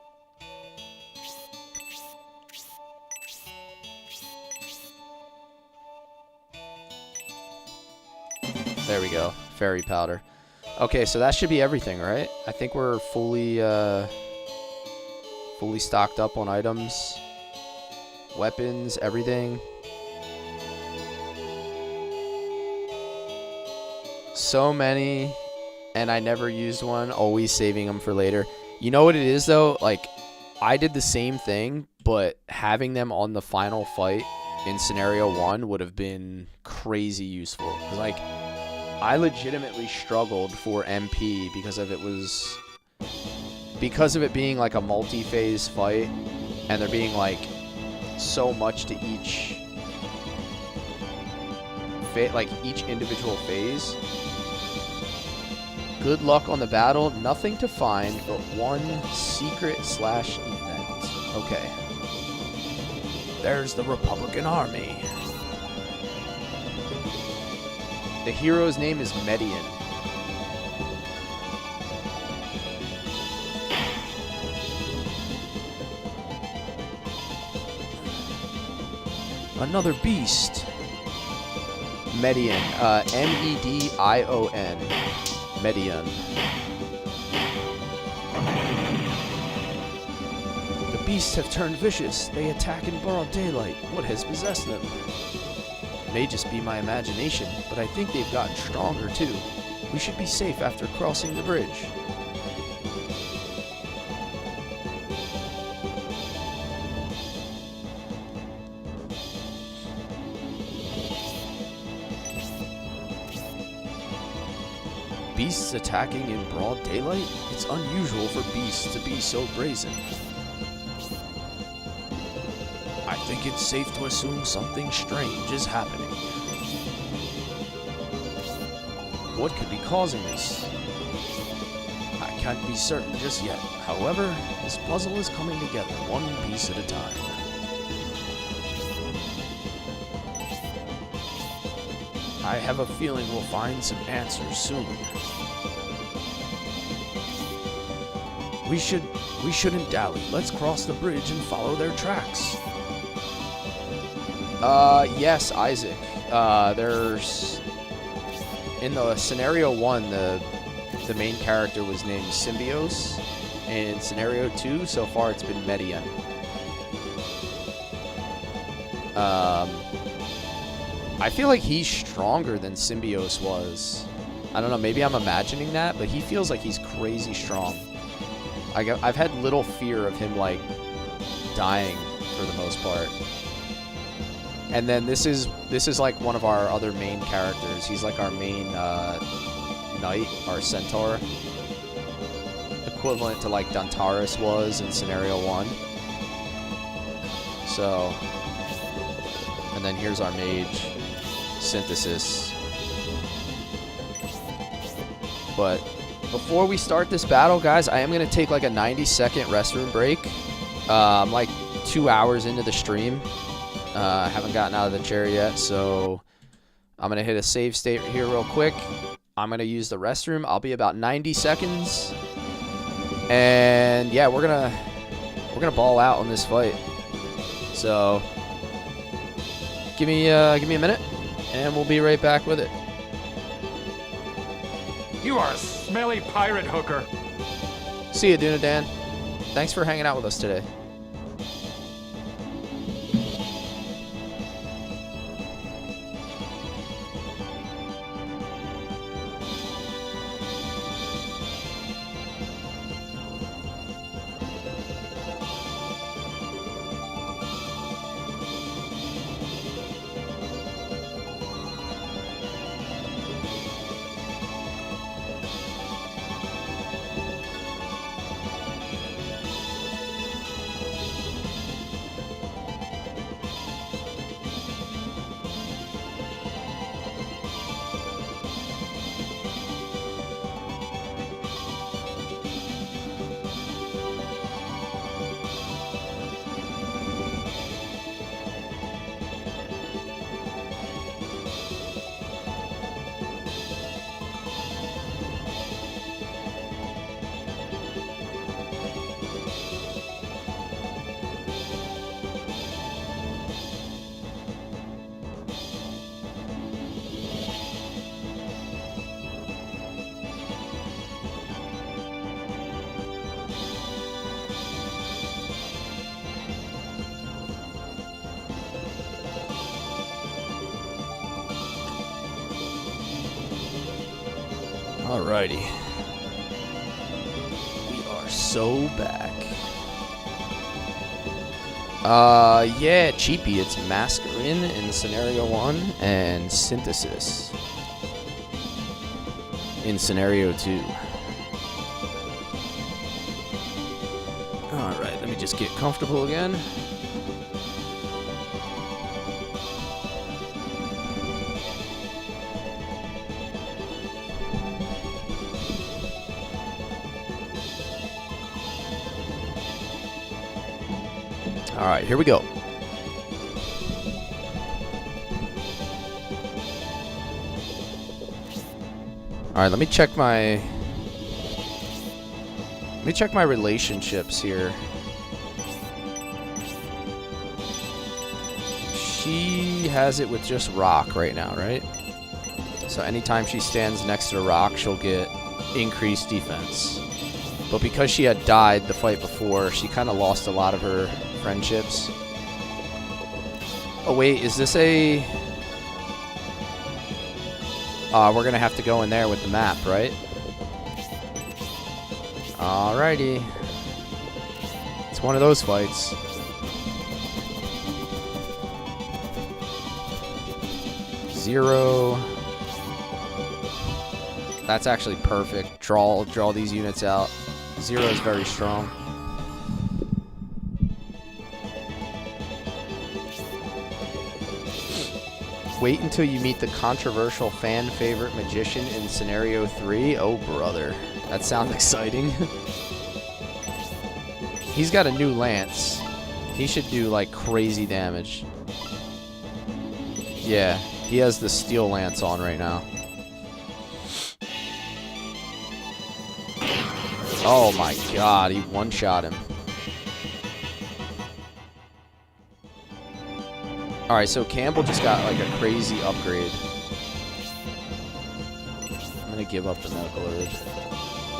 There we go. Fairy powder. Okay, so that should be everything, right? I think we're fully stocked up on items, weapons, everything. So many, and I never used one, always saving them for later. You know what it is, though? Like, I did the same thing, but having them on the final fight in Scenario 1 would have been crazy useful. 'Cause, like, I legitimately struggled for MP because of it being like a multi-phase fight, and there being like so much to each each individual phase. Good luck on the battle. Nothing to find but one secret/event. Okay. There's the Republican Army. The hero's name is Median. Another beast. Median. M-E-D-I-O-N. Median. The beasts have turned vicious. They attack in broad daylight. What has possessed them? May just be my imagination, but I think they've gotten stronger too. We should be safe after crossing the bridge. Beasts attacking in broad daylight? It's unusual for beasts to be so brazen. I think it's safe to assume something strange is happening. What could be causing this? I can't be certain just yet. However, this puzzle is coming together one piece at a time. I have a feeling we'll find some answers soon. We shouldn't dally. Let's cross the bridge and follow their tracks. Yes, Isaac. There's... In the Scenario 1, the main character was named Symbios. In Scenario 2, so far it's been Median. I feel like he's stronger than Symbios was. I don't know, maybe I'm imagining that, but he feels like he's crazy strong. I've had little fear of him, like, dying for the most part. And then this is like one of our other main characters. He's like our main knight, our centaur. Equivalent to like Dantaris was in Scenario 1. So, and then here's our mage, Synthesis. But before we start this battle, guys, I am going to take like a 90-second restroom break. I'm like 2 hours into the stream. I haven't gotten out of the chair yet, so I'm going to hit a save state here real quick. I'm going to use the restroom. I'll be about 90 seconds. And yeah, we're going to ball out on this fight. So give me a minute and we'll be right back with it. You are a smelly pirate hooker. See you, Dunadan. Thanks for hanging out with us today. Alrighty. We are so back. Yeah, cheapy. It's Mascarin in Scenario 1 and Synthesis in Scenario 2. Alright, let me just get comfortable again. Alright, here we go. Alright, let me check my relationships here. She has it with just rock right now, right? So anytime she stands next to a rock, she'll get increased defense. But because she had died the fight before, she kind of lost a lot of her friendships. Oh wait, is this a... we're gonna have to go in there with the map, right? Alrighty. It's one of those fights. Zero. That's actually perfect. Draw these units out. Zero is very strong. Wait until you meet the controversial fan favorite magician in Scenario 3. Oh, brother. That sounds exciting. He's got a new lance. He should do, like, crazy damage. Yeah, he has the steel lance on right now. Oh, my God. He one-shot him. Alright, so Campbell just got like a crazy upgrade. I'm gonna give up the medical urge.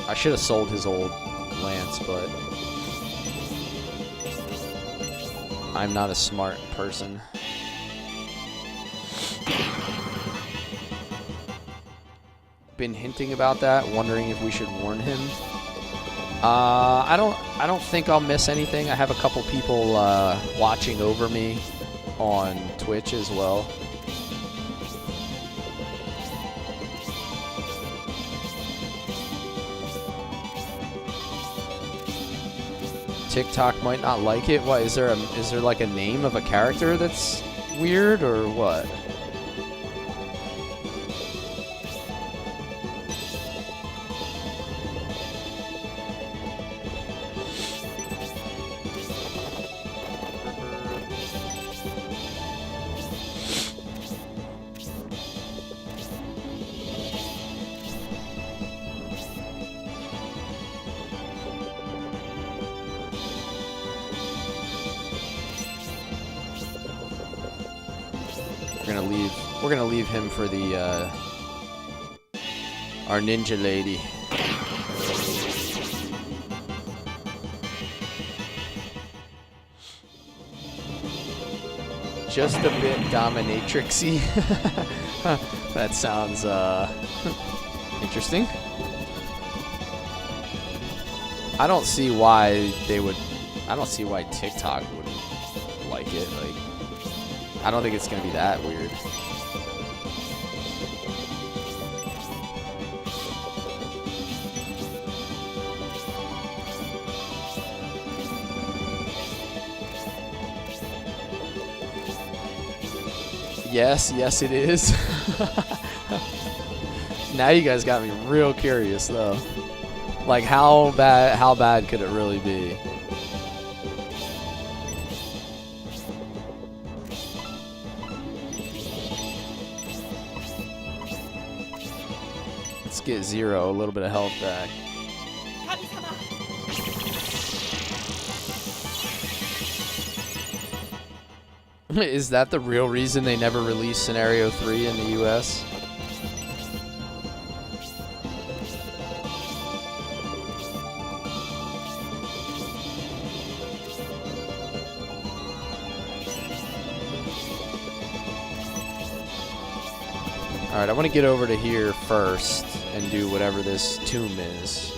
I should have sold his old lance, but I'm not a smart person. Been hinting about that, wondering if we should warn him. I don't think I'll miss anything. I have a couple people watching over me on Twitch as well. TikTok might not like it. What is there like a name of a character that's weird or what? We're gonna leave him for the our ninja lady. Just a bit dominatrixy. That sounds interesting. I don't see why TikTok wouldn't like it. Like, I don't think it's gonna be that weird. Yes, it is. Now you guys got me real curious, though. Like, how bad could it really be? Let's get Zero a little bit of health back. Is that the real reason they never released Scenario 3 in the US? Alright, I want to get over to here first and do whatever this tomb is.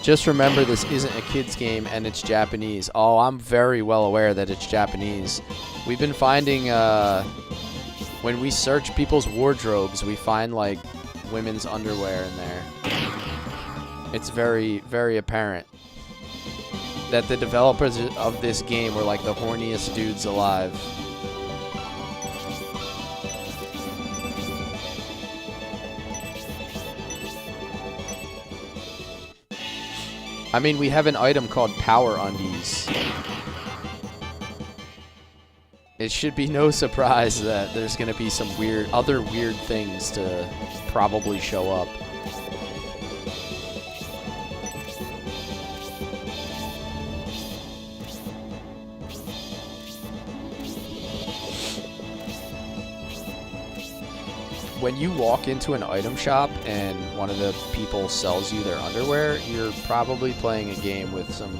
Just remember, this isn't a kid's game and it's Japanese. Oh, I'm very well aware that it's Japanese. We've been finding, when we search people's wardrobes, we find, like, women's underwear in there. It's very, very apparent that the developers of this game were, like, the horniest dudes alive. I mean, we have an item called Power Undies. It should be no surprise that there's going to be some other weird things to probably show up. When you walk into an item shop and one of the people sells you their underwear, you're probably playing a game with some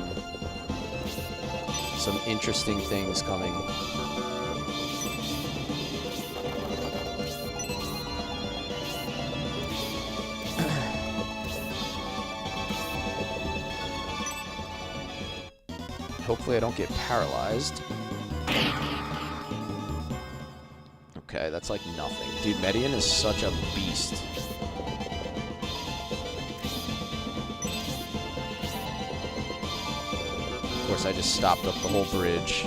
interesting things coming. Hopefully I don't get paralyzed. Okay, that's like nothing. Dude, Median is such a beast. Of course, I just stopped up the whole bridge.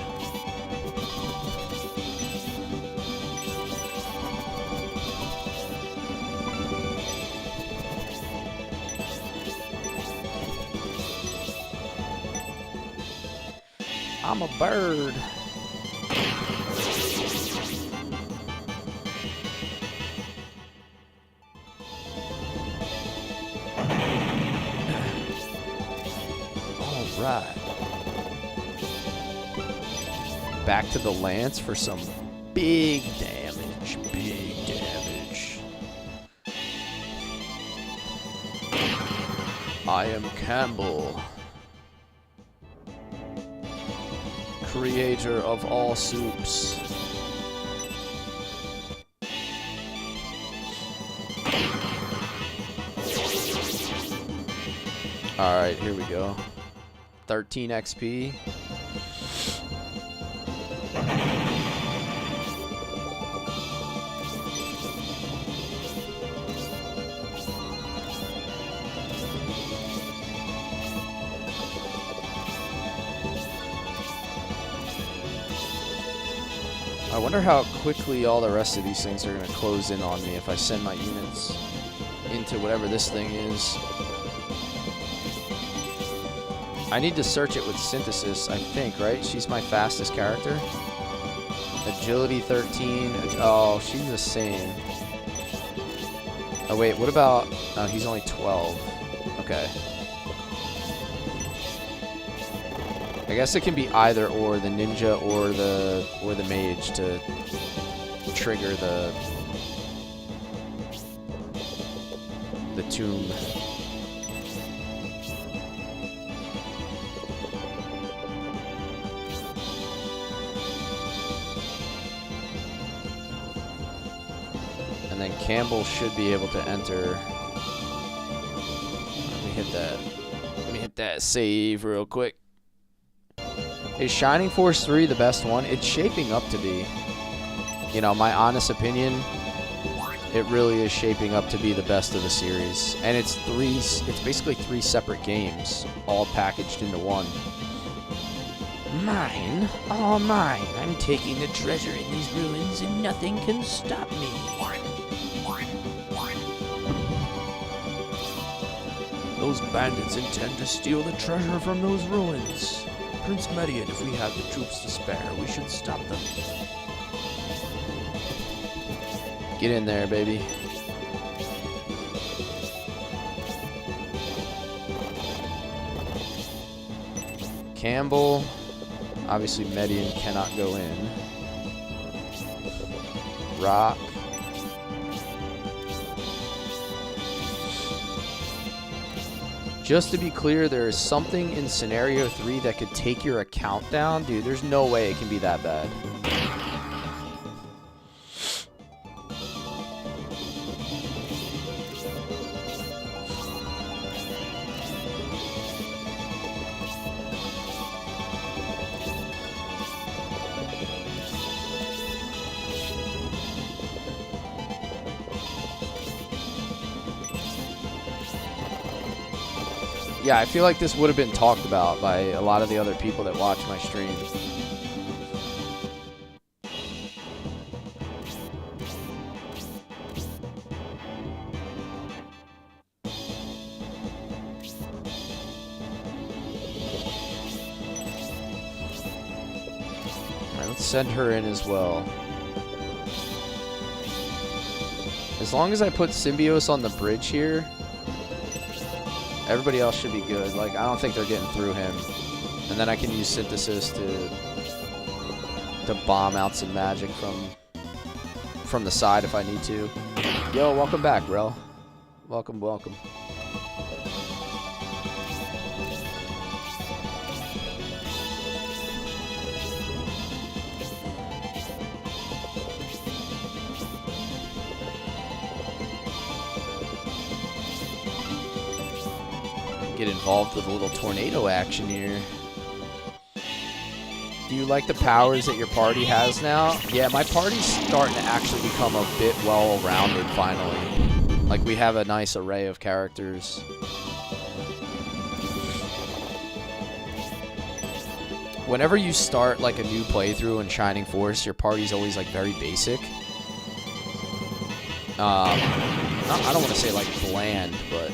I'm a bird. Right. Back to the lance for some big damage. Big damage. I am Campbell, creator of all soups. Alright, here we go. 13 XP. I wonder how quickly all the rest of these things are going to close in on me if I send my units into whatever this thing is. I need to search it with synthesis, I think, right? She's my fastest character. Agility 13. Oh, she's the same. Oh, wait, what about... Oh, he's only 12. Okay. I guess it can be either or, the ninja or the mage to trigger the tomb. And then Campbell should be able to enter. Let me hit that. Let me hit that save real quick. Is Shining Force 3 the best one? It's shaping up to be. You know, my honest opinion, it really is shaping up to be the best of the series. And it's basically 3 separate games, all packaged into one. Mine? All mine. I'm taking the treasure in these ruins and nothing can stop me. Those bandits intend to steal the treasure from those ruins. Prince Median, if we have the troops to spare, we should stop them. Get in there, baby. Campbell. Obviously, Median cannot go in. Rock. Just to be clear, there is something in Scenario 3 that could take your account down. Dude, there's no way it can be that bad. Yeah, I feel like this would have been talked about by a lot of the other people that watch my stream. Alright, let's send her in as well. As long as I put Symbios on the bridge here, everybody else should be good. Like, I don't think they're getting through him. And then I can use Synthesis to bomb out some magic from the side if I need to. Yo, welcome back, bro. Welcome, welcome. Get involved with a little tornado action here. Do you like the powers that your party has now? Yeah, my party's starting to actually become a bit well-rounded finally. Like, we have a nice array of characters. Whenever you start like a new playthrough in Shining Force, your party's always like very basic. I don't want to say like bland, but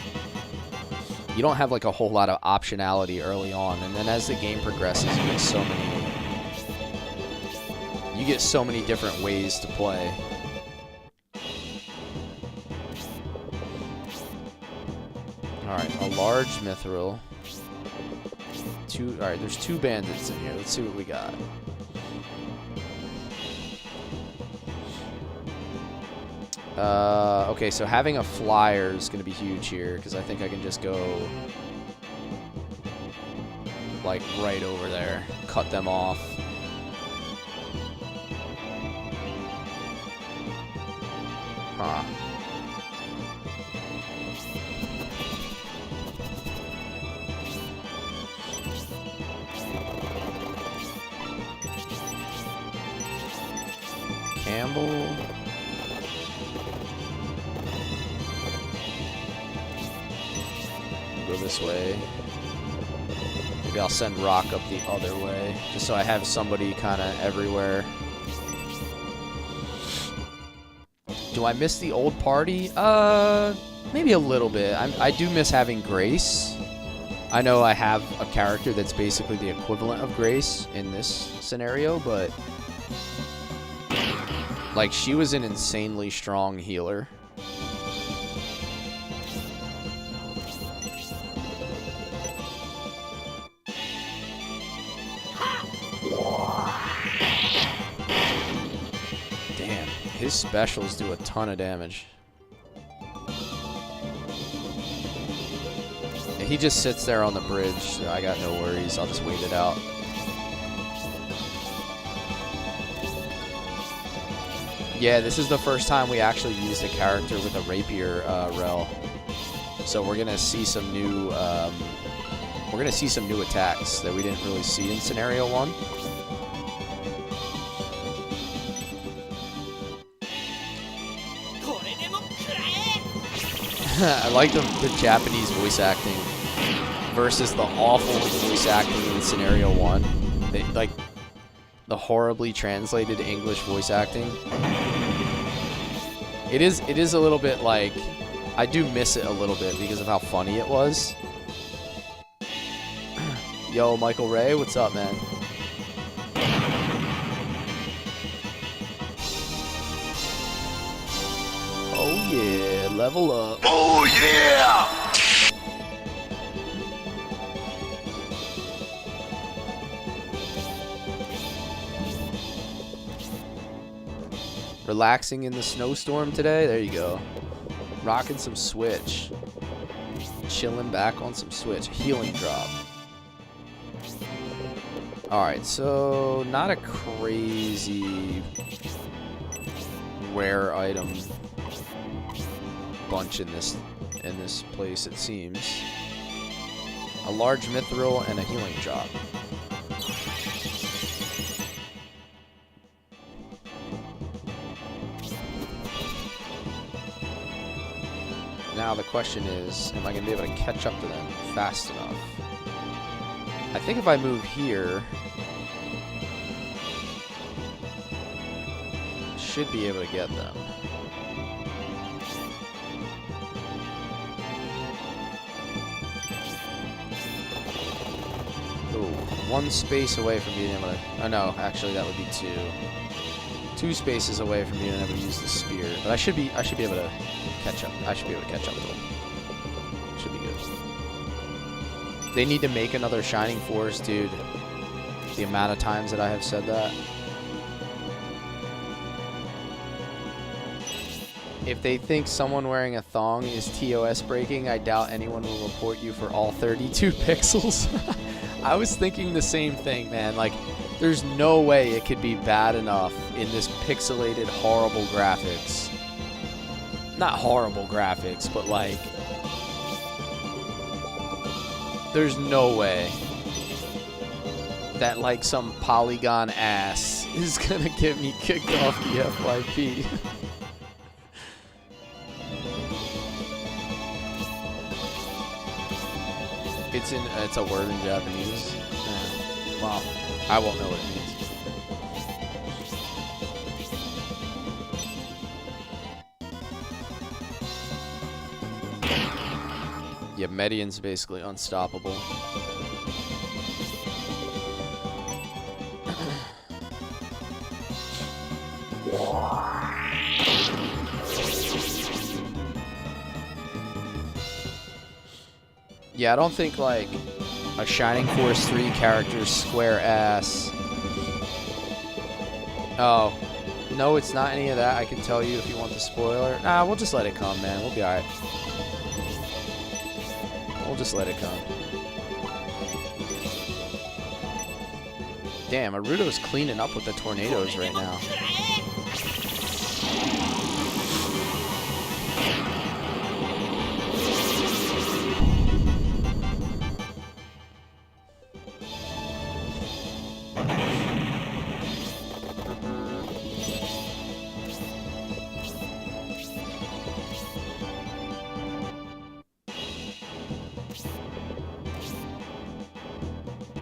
you don't have like a whole lot of optionality early on, and then as the game progresses, you get so many different ways to play. Alright, a large mithril. Alright, there's 2 bandits in here. Let's see what we got. Okay, so having a flyer is going to be huge here, because I think I can just go like right over there, cut them off. Huh. Campbell. Go this way. Maybe I'll send Rock up the other way, just so I have somebody kind of everywhere. Do I miss the old party? Maybe a little bit. I do miss having Grace. I know I have a character that's basically the equivalent of Grace in this scenario, but like, she was an insanely strong healer. Damn, his specials do a ton of damage. And he just sits there on the bridge, so I got no worries. I'll just wait it out. Yeah, this is the first time we actually used a character with a rapier rel. So we're gonna see some new attacks that we didn't really see in scenario 1. I like the Japanese voice acting versus the awful voice acting in scenario 1. They, like, the horribly translated English voice acting. It is a little bit like, I do miss it a little bit because of how funny it was. Yo, Michael Ray, what's up, man? Oh yeah, level up. Oh yeah! Relaxing in the snowstorm today? There you go. Rocking some Switch. Chilling back on some Switch. Healing drop. Alright, so not a crazy rare item bunch in this place, it seems. A large mithril and a healing drop. Now the question is, am I going to be able to catch up to them fast enough? I think if I move here, I should be able to get them. Ooh, one space away from being able to... Oh no, actually that would be two. 2 spaces away from being able to use the spear. But I should be able to catch up. I should be able to catch up to them. Should be good. They need to make another Shining Force, dude. The amount of times that I have said that. If they think someone wearing a thong is TOS breaking, I doubt anyone will report you for all 32 pixels. I was thinking the same thing, man. Like, there's no way it could be bad enough in this pixelated, horrible graphics. Not horrible graphics, but like... There's no way that like some polygon ass is gonna get me kicked off the FYP. It's a word in Japanese. Well, I won't know what it means. Yeah, Median's basically unstoppable. Yeah, I don't think like a Shining Force 3 character's square ass. Oh, no, it's not any of that. I can tell you if you want the spoiler. Nah, we'll just let it come, man. We'll be alright. We'll just let it come. Damn, Arudo's cleaning up with the tornadoes right now.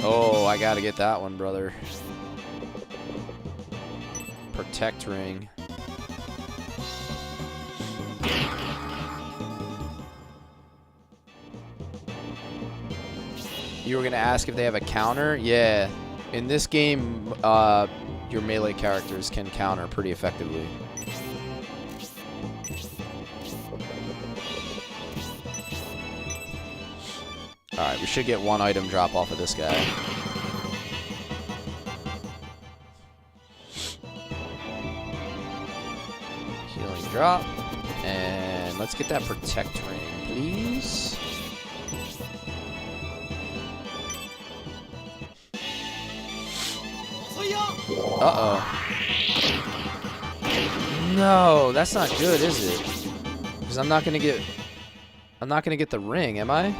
Oh, I gotta get that one, brother. Protect ring. You were gonna ask if they have a counter? Yeah. In this game, your melee characters can counter pretty effectively. Alright, we should get one item drop off of this guy. Healing drop. And let's get that protect ring, please. Uh-oh. No, that's not good, is it? Because I'm not gonna get the ring, am I?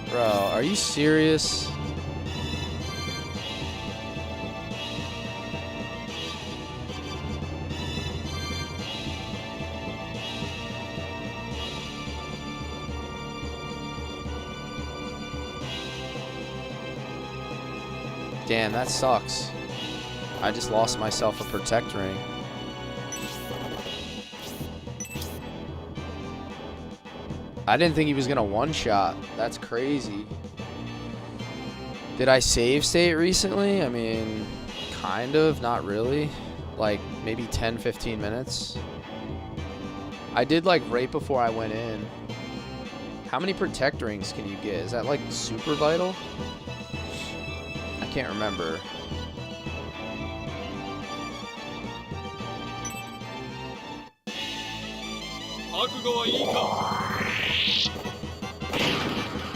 Bro, are you serious? Damn, that sucks. I just lost myself a protect ring. I didn't think he was gonna one-shot. That's crazy. Did I save state recently? I mean, kind of, not really. Like, maybe 10, 15 minutes. I did, like, right before I went in. How many protect rings can you get? Is that, like, super vital? I can't remember.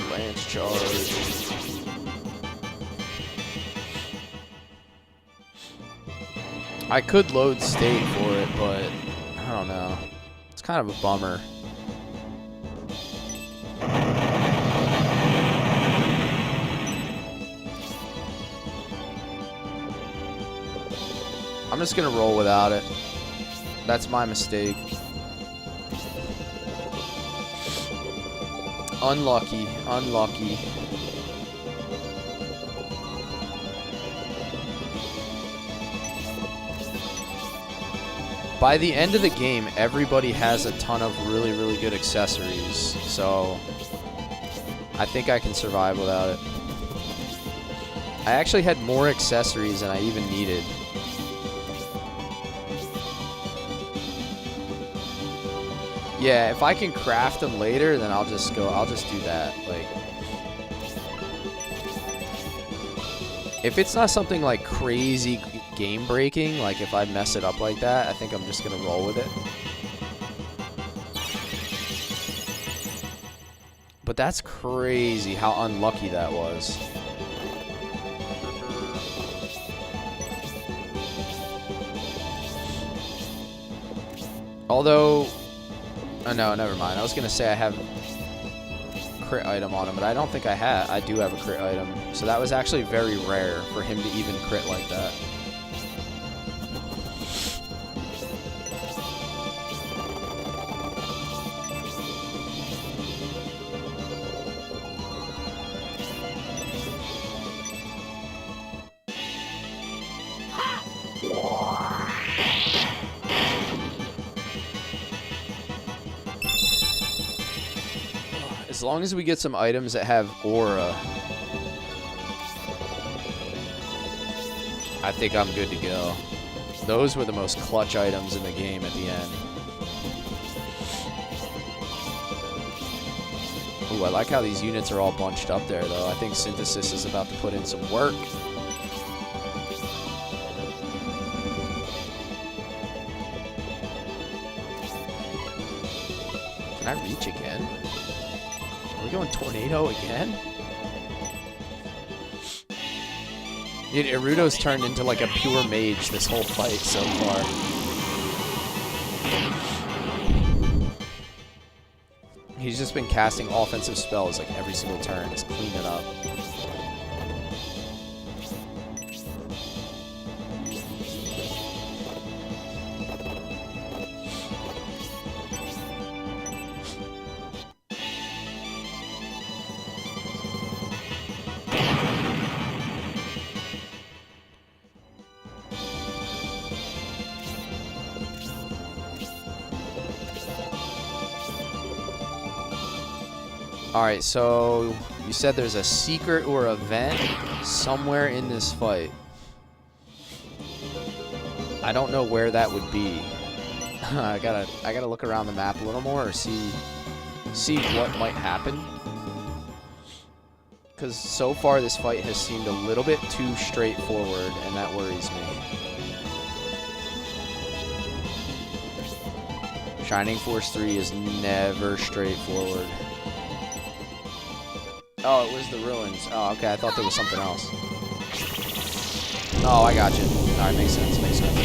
Lance charge. I could load state for it, but I don't know. It's kind of a bummer. I'm just gonna roll without it. That's my mistake. Unlucky. Unlucky. By the end of the game, everybody has a ton of really, really good accessories. So, I think I can survive without it. I actually had more accessories than I even needed. Yeah, if I can craft them later, then I'll just do that. Like, if it's not something like crazy game breaking, like if I mess it up like that, I think I'm just gonna roll with it. But that's crazy how unlucky that was. Although, oh no, never mind. I was gonna say I have a crit item on him, but I don't think I have. I do have a crit item, so that was actually very rare for him to even crit like that. As long as we get some items that have aura, I think I'm good to go. Those were the most clutch items in the game at the end. Ooh, I like how these units are all bunched up there, though. I think Synthesis is about to put in some work. Can I reach again? Are we going tornado again? Dude, Irudo's turned into like a pure mage this whole fight so far. He's just been casting offensive spells like every single turn, just clean it up. Alright, so you said there's a secret or event somewhere in this fight. I don't know where that would be. I gotta look around the map a little more or see what might happen. Because so far this fight has seemed a little bit too straightforward, and that worries me. Shining Force 3 is never straightforward. Oh, it was the ruins. Oh, okay. I thought there was something else. Oh, I got you. Alright, makes sense. Makes sense.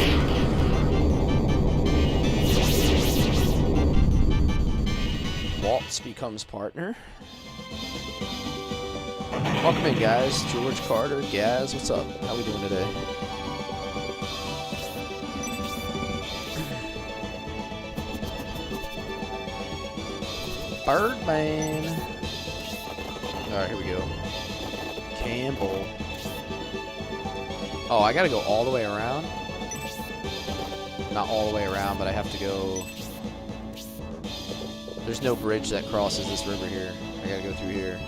Waltz becomes partner. Welcome in, guys. George, Carter, Gaz. What's up? How we doing today? Birdman. Alright, here we go. Campbell. Oh, I gotta go all the way around? Not all the way around, but I have to go... There's no bridge that crosses this river here. I gotta go through here.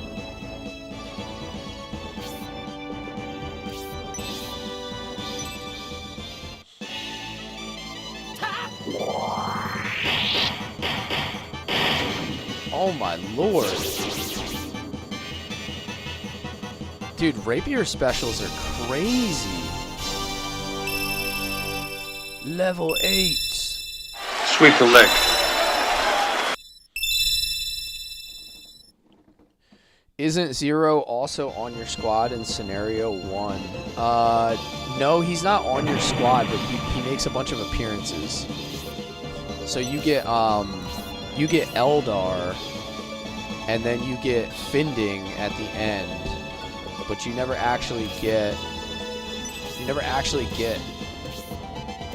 Oh my lord. Dude, rapier specials are crazy. Level 8. Sweep the lick. Isn't Zero also on your squad in scenario 1? No, he's not on your squad, but he makes a bunch of appearances. So you get Eldar, and then you get Finding at the end. But you never actually get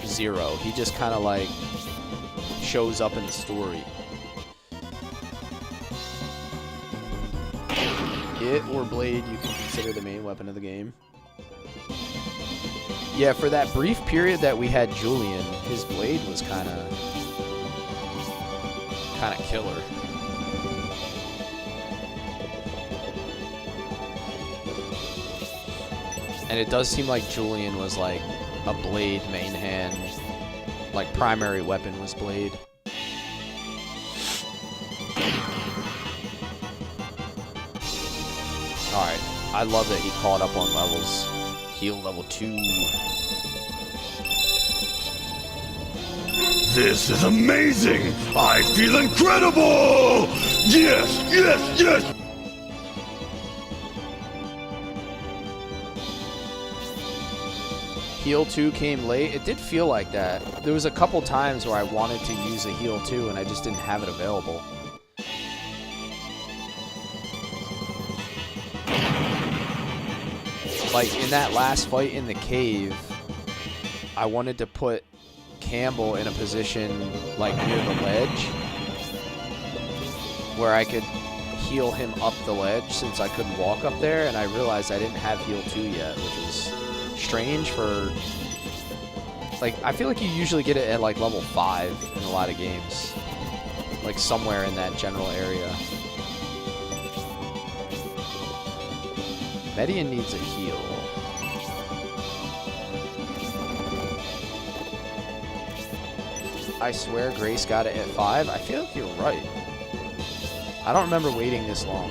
Zero. He just kind of like shows up in the story. It or blade you can consider the main weapon of the game. Yeah, for that brief period that we had Julian, his blade was kind of killer. And it does seem like Julian was like a blade main hand, like primary weapon was blade. Alright, I love that he caught up on levels. Heal level 2. This is amazing! I feel incredible! Yes, yes, yes! Heal 2 came late. It did feel like that. There was a couple times where I wanted to use a heal 2 and I just didn't have it available. Like in that last fight in the cave, I wanted to put Campbell in a position like near the ledge where I could heal him up the ledge since I couldn't walk up there, and I realized I didn't have heal 2 yet, which was strange for, like, I feel like you usually get it at like level 5 in a lot of games, like somewhere in that general area. Median needs a heal. I swear Grace got it at 5. I feel like you're right. I don't remember waiting this long.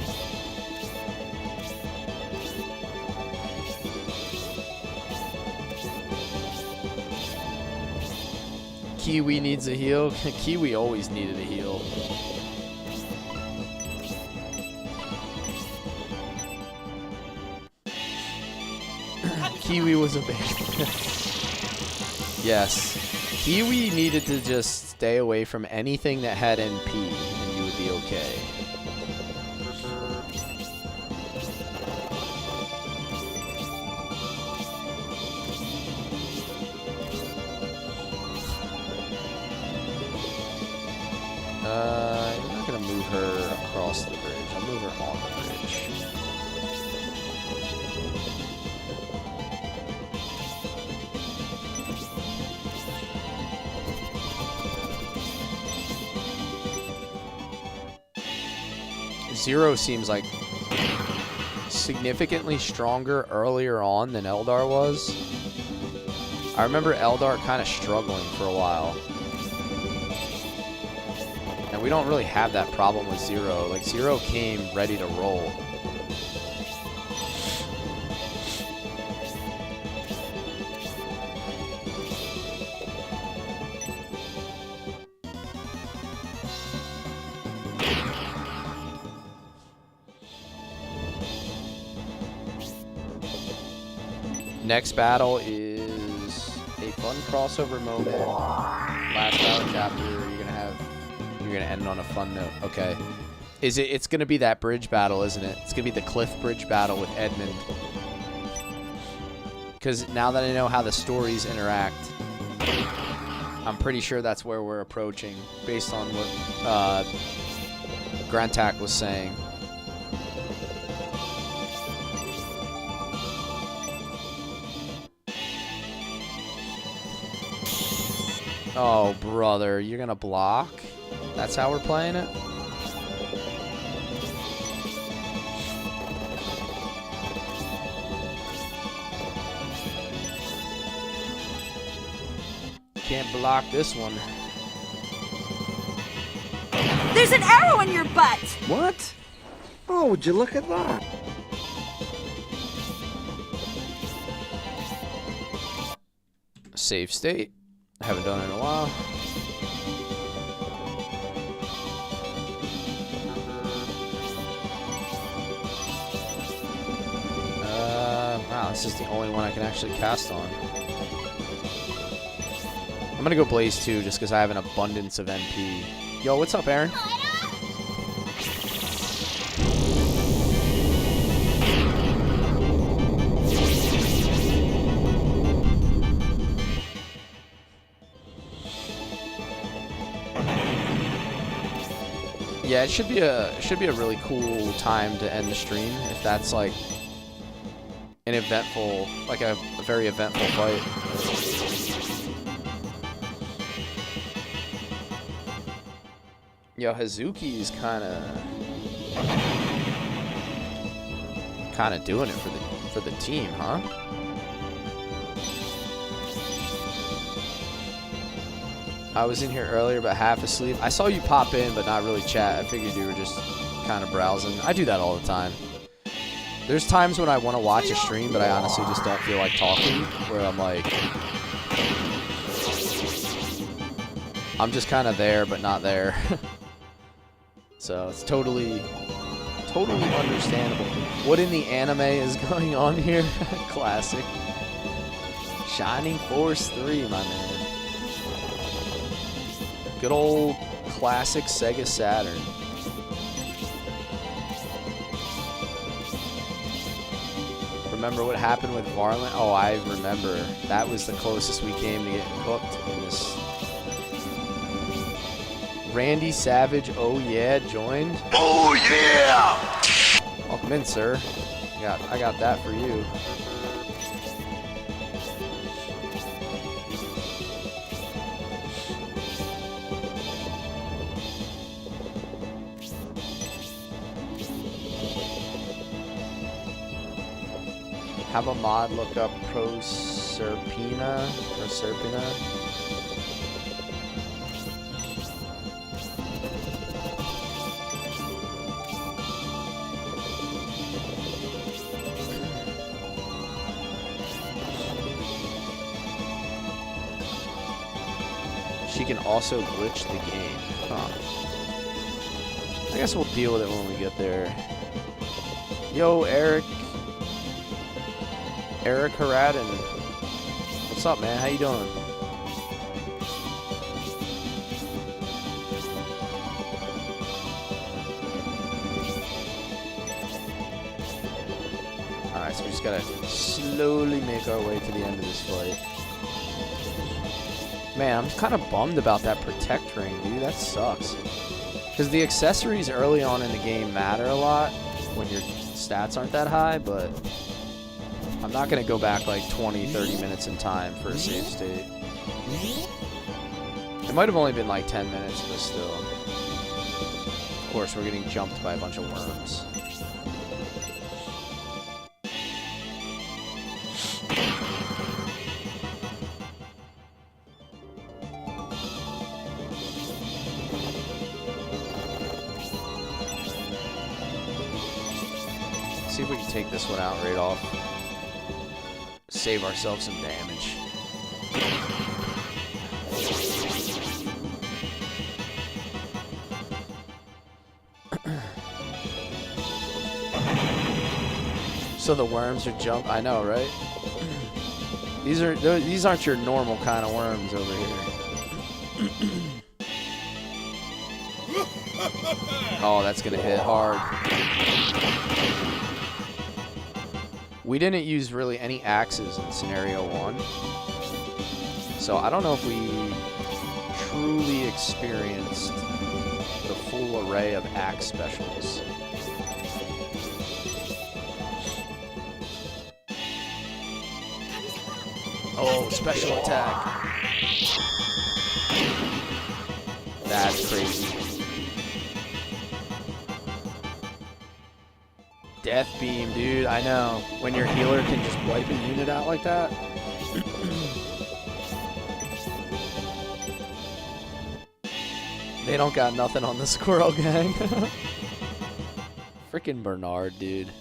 Kiwi needs a heal. Kiwi always needed a heal. Kiwi was a baby. Yes. Kiwi needed to just stay away from anything that had NP, and you would be okay. I'm not going to move her across the bridge. I'll move her on the bridge. Zero seems like significantly stronger earlier on than Eldar was. I remember Eldar kind of struggling for a while. And we don't really have that problem with Zero. Like, Zero came ready to roll. Next battle is a fun crossover moment. Last battle chapter, you're gonna end on a fun note. Okay. It's gonna be that bridge battle, isn't it? It's gonna be the cliff bridge battle with Edmund. Because now that I know how the stories interact, I'm pretty sure that's where we're approaching, based on what Grantak was saying. Oh, brother, you're gonna block? That's how we're playing it? Can't block this one. There's an arrow in your butt! What? Oh, would you look at that? Save state. Haven't done it in a while. Wow, this is the only one I can actually cast on. I'm gonna go Blaze 2 just because I have an abundance of NP. Yo, what's up, Aaron? Yeah, it should be a really cool time to end the stream if that's like an eventful, like a very eventful fight. Yo, Hazuki's kind of doing it for the team, huh? I was in here earlier, but half asleep. I saw you pop in, but not really chat. I figured you were just kind of browsing. I do that all the time. There's times when I want to watch a stream, but I honestly just don't feel like talking, where I'm like, I'm just kind of there, but not there. So it's totally understandable. What in the anime is going on here? Classic. Shining Force 3, my man. Good old classic Sega Saturn. Remember what happened with Varlin? Oh, I remember. That was the closest we came to getting cooked in this. Randy Savage, oh yeah, joined. Oh yeah! Welcome in, sir. I got that for you. Have a mod look up Proserpina. She can also glitch the game. Huh. I guess we'll deal with it when we get there. Yo, Eric Haradin. What's up, man? How you doing? Alright, so we just gotta slowly make our way to the end of this fight. Man, I'm kind of bummed about that protect ring, dude. That sucks. Because the accessories early on in the game matter a lot when your stats aren't that high, but I'm not going to go back like 20, 30 minutes in time for a save state. It might have only been like 10 minutes, but still. Of course, we're getting jumped by a bunch of worms. See if we can take this one out right off. Save ourselves some damage. So the worms are jump. I know, right? These aren't your normal kind of worms over here. Oh, that's gonna hit hard. We didn't use really any axes in scenario 1. So I don't know if we truly experienced the full array of axe specials. Oh, special attack. That's crazy. Death beam, dude. I know. When your healer can just wipe a unit out like that. They don't got nothing on the Squirrel Gang. Freaking Bernard, dude.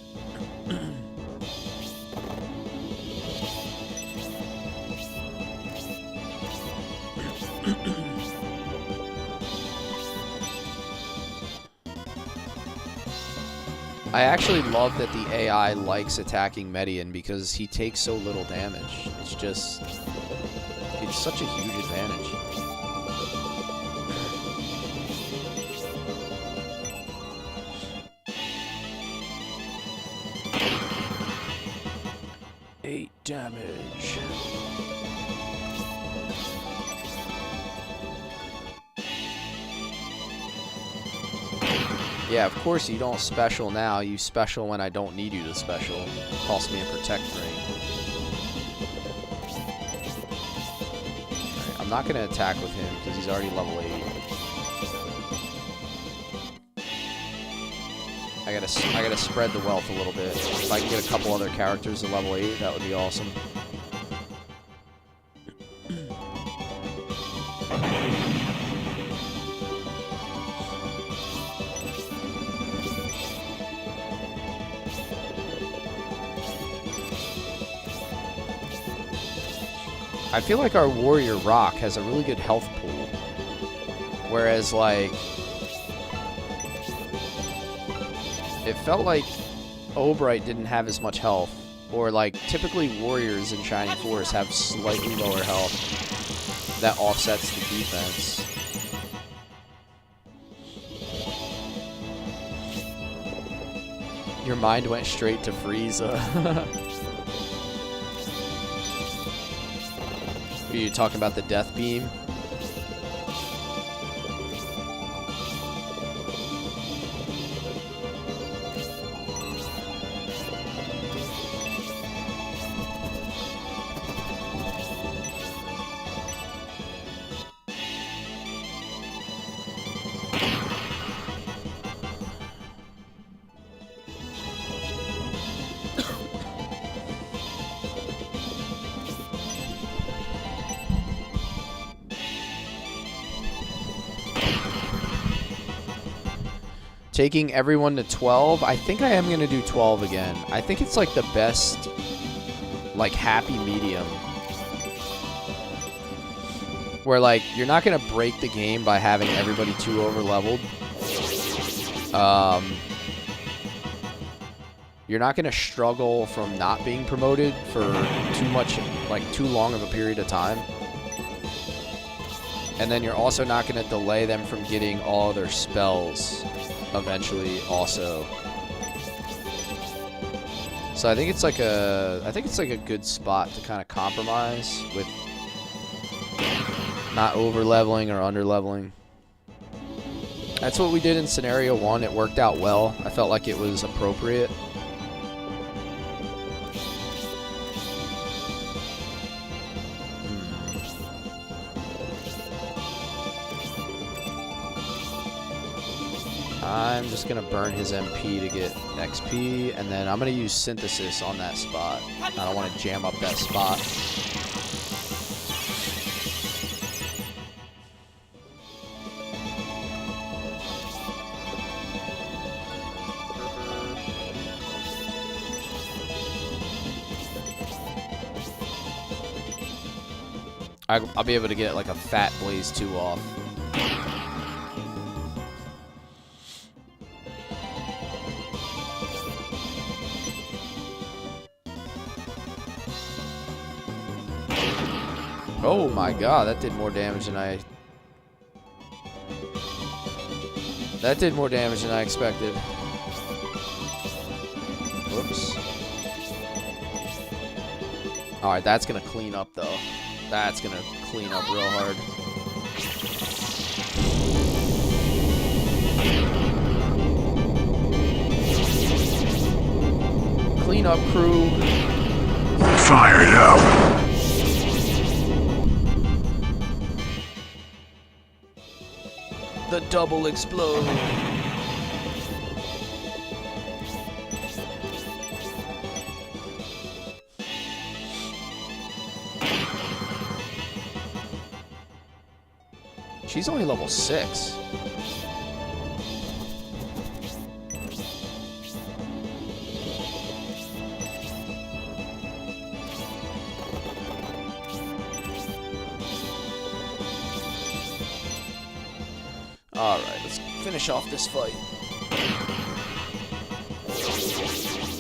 I actually love that the AI likes attacking Median because he takes so little damage. It's such a huge advantage. Eight damage. Yeah, of course you don't special now. You special when I don't need you to special. Cost me a protect ring. Alright, I'm not going to attack with him because he's already level 8. I gotta spread the wealth a little bit. If I can get a couple other characters to level 8, that would be awesome. I feel like our warrior rock has a really good health pool, whereas like it felt like Obright didn't have as much health, or like typically warriors in Shining Force have slightly lower health that offsets the defense. Your mind went straight to Frieza. Are you talking about the death beam? Taking everyone to 12. I think I am going to do 12 again. I think it's like the best, like, happy medium. Where, like, you're not going to break the game by having everybody too over-leveled. You're not going to struggle from not being promoted for too long of a period of time. And then you're also not going to delay them from getting all their spells eventually also. So I think it's like a good spot to kind of compromise with not over leveling or under leveling. That's what we did in scenario 1. It worked out well. I felt like it was appropriate. I'm just going to burn his MP to get XP, and then I'm going to use Synthesis on that spot. I don't want to jam up that spot. I'll be able to get like a fat Blaze 2 off. Oh my god, that did more damage than I expected. Whoops. Alright, that's gonna clean up though. That's gonna clean up real hard. Clean up, crew. Fire it up. The double explode. She's only level 6. Alright, let's finish off this fight.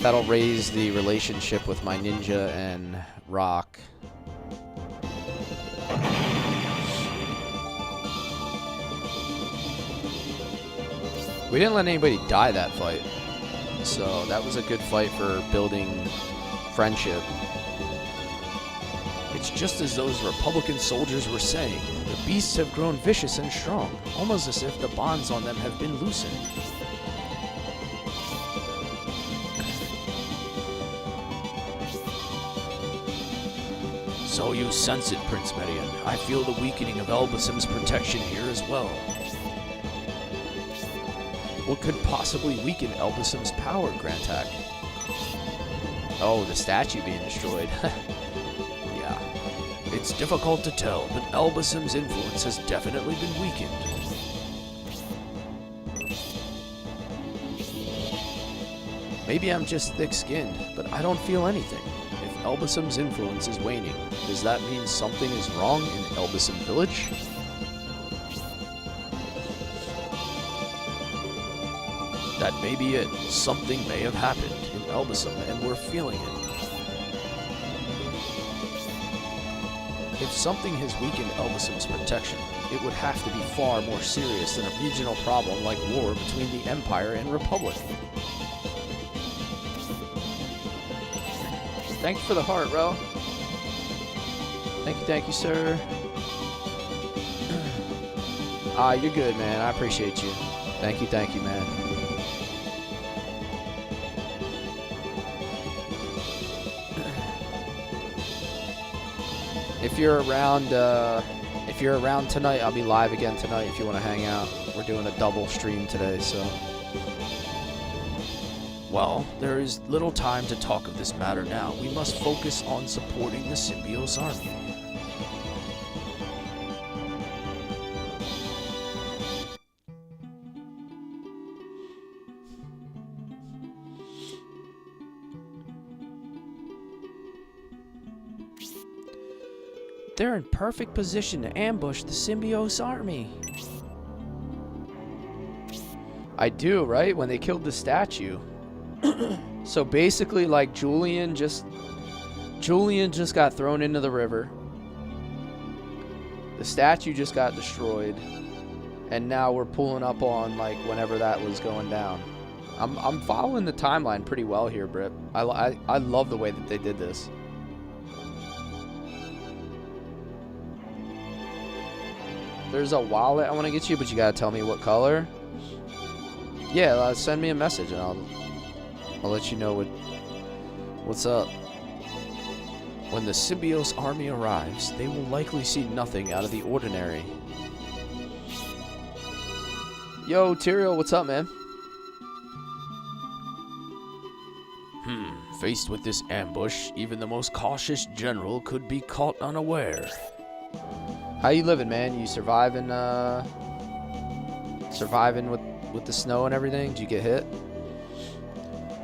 That'll raise the relationship with my ninja and rock. We didn't let anybody die that fight, so that was a good fight for building friendship. It's just as those Republican soldiers were saying. The beasts have grown vicious and strong, almost as if the bonds on them have been loosened. know you sense it, Prince Median. I feel the weakening of Elbasim's protection here as well. What could possibly weaken Elbasim's power, Grantak? Oh, the statue being destroyed. Yeah. It's difficult to tell, but Elbasim's influence has definitely been weakened. Maybe I'm just thick-skinned, but I don't feel anything. If Elbasim's influence is waning, does that mean something is wrong in Elbasim Village? That may be it. Something may have happened in Elbasim, and we're feeling it. If something has weakened Elbasim's protection, it would have to be far more serious than a regional problem like war between the Empire and Republic. Thank you for the heart, bro. Thank you, sir. You're good, man. I appreciate you. Thank you, man. If you're around tonight, I'll be live again tonight if you want to hang out. We're doing a double stream today, so. Well, there is little time to talk of this matter now. We must focus on supporting the Symbios army. They're in perfect position to ambush the Symbios army. I do, right? When they killed the statue. So basically, like, Julian just got thrown into the river. The statue just got destroyed. And now we're pulling up on, like, whenever that was going down. I'm following the timeline pretty well here, Britt. I love the way that they did this. There's a wallet I want to get you, but you gotta tell me what color. Yeah, send me a message and I'll let you know what's up. When the Symbios army arrives, they will likely see nothing out of the ordinary. Yo, Tyrael, what's up, man? Faced with this ambush, even the most cautious general could be caught unaware. How you living, man? You surviving with the snow and everything? Did you get hit?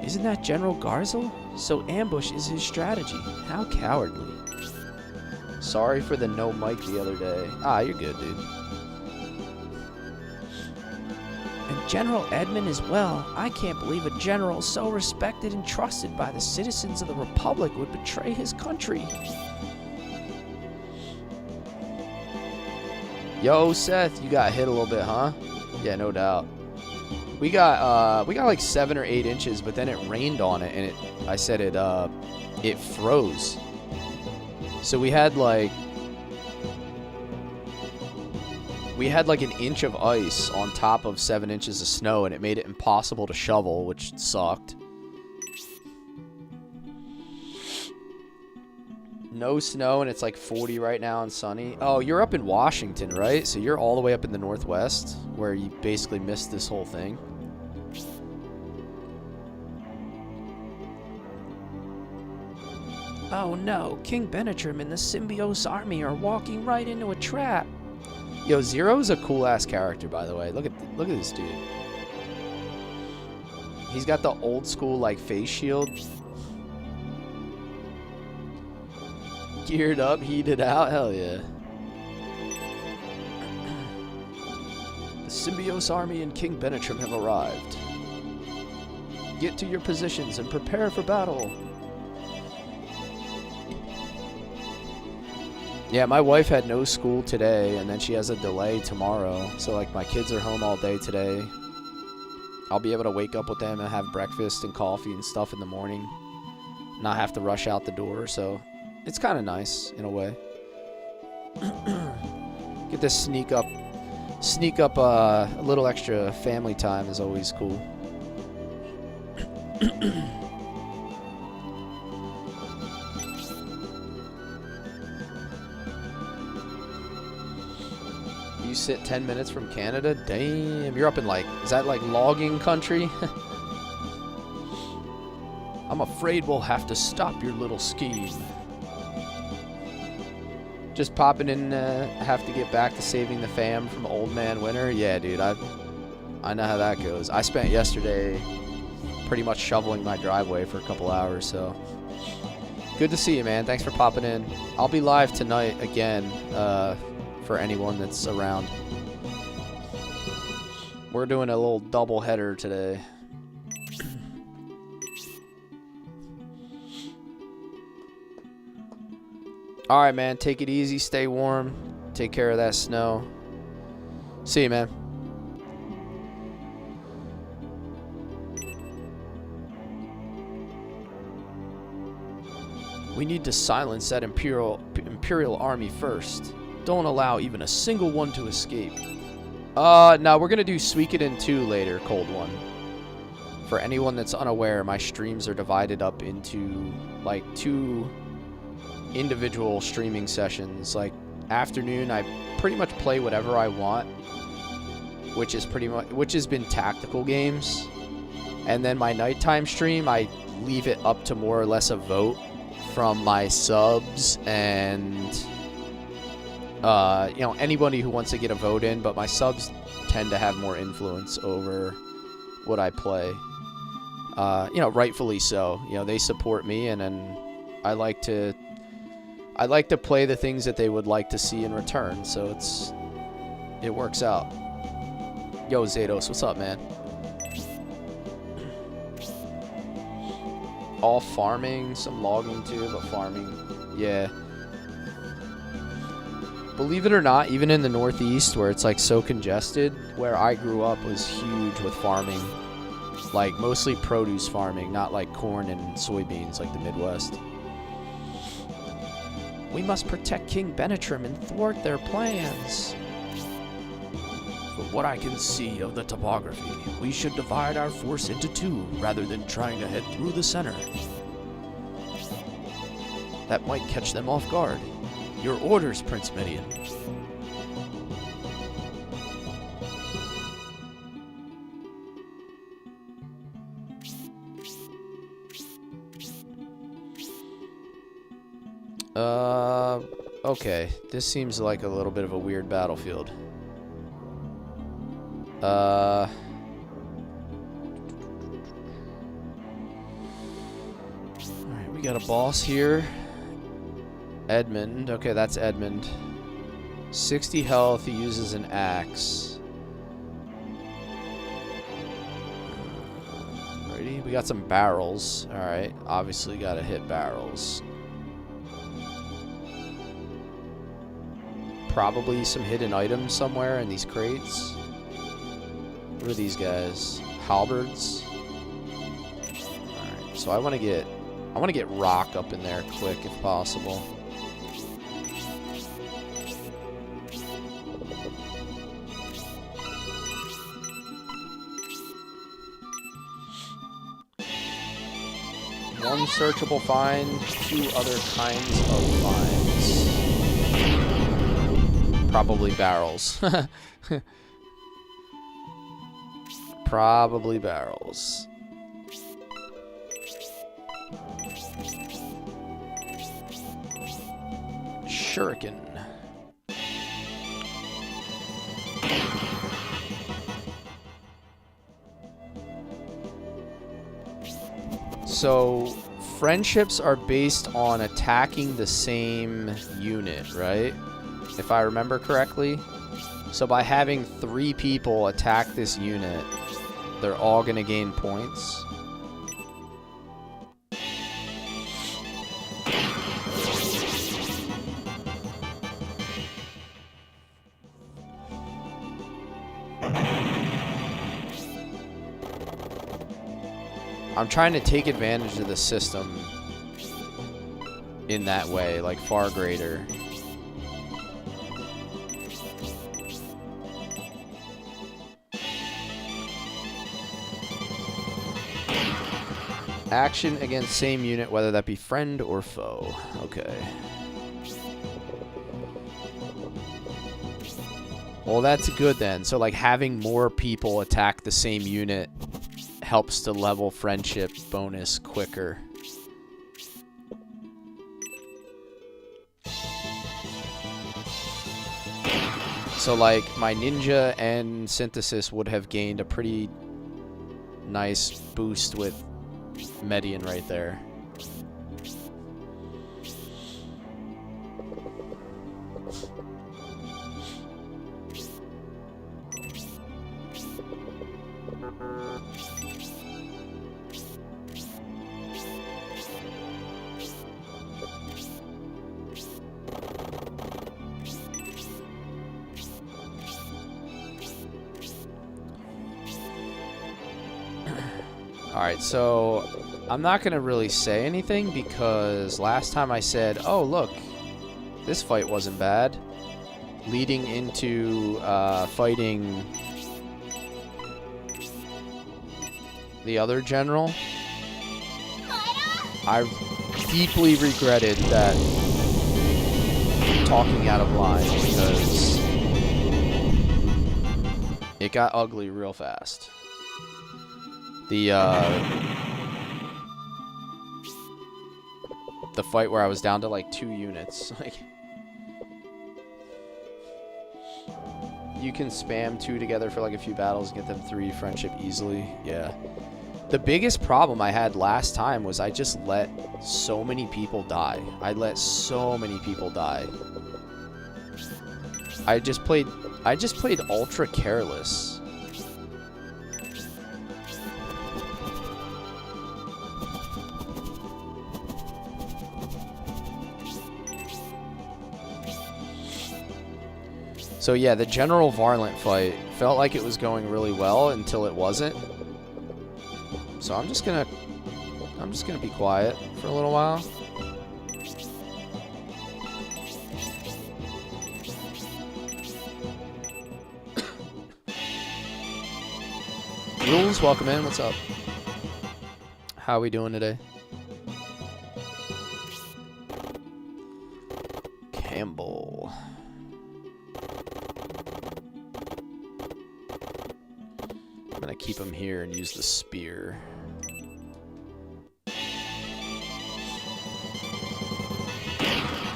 Isn't that General Garzel? So ambush is his strategy. How cowardly. Sorry for the no mic the other day. You're good, dude. And General Edmund as well. I can't believe a general so respected and trusted by the citizens of the Republic would betray his country. Yo, Seth, you got hit a little bit, huh? Yeah, no doubt. We got like 7 or 8 inches, but then it rained on it, and it froze. So we had like an inch of ice on top of 7 inches of snow, and it made it impossible to shovel, which sucked. No snow, and it's like 40 right now and sunny. Oh, you're up in Washington, right? So you're all the way up in the Northwest, where you basically missed this whole thing. Oh no, King Benetrim and the Symbios army are walking right into a trap. Yo, Zero's a cool-ass character, by the way. Look at this dude. He's got the old-school, like, face shield. Geared up, heated out, hell yeah. The Symbios army and King Benetrim have arrived. Get to your positions and prepare for battle. Yeah, my wife had no school today, and then she has a delay tomorrow. So, like, my kids are home all day today. I'll be able to wake up with them and have breakfast and coffee and stuff in the morning. Not have to rush out the door, so it's kind of nice in a way. Get this sneak up a little extra family time is always cool. you sit 10 minutes from Canada? Damn, you're up in like, is that like logging country? I'm afraid we'll have to stop your little scheme. Just popping in, have to get back to saving the fam from Old Man Winter? Yeah, dude, I know how that goes. I spent yesterday pretty much shoveling my driveway for a couple hours, so. Good to see you, man. Thanks for popping in. I'll be live tonight again, for anyone that's around. We're doing a little double header today. Alright, man. Take it easy. Stay warm. Take care of that snow. See you, man. We need to silence that Imperial army first. Don't allow even a single one to escape. No, we're gonna do Suikoden 2 later, Cold One. For anyone that's unaware, my streams are divided up into like 2 individual streaming sessions. Like afternoon, I pretty much play whatever I want, which has been tactical games. And then my nighttime stream, I leave it up to more or less a vote from my subs and you know, anybody who wants to get a vote in, but my subs tend to have more influence over what I play. You know, rightfully so. You know, they support me, and then I like to play the things that they would like to see in return, so it works out. Yo, Zados, what's up, man? All farming, some logging too, but farming, yeah. Believe it or not, even in the Northeast, where it's like so congested, where I grew up was huge with farming. Like mostly produce farming, not like corn and soybeans like the Midwest. We must protect King Benetrim and thwart their plans. From what I can see of the topography, we should divide our force into 2 rather than trying to head through the center. That might catch them off guard. Your orders, Prince Midian. Okay. This seems like a little bit of a weird battlefield. Alright, we got a boss here. Edmund. Okay, that's Edmund. 60 health, he uses an axe. Ready? We got some barrels. Alright, obviously gotta hit barrels. Probably some hidden items somewhere in these crates. What are these guys? Halberds? Alright, so I wanna get rock up in there quick if possible. One searchable find, 2 other kinds of finds. Probably barrels. Probably barrels. Shuriken. So, friendships are based on attacking the same unit, right? If I remember correctly. So by having 3 people attack this unit, they're all gonna gain points. I'm trying to take advantage of the system in that way, like far greater. Action against same unit, whether that be friend or foe. Okay. Well, that's good then. So, like, having more people attack the same unit helps to level friendship bonus quicker. So, like, my ninja and synthesis would have gained a pretty nice boost with Median right there. Alright, so I'm not going to really say anything because last time I said, oh, look, this fight wasn't bad. Leading into fighting the other general, I deeply regretted that talking out of line because it got ugly real fast. The fight where I was down to like 2 units, like you can spam 2 together for like a few battles and get them 3 friendship easily. Yeah. The biggest problem I had last time was I just let so many people die. I let so many people die. I just played ultra careless. So yeah, the General Varlant fight felt like it was going really well until it wasn't. So I'm just gonna be quiet for a little while. Rules, welcome in. What's up? How are we doing today? Campbell. I'm gonna keep him here and use the spear.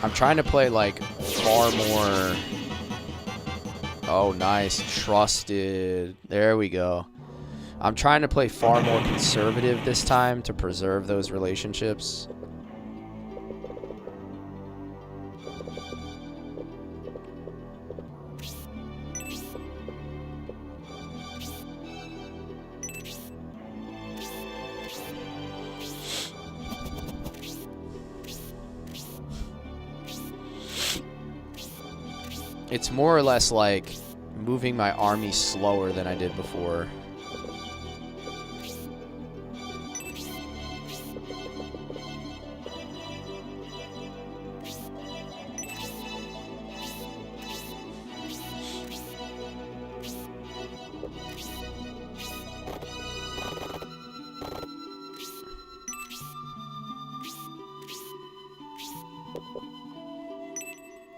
I'm trying to play like far more. Oh, nice. Trusted. There we go. I'm trying to play far more conservative this time to preserve those relationships. It's more or less like moving my army slower than I did before.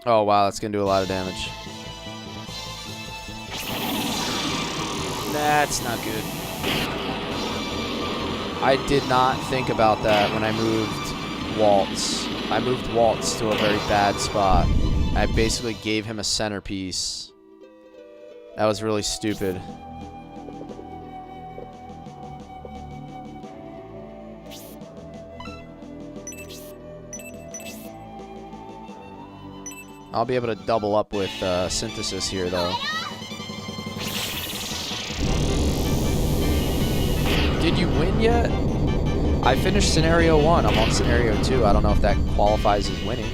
Oh wow, that's gonna do a lot of damage. That's not good. I did not think about that when I moved Waltz. I moved Waltz to a very bad spot. I basically gave him a centerpiece. That was really stupid. I'll be able to double up with synthesis here, though. Did you win yet? I finished scenario 1. I'm on scenario 2. I don't know if that qualifies as winning.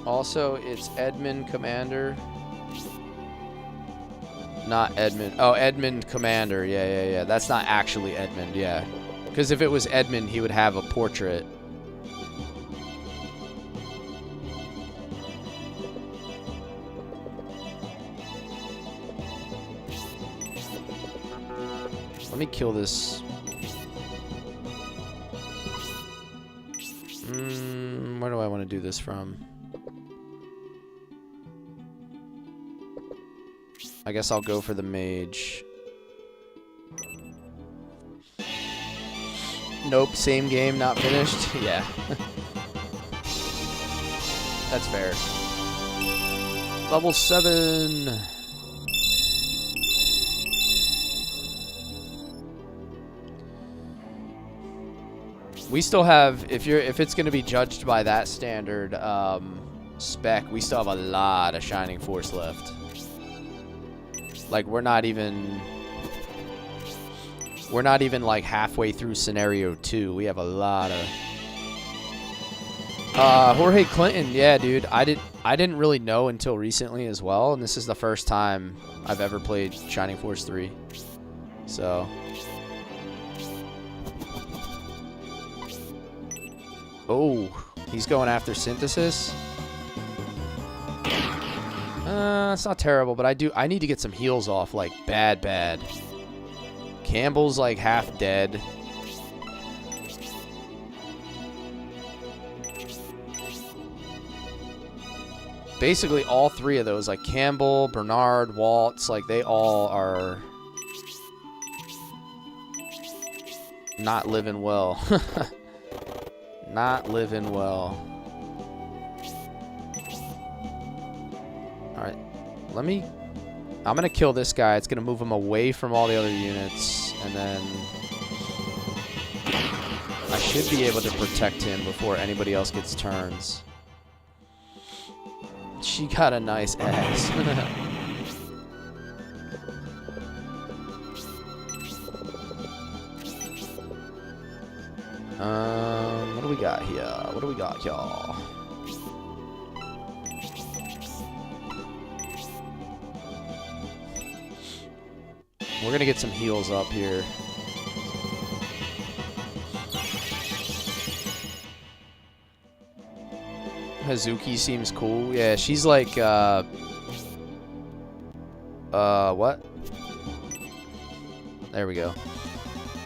Also, it's Edmund Commander. Not Edmund. Oh, Edmund Commander. Yeah. That's not actually Edmund, yeah. Because if it was Edmund, he would have a portrait. Let me kill this. Where do I want to do this from? I guess I'll go for the mage. Nope, same game, not finished. Yeah. That's fair. Level 7. We still have, if it's going to be judged by that standard spec, we still have a lot of Shining Force left. Like we're not even like halfway through scenario 2. We have a lot of Jorge Clinton, yeah, dude. I didn't really know until recently as well, and this is the first time I've ever played Shining Force 3. So oh, he's going after Synthesis. It's not terrible, but I need to get some heals off, like bad. Campbell's like half dead. Basically all three of those, like Campbell, Bernard, Waltz, like they all are not living well. Not living well. Alright. I'm gonna kill this guy. It's gonna move him away from all the other units. And then I should be able to protect him before anybody else gets turns. She got a nice ass. What do we got here? What do we got, y'all? We're gonna get some heals up here. Hazuki seems cool. Yeah, she's like, what? There we go.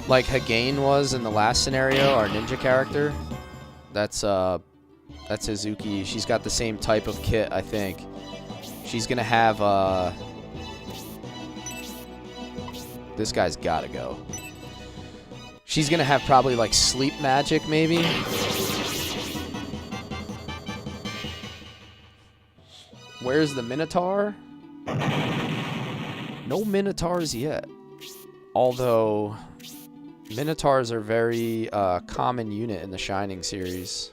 Like Hagain was in the last scenario, our ninja character. That's Hazuki. She's got the same type of kit, I think. She's gonna have, this guy's gotta go. She's gonna have probably like sleep magic, maybe. Where's the Minotaur? No Minotaurs yet. Although Minotaurs are very common unit in the Shining series.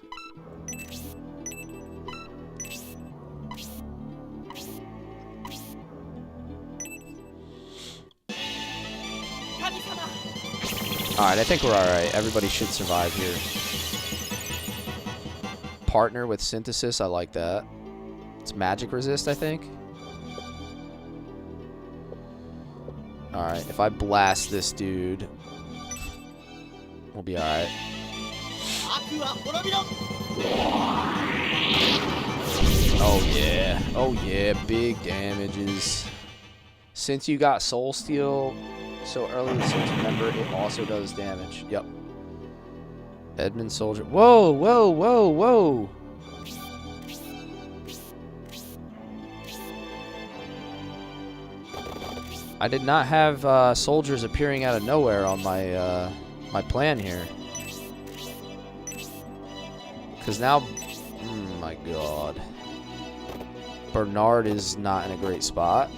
Alright, I think we're alright. Everybody should survive here. Partner with Synthesis, I like that. It's magic resist, I think. Alright, if I blast this dude, we'll be alright. Oh yeah. Oh yeah, big damages. Since you got Soul Steal so early in the season, remember, it also does damage. Yep. Edmund Soldier. Whoa, whoa, whoa, whoa. I did not have soldiers appearing out of nowhere on my my plan here. Because now, oh my god, Bernard is not in a great spot.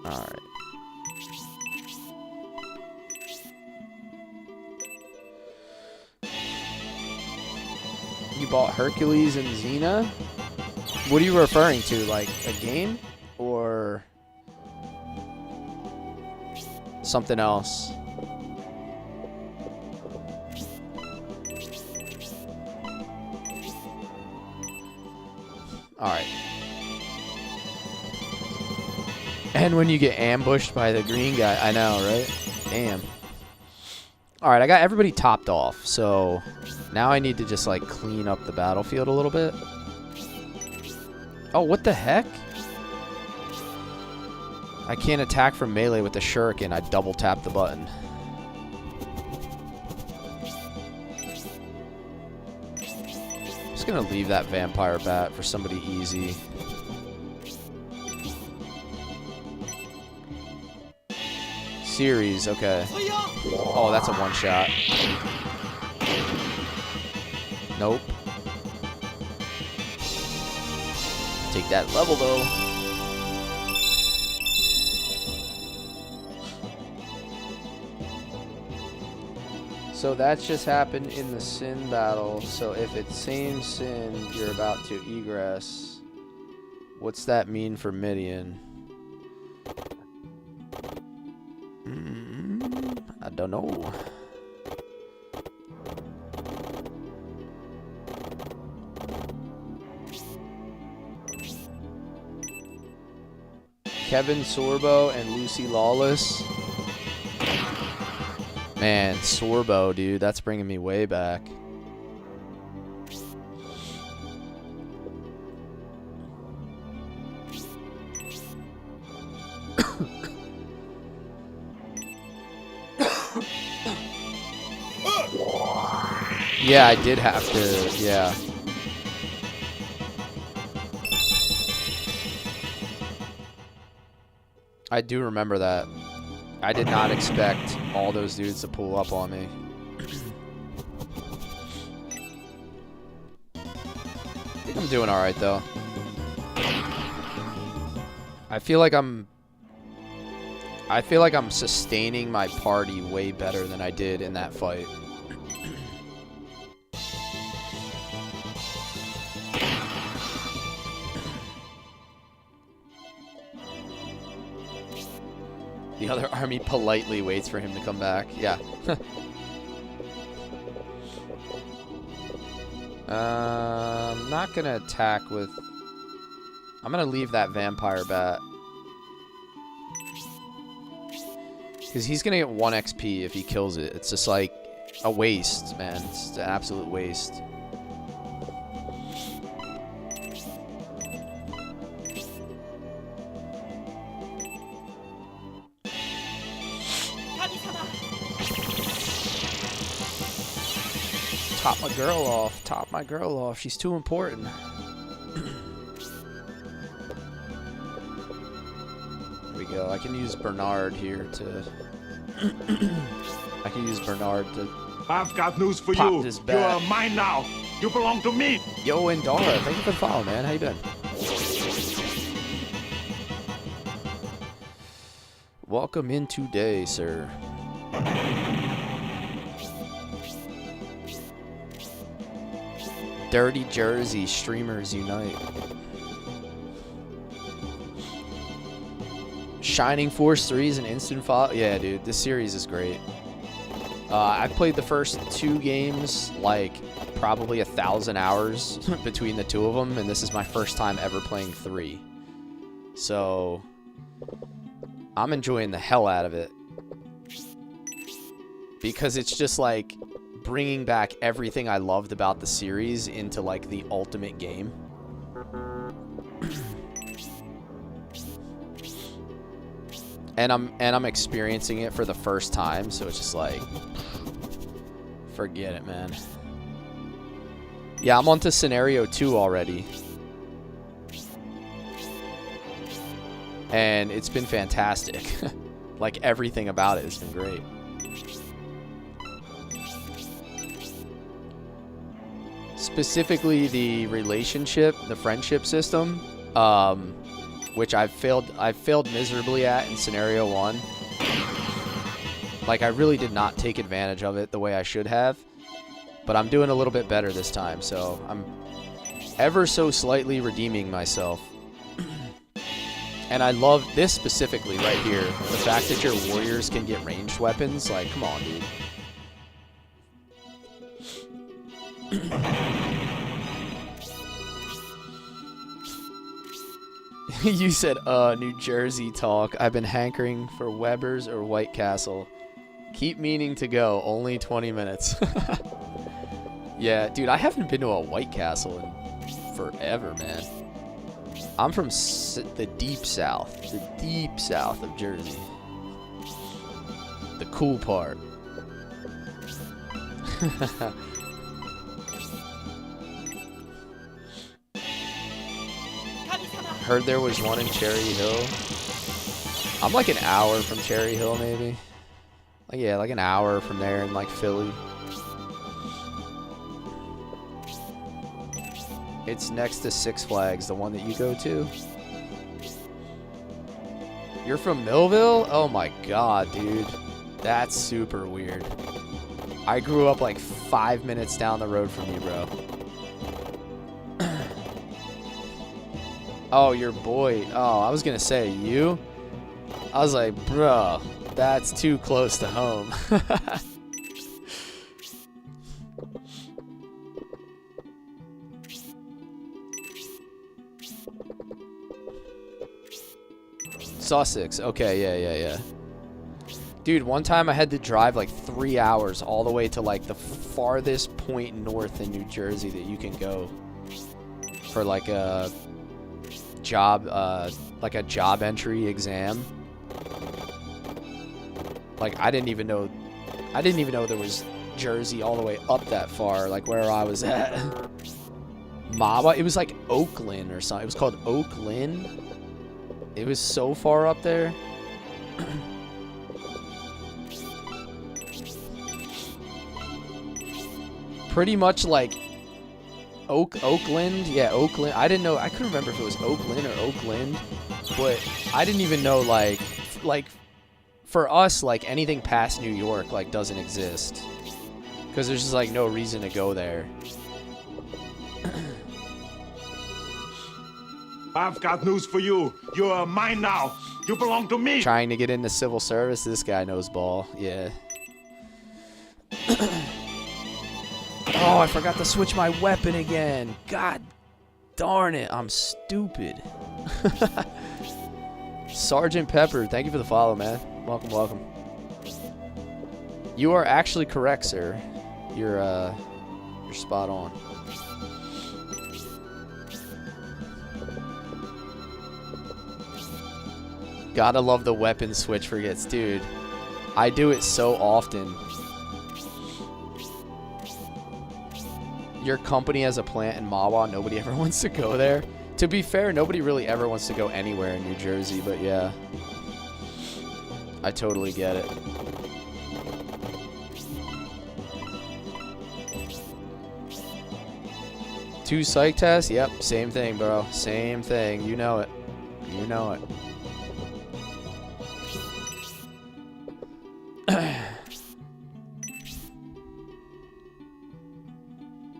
All right. You bought Hercules and Xena? What are you referring to? Like a game? Or something else? Alright. And when you get ambushed by the green guy, I know, right? Damn. Alright, I got everybody topped off, so now I need to just, like, clean up the battlefield a little bit. Oh, what the heck? I can't attack from melee with the shuriken. I double tap the button. I'm just gonna leave that vampire bat for somebody easy. Series, okay. Oh, that's a one shot. Nope. Take that level though. So that's just happened in the Sin battle. So if it's same Sin you're about to egress, what's that mean for Midian? I don't know. Kevin Sorbo and Lucy Lawless. Man, Sorbo, dude, that's bringing me way back. Yeah, I did have to, yeah. I do remember that. I did not expect all those dudes to pull up on me. I think I'm doing alright, though. I feel like I'm sustaining my party way better than I did in that fight. The other army politely waits for him to come back. Yeah. I'm not gonna attack with... I'm gonna leave that vampire bat. Because he's gonna get 1 XP if he kills it. It's just like a waste, man. It's an absolute waste. Top my girl off. Top my girl off. She's too important. There we go. I can use Bernard here to... I can use Bernard to... I've got news for Pop you. this You bat. are mine now. You belong to me. Yo, Indara, thank you for the follow, man. How you been? Welcome in today, sir. Dirty Jersey streamers unite. Shining Force 3 is an instant follow. Yeah, dude, this series is great. I've played the first 2 games like probably 1,000 hours between the 2 of them, and this is my first time ever playing 3. So I'm enjoying the hell out of it because it's just like bringing back everything I loved about the series into like the ultimate game. And I'm experiencing it for the first time, so it's just like, forget it, man. Yeah, I'm on to scenario 2 already. And it's been fantastic. Like, everything about it has been great. Specifically the relationship, the friendship system, which I've failed miserably at in scenario 1. Like, I really did not take advantage of it the way I should have, but I'm doing a little bit better this time, so I'm ever so slightly redeeming myself. And I love this specifically right here, the fact that your warriors can get ranged weapons. Like, come on, dude. You said, New Jersey talk. I've been hankering for Weber's or White Castle. Keep meaning to go. Only 20 minutes. Yeah, dude, I haven't been to a White Castle in forever, man. I'm from the deep south of Jersey. The cool part. Heard there was one in Cherry Hill. I'm like an hour from Cherry Hill, maybe. Like, yeah, like an hour from there in like Philly. It's next to Six Flags, the one that you go to. You're from Millville? Oh my god, dude. That's super weird. I grew up like 5 minutes down the road from you, bro. Oh, your boy. Oh, I was gonna say you. I was like, bro, that's too close to home. Sussex. Okay, yeah. Dude, one time I had to drive like 3 hours all the way to like the farthest point north in New Jersey that you can go for like a job entry exam. Like I didn't even know there was Jersey all the way up that far, like where I was at. Mawa, it was like Oakland or something. It was called Oakland. It was so far up there. Pretty much like Oakland. Yeah, Oakland. I didn't know. I couldn't remember if it was Oakland or Oakland. But I didn't even know like for us, like anything past New York like doesn't exist. Because there's just like no reason to go there. I've got news for you. You're mine now. You belong to me. Trying to get into civil service. This guy knows ball. Yeah. Oh, I forgot to switch my weapon again. God darn it. I'm stupid. Sergeant Pepper, thank you for the follow, man. Welcome, welcome. You are actually correct, sir. You're spot on. Gotta love the weapon switch forgets, dude. I do it so often. Your company has a plant in Mawa. Nobody ever wants to go there. To be fair, nobody really ever wants to go anywhere in New Jersey, but yeah. I totally get it. Two psych tests? Yep, same thing, bro. Same thing. You know it. You know it.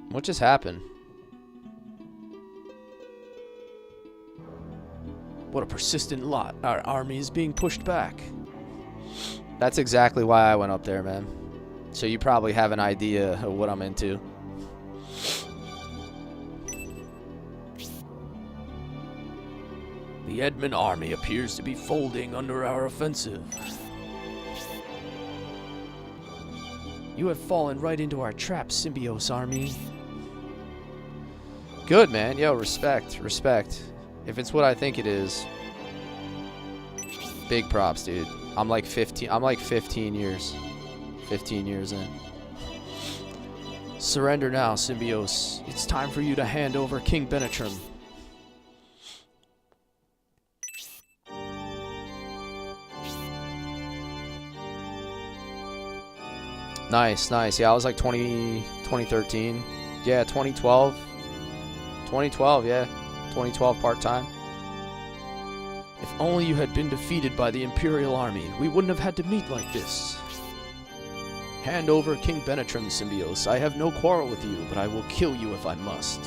What just happened? What a persistent lot. Our army is being pushed back. That's exactly why I went up there, man. So you probably have an idea of what I'm into. The Edmund army appears to be folding under our offensive. You have fallen right into our trap, Symbios army. Good, man. Yo, respect. Respect. If it's what I think it is, big props, dude. I'm like 15 years. 15 years in. Surrender now, Symbios. It's time for you to hand over King Benetrim. Nice, nice. Yeah, I was like 2013. Yeah, 2012. 2012, yeah. 2012 part-time. If only you had been defeated by the Imperial Army, we wouldn't have had to meet like this. Hand over King Benetrim, Symbios. I have no quarrel with you, but I will kill you if I must.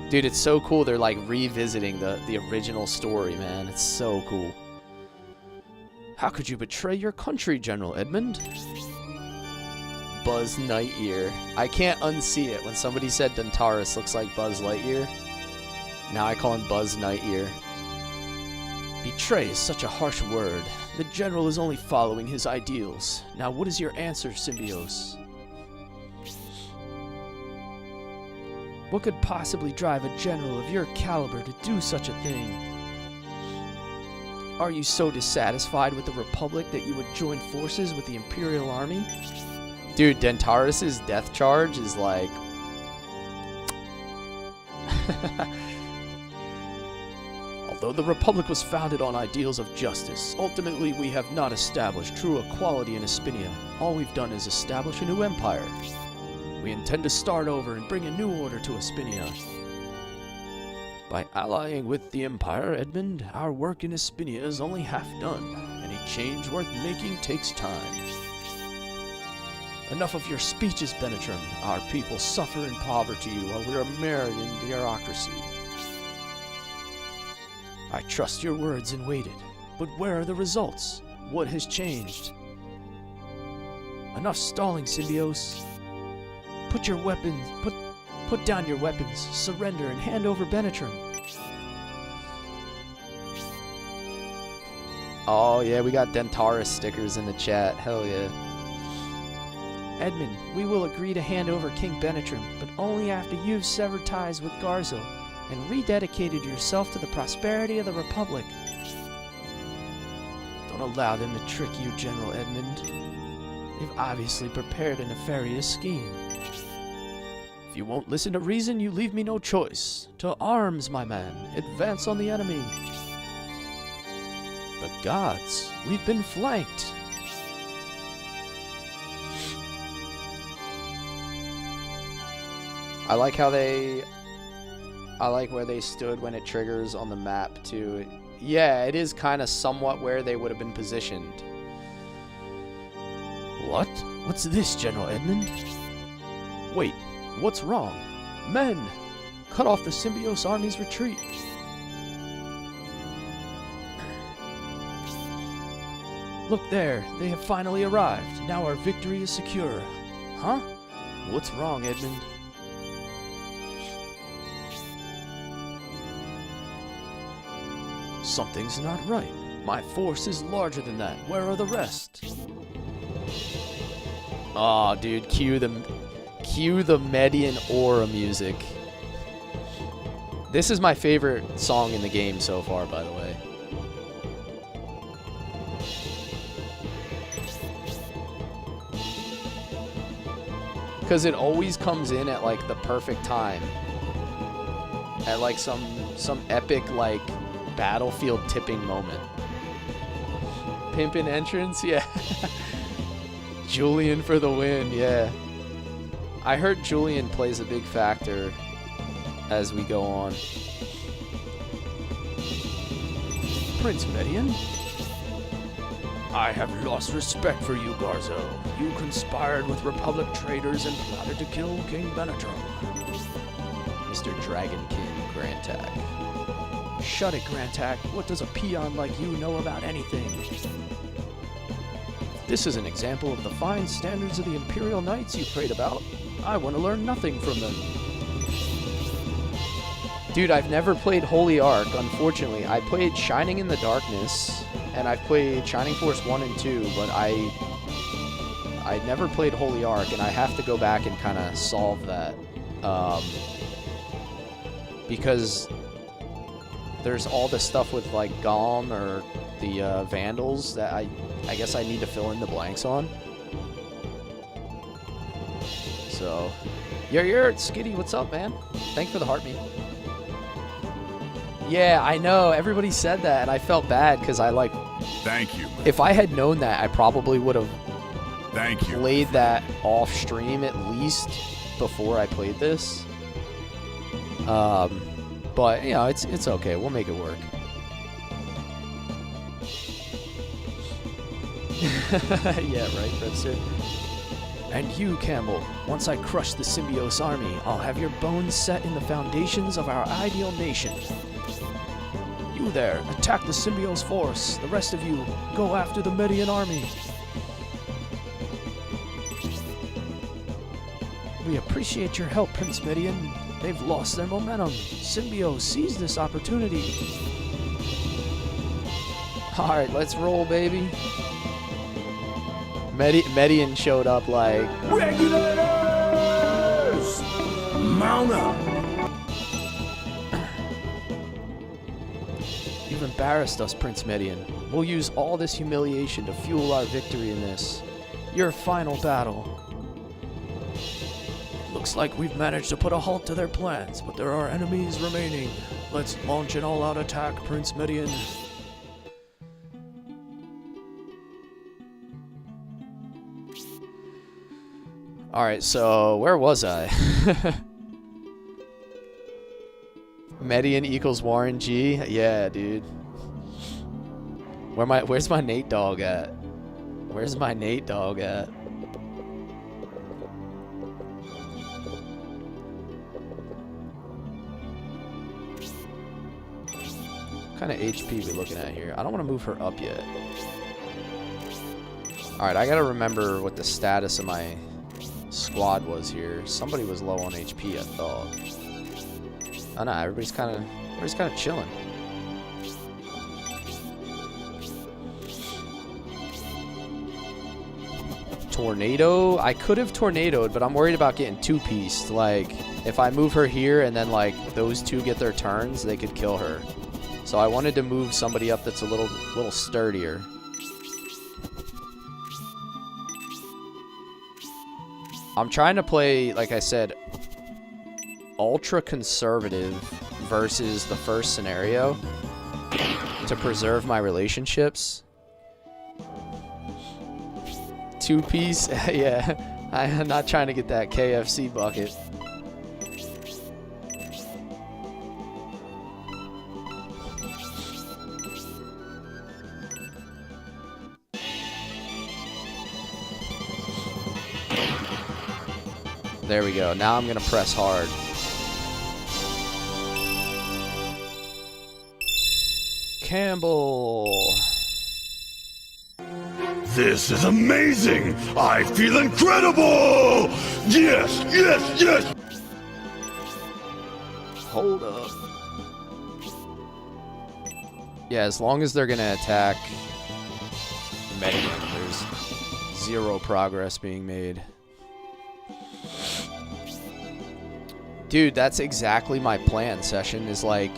Dude, it's so cool they're like revisiting the original story, man. It's so cool. How could you betray your country, General Edmund? Buzz Lightyear. I can't unsee it. When somebody said Dentaris looks like Buzz Lightyear, now I call him Buzz Lightyear. Betray is such a harsh word. The general is only following his ideals. Now what is your answer, Symbios? What could possibly drive a general of your caliber to do such a thing? Are you so dissatisfied with the Republic that you would join forces with the Imperial Army? Dude, Dentaris' death charge is like... Although the Republic was founded on ideals of justice, ultimately we have not established true equality in Espinia. All we've done is establish a new empire. We intend to start over and bring a new order to Espinia. By allying with the Empire, Edmund, our work in Espinia is only half done. Any change worth making takes time. Enough of your speeches, Benetrim. Our people suffer in poverty while we are married in bureaucracy. I trust your words and waited, but where are the results? What has changed? Enough stalling, Symbios. Put your weapons, put down your weapons, surrender, and hand over Benetrim. Oh yeah, we got Dentaris stickers in the chat. Hell yeah. Edmund, we will agree to hand over King Benetrim, but only after you've severed ties with Garzo and rededicated yourself to the prosperity of the Republic. Don't allow them to trick you, General Edmund. They've obviously prepared a nefarious scheme. If you won't listen to reason, you leave me no choice. To arms, my man. Advance on the enemy. The gods, we've been flanked. I like where they stood when it triggers on the map too. Yeah, it is kind of somewhat where they would have been positioned. What? What's this, General Edmund? Wait, what's wrong? Men! Cut off the Symbios army's retreat. Look there, they have finally arrived. Now our victory is secure. Huh? What's wrong, Edmund? Something's not right. My force is larger than that. Where are the rest? Oh, dude, cue the Median Aura music. This is my favorite song in the game so far, by the way. Because it always comes in at like the perfect time. At like some epic like battlefield tipping moment. Pimpin' entrance, yeah. Julian for the win, yeah. I heard Julian plays a big factor as we go on. Prince Median? I have lost respect for you, Garzo. You conspired with Republic traitors and plotted to kill King Benetrim. Mr. Dragon King Grantak. Shut it, Grantak. What does a peon like you know about anything? This is an example of the fine standards of the Imperial Knights you prayed about. I want to learn nothing from them. Dude, I've never played Holy Ark, unfortunately. I played Shining in the Darkness, and I've played Shining Force 1 and 2, but I never played Holy Ark, and I have to go back and kind of solve that. Because there's all this stuff with, like, Golem or the Vandals that I guess I need to fill in the blanks on. So, you're Skitty, what's up, man? Thanks for the heart meat. Yeah, I know. Everybody said that, and I felt bad because I like. Thank you. If I had known that, I probably would have. Thank you. Played that off stream at least before I played this. But you know, it's okay. We'll make it work. Yeah, right, Fredster. And you, Campbell, once I crush the Symbios army, I'll have your bones set in the foundations of our ideal nation. You there, attack the Symbios force. The rest of you, go after the Median army. We appreciate your help, Prince Median. They've lost their momentum. Symbios, seize this opportunity. Alright, let's roll, baby. Median showed up like... Regulators! Mount up! embarrassed us, Prince Median. We'll use all this humiliation to fuel our victory in this. Your final battle. Looks like we've managed to put a halt to their plans, but there are enemies remaining. Let's launch an all-out attack, Prince Median. Alright, so where was I? Median equals Warren G? Yeah, dude. Where's my Nate dog at? Where's my Nate dog at? What kind of HP we looking at here? I don't want to move her up yet. Alright, I gotta remember what the status of my squad was here. Somebody was low on HP, I thought. Oh no, everybody's kind of chilling. Tornado? I could have tornadoed, but I'm worried about getting two-pieced. Like, if I move her here and then, like, those two get their turns, they could kill her. So I wanted to move somebody up that's a little sturdier. I'm trying to play, like I said, ultra conservative versus the first scenario to preserve my relationships. Two-piece? Yeah, I'm not trying to get that KFC bucket. There we go. Now I'm going to press hard. Campbell. This is amazing! I feel incredible! Yes, yes, yes! Hold up. Yeah, as long as they're going to attack Median, there's zero progress being made. Dude, that's exactly my plan, Session, is like,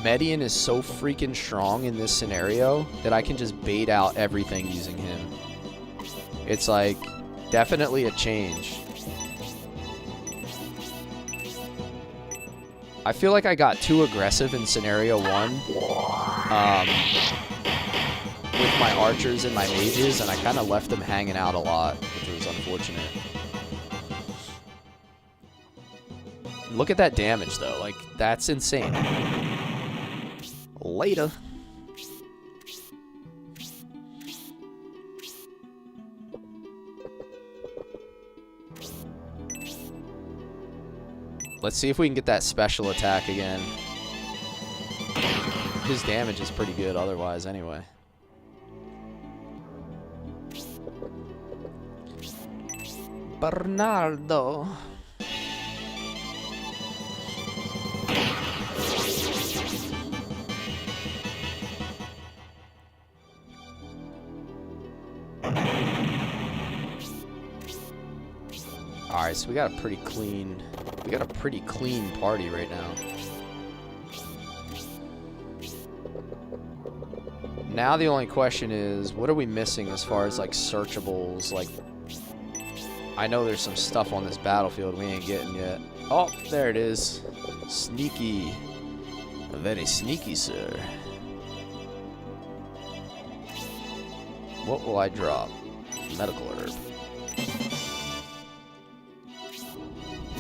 Median is so freaking strong in this scenario that I can just bait out everything using him. It's like, definitely a change. I feel like I got too aggressive in scenario 1 with my archers and my mages, and I kind of left them hanging out a lot, which was unfortunate. Look at that damage, though. Like, that's insane. Later. Let's see if we can get that special attack again. His damage is pretty good otherwise, anyway. Bernardo. Alright, so we got a pretty clean party right now. Now the only question is, what are we missing as far as like searchables? Like, I know there's some stuff on this battlefield we ain't getting yet. Oh, there it is. Sneaky. Very sneaky, sir. What will I drop? Medical herb.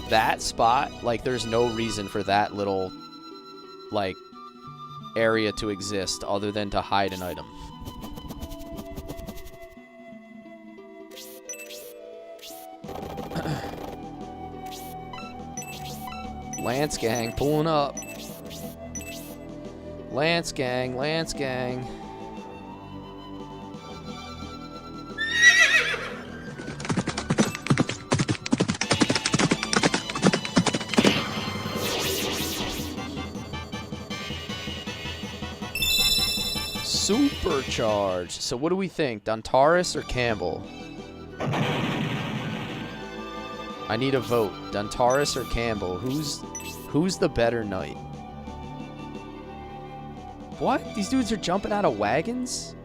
That spot, like, there's no reason for that little, like, area to exist other than to hide an item. Lance gang pulling up. Lance gang, Lance gang. Supercharged. So what do we think? Duntaris or Campbell? I need a vote. Duntaris or Campbell? Who's the better knight? What? These dudes are jumping out of wagons?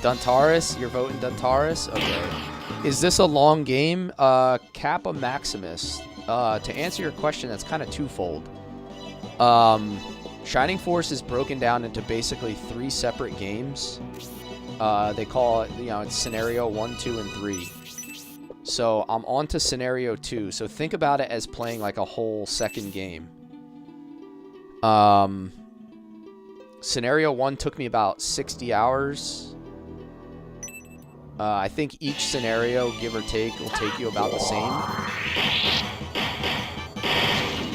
Duntaris? You're voting Duntaris? Okay. Is this a long game? Kappa Maximus. To answer your question, that's kind of twofold. Shining Force is broken down into basically 3 separate games. They call it, it's Scenario 1, 2, and 3. So I'm on to Scenario 2. So think about it as playing like a whole second game. Scenario 1 took me about 60 hours. I think each scenario, give or take, will take you about the same.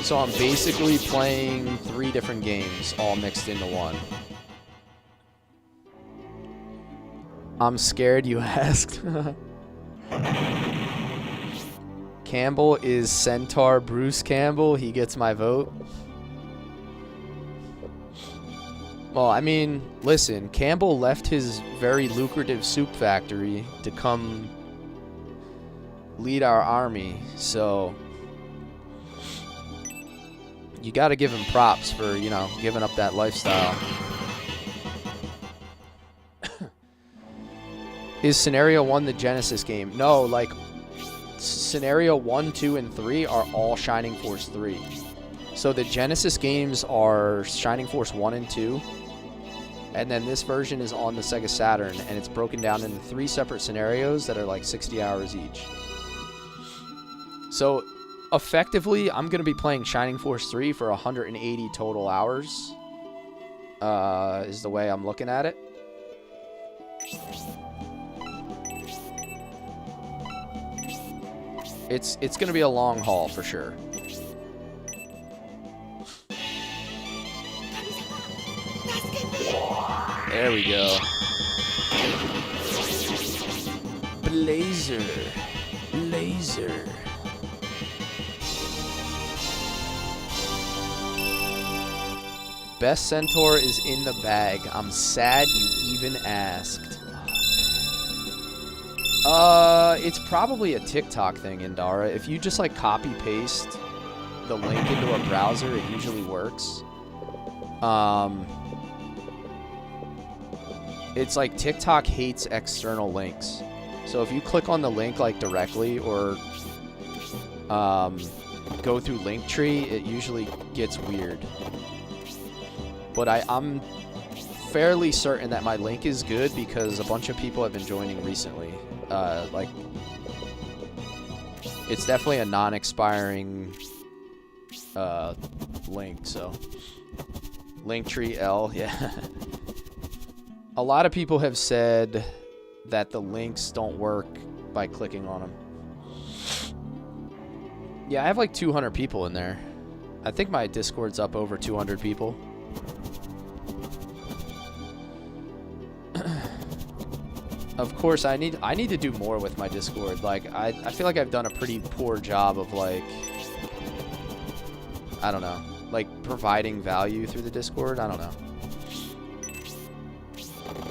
So I'm basically playing 3 different games, all mixed into one. I'm scared you asked. Campbell is Centaur Bruce Campbell. He gets my vote. Well, I mean, listen, Campbell left his very lucrative soup factory to come lead our army, so you gotta give him props for, giving up that lifestyle. Is Scenario 1 the Genesis game? No, like, Scenario 1, 2, and 3 are all Shining Force 3. So the Genesis games are Shining Force 1 and 2. And then this version is on the Sega Saturn, and it's broken down into 3 separate scenarios that are like 60 hours each. So, effectively, I'm going to be playing Shining Force 3 for 180 total hours, is the way I'm looking at it. It's going to be a long haul for sure. There we go. Blazer. Best Centaur is in the bag. I'm sad you even asked. It's probably a TikTok thing, Indara. If you just like copy paste the link into a browser, it usually works. It's like TikTok hates external links. So if you click on the link like directly or go through Linktree, it usually gets weird. But I'm fairly certain that my link is good because a bunch of people have been joining recently. Like, it's definitely a non-expiring link, so. Linktree L, yeah. A lot of people have said that the links don't work by clicking on them. Yeah, I have like 200 people in there. I think my Discord's up over 200 people. Of course, I need to do more with my Discord. Like, I feel like I've done a pretty poor job of, like, I don't know, like providing value through the Discord. I don't know.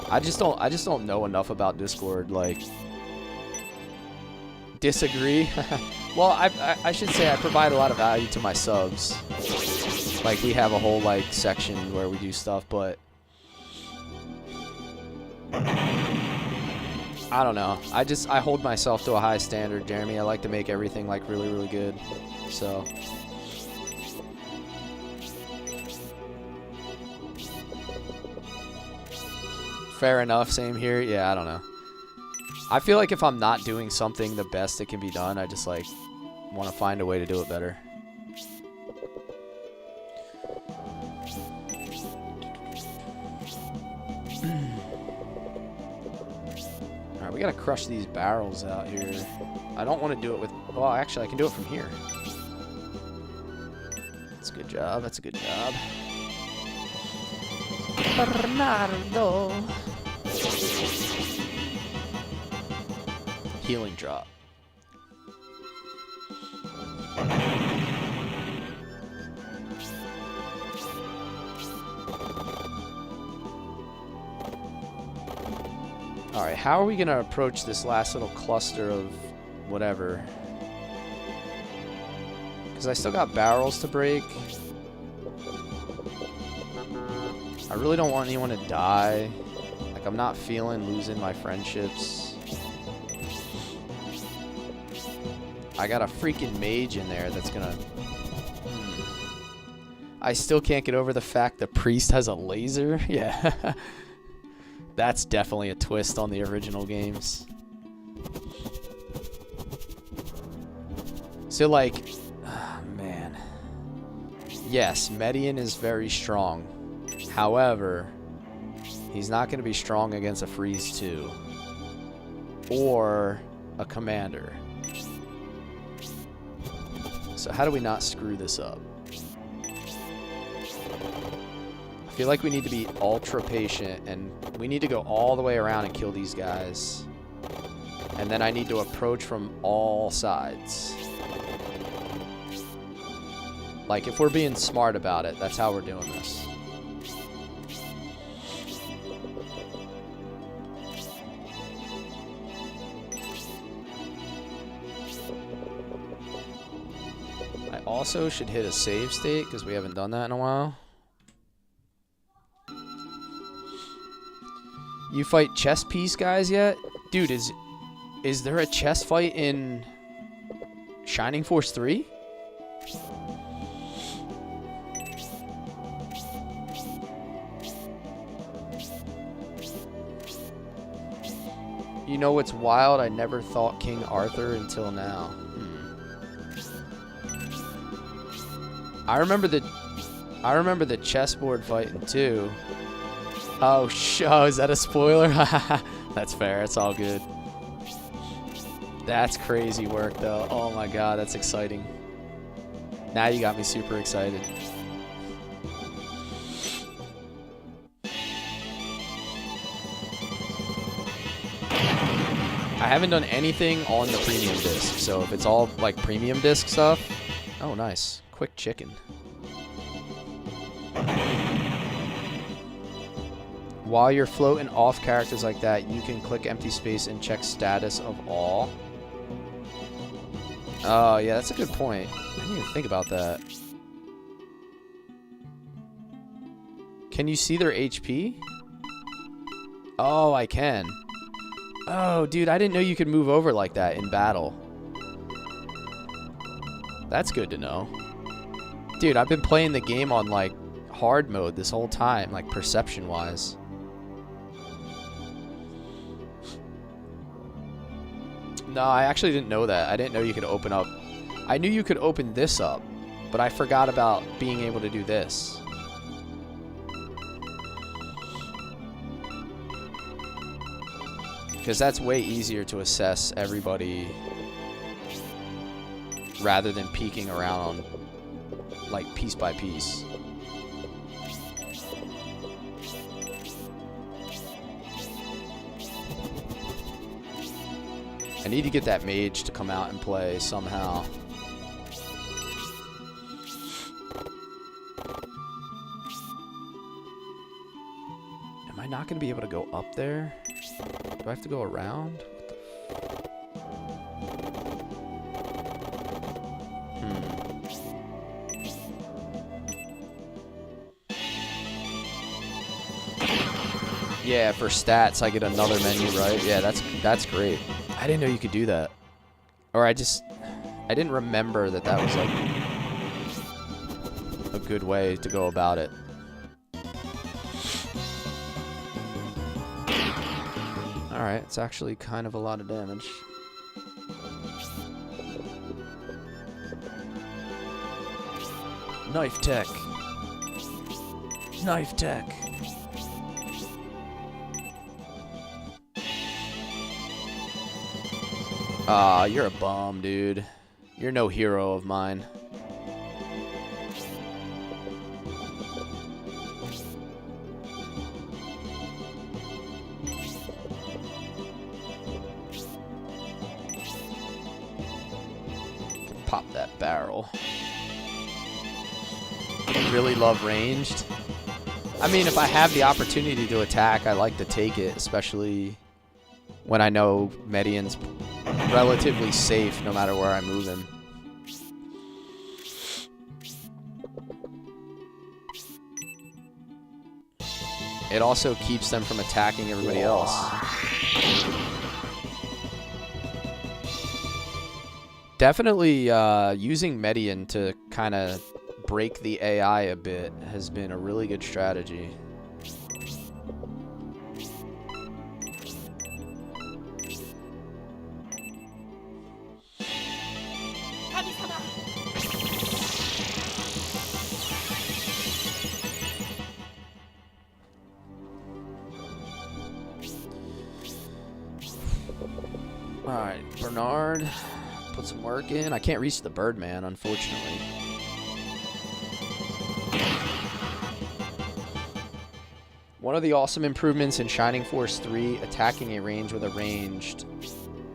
I just don't know enough about Discord. Like, disagree. Well, I should say I provide a lot of value to my subs. Like, we have a whole like section where we do stuff, but I don't know. I hold myself to a high standard, Jeremy. I like to make everything like really, really good. So fair enough, same here. Yeah, I don't know. I feel like if I'm not doing something the best that can be done, I just like want to find a way to do it better. Alright, we gotta crush these barrels out here. I don't want to do it with... Well, actually, I can do it from here. That's a good job. That's a good job. Bernardo. Healing drop. Alright, how are we going to approach this last little cluster of whatever? Because I still got barrels to break. I really don't want anyone to die. Like, I'm not feeling losing my friendships. I got a freaking mage in there that's gonna... I still can't get over the fact the priest has a laser. Yeah. That's definitely a twist on the original games. So, like... Oh, man. Yes, Median is very strong. However, he's not going to be strong against a Freeze 2. Or a Commander. So how do we not screw this up? I feel like we need to be ultra patient, and we need to go all the way around and kill these guys. And then I need to approach from all sides. Like, if we're being smart about it, that's how we're doing this. I also should hit a save state, because we haven't done that in a while. You fight chess piece guys yet? Dude, is there a chess fight in Shining Force 3? You know what's wild? I never thought King Arthur until now. I remember the chessboard fighting too. Oh, is that a spoiler? That's fair. It's all good. That's crazy work, though. Oh my god, that's exciting. Now you got me super excited. I haven't done anything on the premium disc, so if it's all like premium disc stuff... Oh, nice. Quick chicken. While you're floating off characters like that, you can click empty space and check status of all. Oh, yeah, that's a good point. I didn't even think about that. Can you see their HP? Oh, I can. Oh, dude, I didn't know you could move over like that in battle. That's good to know. Dude, I've been playing the game on, like, hard mode this whole time, like, perception-wise. No, I actually didn't know that. I didn't know you could open up... I knew you could open this up, but I forgot about being able to do this. Because that's way easier to assess everybody rather than peeking around on, like, piece by piece. I need to get that mage to come out and play somehow. Am I not going to be able to go up there? Do I have to go around? Yeah, for stats, I get another menu, right? Yeah, that's great. I didn't know you could do that. Or I didn't remember that that was, like, a good way to go about it. Alright, it's actually kind of a lot of damage. Knife tech. Knife tech. Aw, you're a bum, dude. You're no hero of mine. Pop that barrel. Really love ranged. I mean, if I have the opportunity to attack, I like to take it, especially when I know Median's relatively safe no matter where I move him. it also keeps them from attacking everybody else. Definitely using Median to kind of break the AI a bit has been a really good strategy. Alright, Bernard, put some work in. I can't reach the Birdman, unfortunately. One of the awesome improvements in Shining Force 3, attacking a range with a ranged,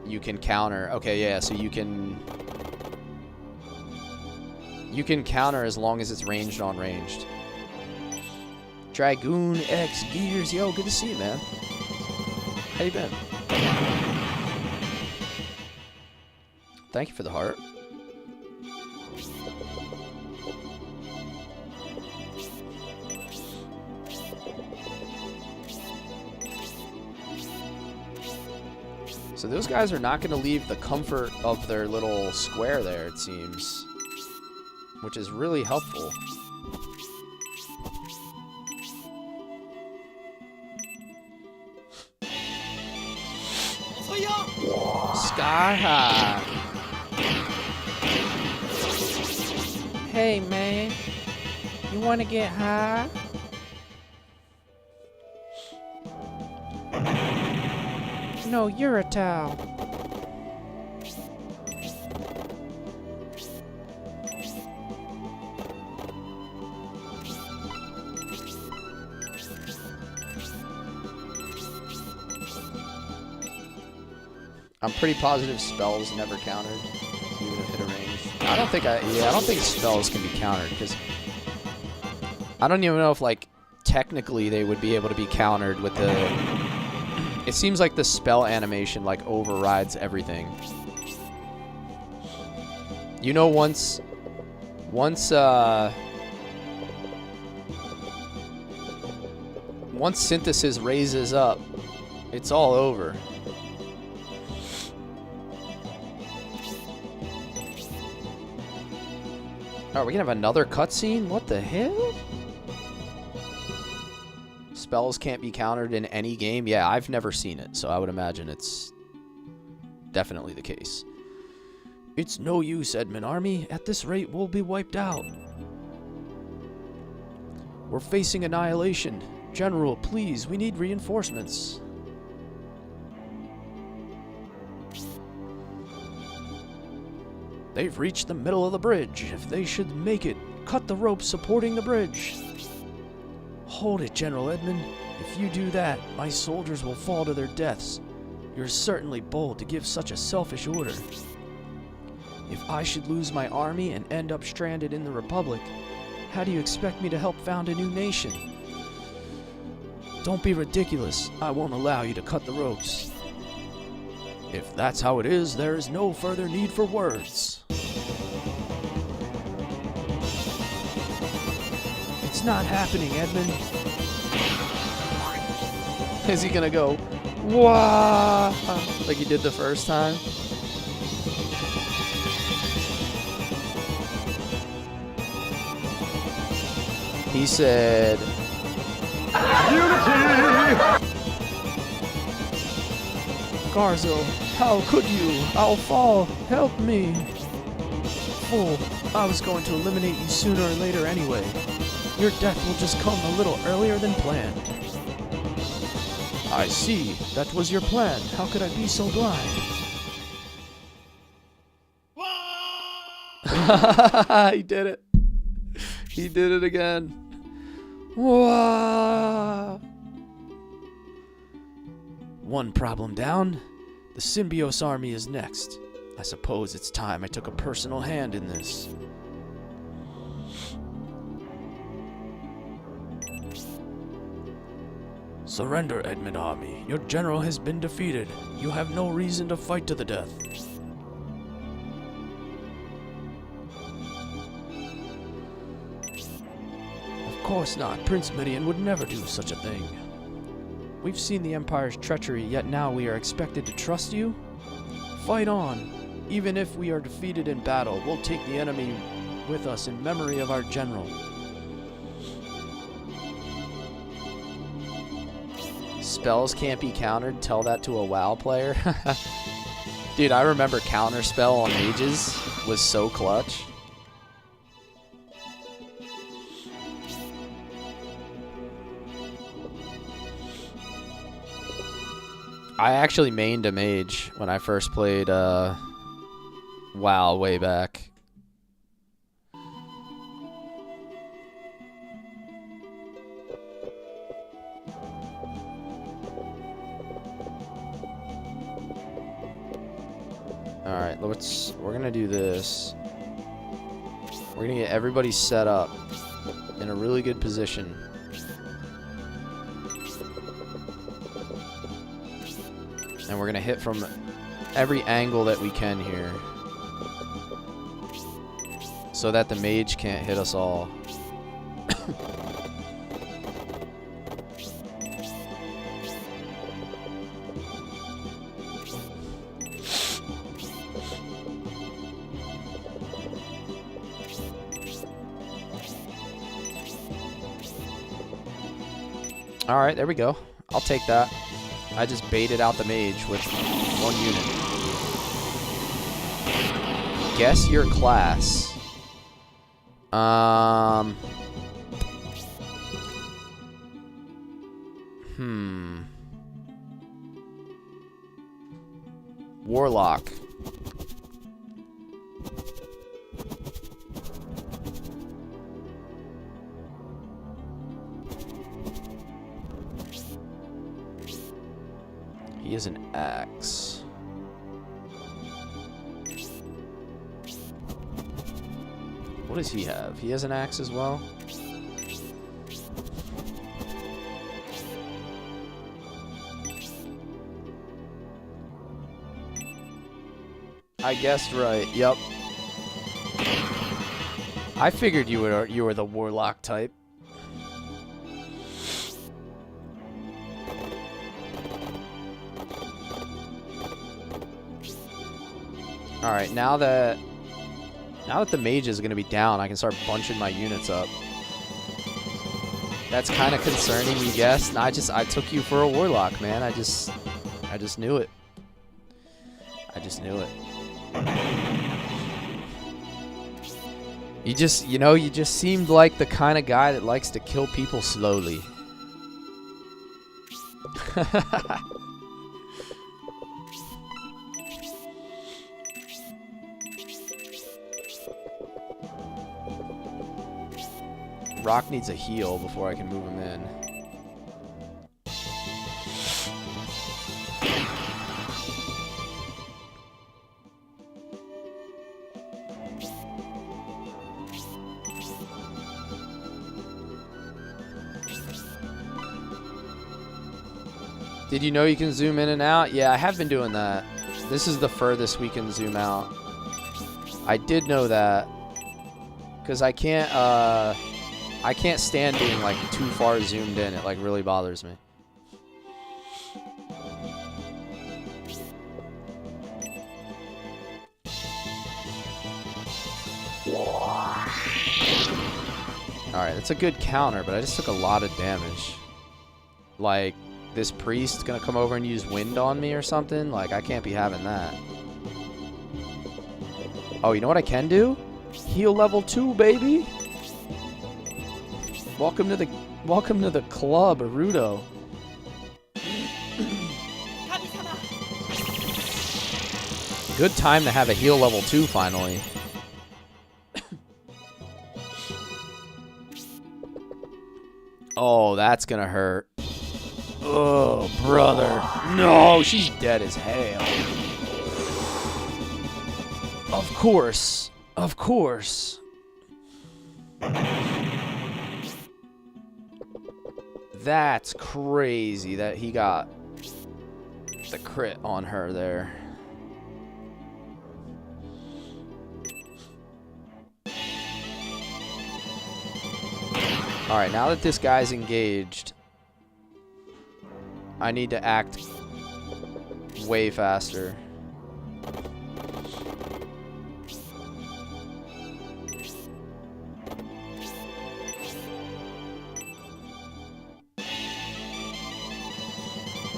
you can counter. Okay, yeah, so you can counter as long as it's ranged on ranged. Dragoon X Gears, yo, good to see you, man. How you been? Thank you for the heart. So those guys are not going to leave the comfort of their little square there, it seems. Which is really helpful. Sky High. Hey, man. You want to get high? No, you're a towel. I'm pretty positive spells never countered, even if hit a range. I don't think spells can be countered, because I don't even know if, like, technically they would be able to be countered with the... It seems like the spell animation, like, overrides everything. You know, once synthesis raises up, it's all over. Are we gonna have another cutscene? What the hell? Spells can't be countered in any game? Yeah, I've never seen it, so I would imagine it's definitely the case. It's no use, Edmund Army. At this rate, we'll be wiped out. We're facing annihilation. General, please, we need reinforcements. They've reached the middle of the bridge. If they should make it, cut the rope supporting the bridge. Hold it, General Edmund. If you do that, my soldiers will fall to their deaths. You're certainly bold to give such a selfish order. If I should lose my army and end up stranded in the Republic, how do you expect me to help found a new nation? Don't be ridiculous. I won't allow you to cut the ropes. If that's how it is, there is no further need for words. It's not happening, Edmund. Is he gonna go, wah, like he did the first time? He said, Unity! Garzo, how could you? I'll fall. Help me. Fool, I was going to eliminate you sooner or later anyway. Your death will just come a little earlier than planned. I see. That was your plan. How could I be so blind? He did it. He did it again. Whoa. One problem down. The Symbios army is next. I suppose it's time I took a personal hand in this. Surrender, Edmund Army. Your general has been defeated. You have no reason to fight to the death. Of course not. Prince Midian would never do such a thing. We've seen the Empire's treachery, yet now we are expected to trust you? Fight on! Even if we are defeated in battle, we'll take the enemy with us in memory of our general. Spells can't be countered. Tell that to a WoW player. Dude, I remember counter spell on mages was so clutch. I actually mained a mage when I first played WoW way back. Alright, we're gonna do this. We're gonna get everybody set up in a really good position. And we're gonna hit from every angle that we can here, so that the mage can't hit us all. Alright, there we go. I'll take that. I just baited out the mage with 1 unit. Guess your class. Warlock. He is an axe. What does he have? He has an axe as well? I guessed right. Yep. I figured you were the warlock type. All right, now that the mage is going to be down, I can start bunching my units up. That's kind of concerning, you guessed. I took you for a warlock, man. I just knew it. I just knew it. You just seemed like the kind of guy that likes to kill people slowly. Rock needs a heal before I can move him in. Did you know you can zoom in and out? Yeah, I have been doing that. This is the furthest we can zoom out. I did know that. Because I can't stand being like too far zoomed in. It like really bothers me. Alright, that's a good counter, but I just took a lot of damage. Like, this priest's gonna come over and use wind on me or something? Like, I can't be having that. Oh, you know what I can do? Heal level 2, baby! Welcome to the club, Arudo. Good time to have a heal level 2 finally. Oh, that's gonna hurt. Oh, brother. No, she's dead as hell. Of course. Of course. That's crazy that he got the crit on her there. Alright, now that this guy's engaged, I need to act way faster.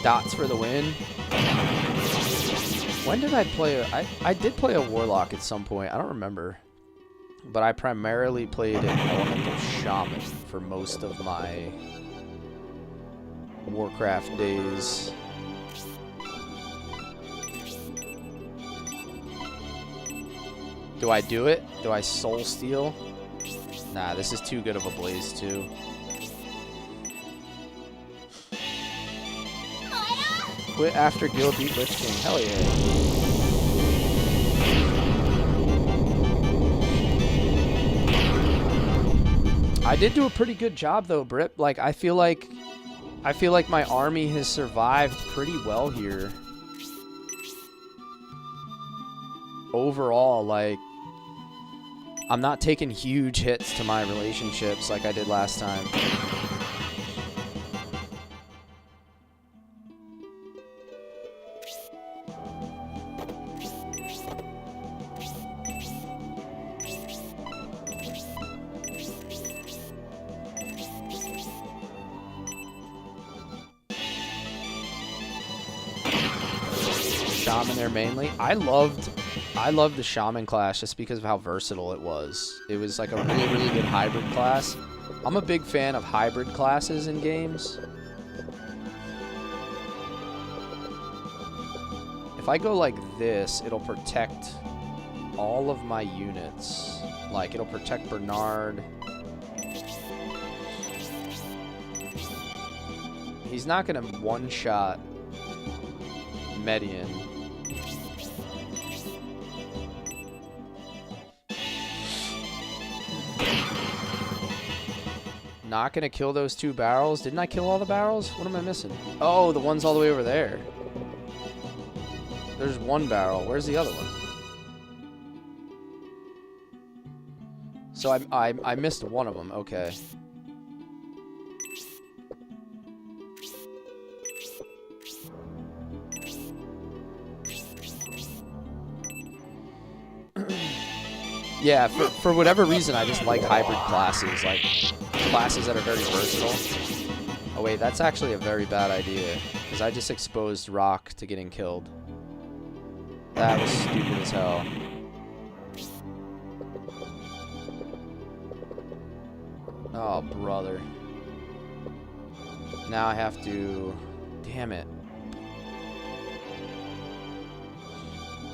Dots for the win. When did I play? I did play a Warlock at some point. I don't remember. But I primarily played an Elemental Shaman for most of my Warcraft days. Do I do it? Do I Soul Steal? Nah, this is too good of a Blaze too. Quit after guild beat Lich King. Hell yeah. I did do a pretty good job though, Brit. Like I feel like my army has survived pretty well here. Overall, like I'm not taking huge hits to my relationships like I did last time. Shaman there mainly. I loved the Shaman class just because of how versatile it was. It was like a really good hybrid class. I'm a big fan of hybrid classes in games. If I go like this, it'll protect all of my units. Like it'll protect Bernard. He's not gonna one-shot Median. Not gonna kill those 2 barrels. Didn't I kill all the barrels? What am I missing? Oh, the one's all the way over there. There's 1 barrel. Where's the other one? So I missed one of them. Okay. Yeah, for whatever reason, I just like hybrid classes, like classes that are very versatile. Oh wait, that's actually a very bad idea, because I just exposed Rock to getting killed. That was stupid as hell. Oh, brother. Now I have to... Damn it.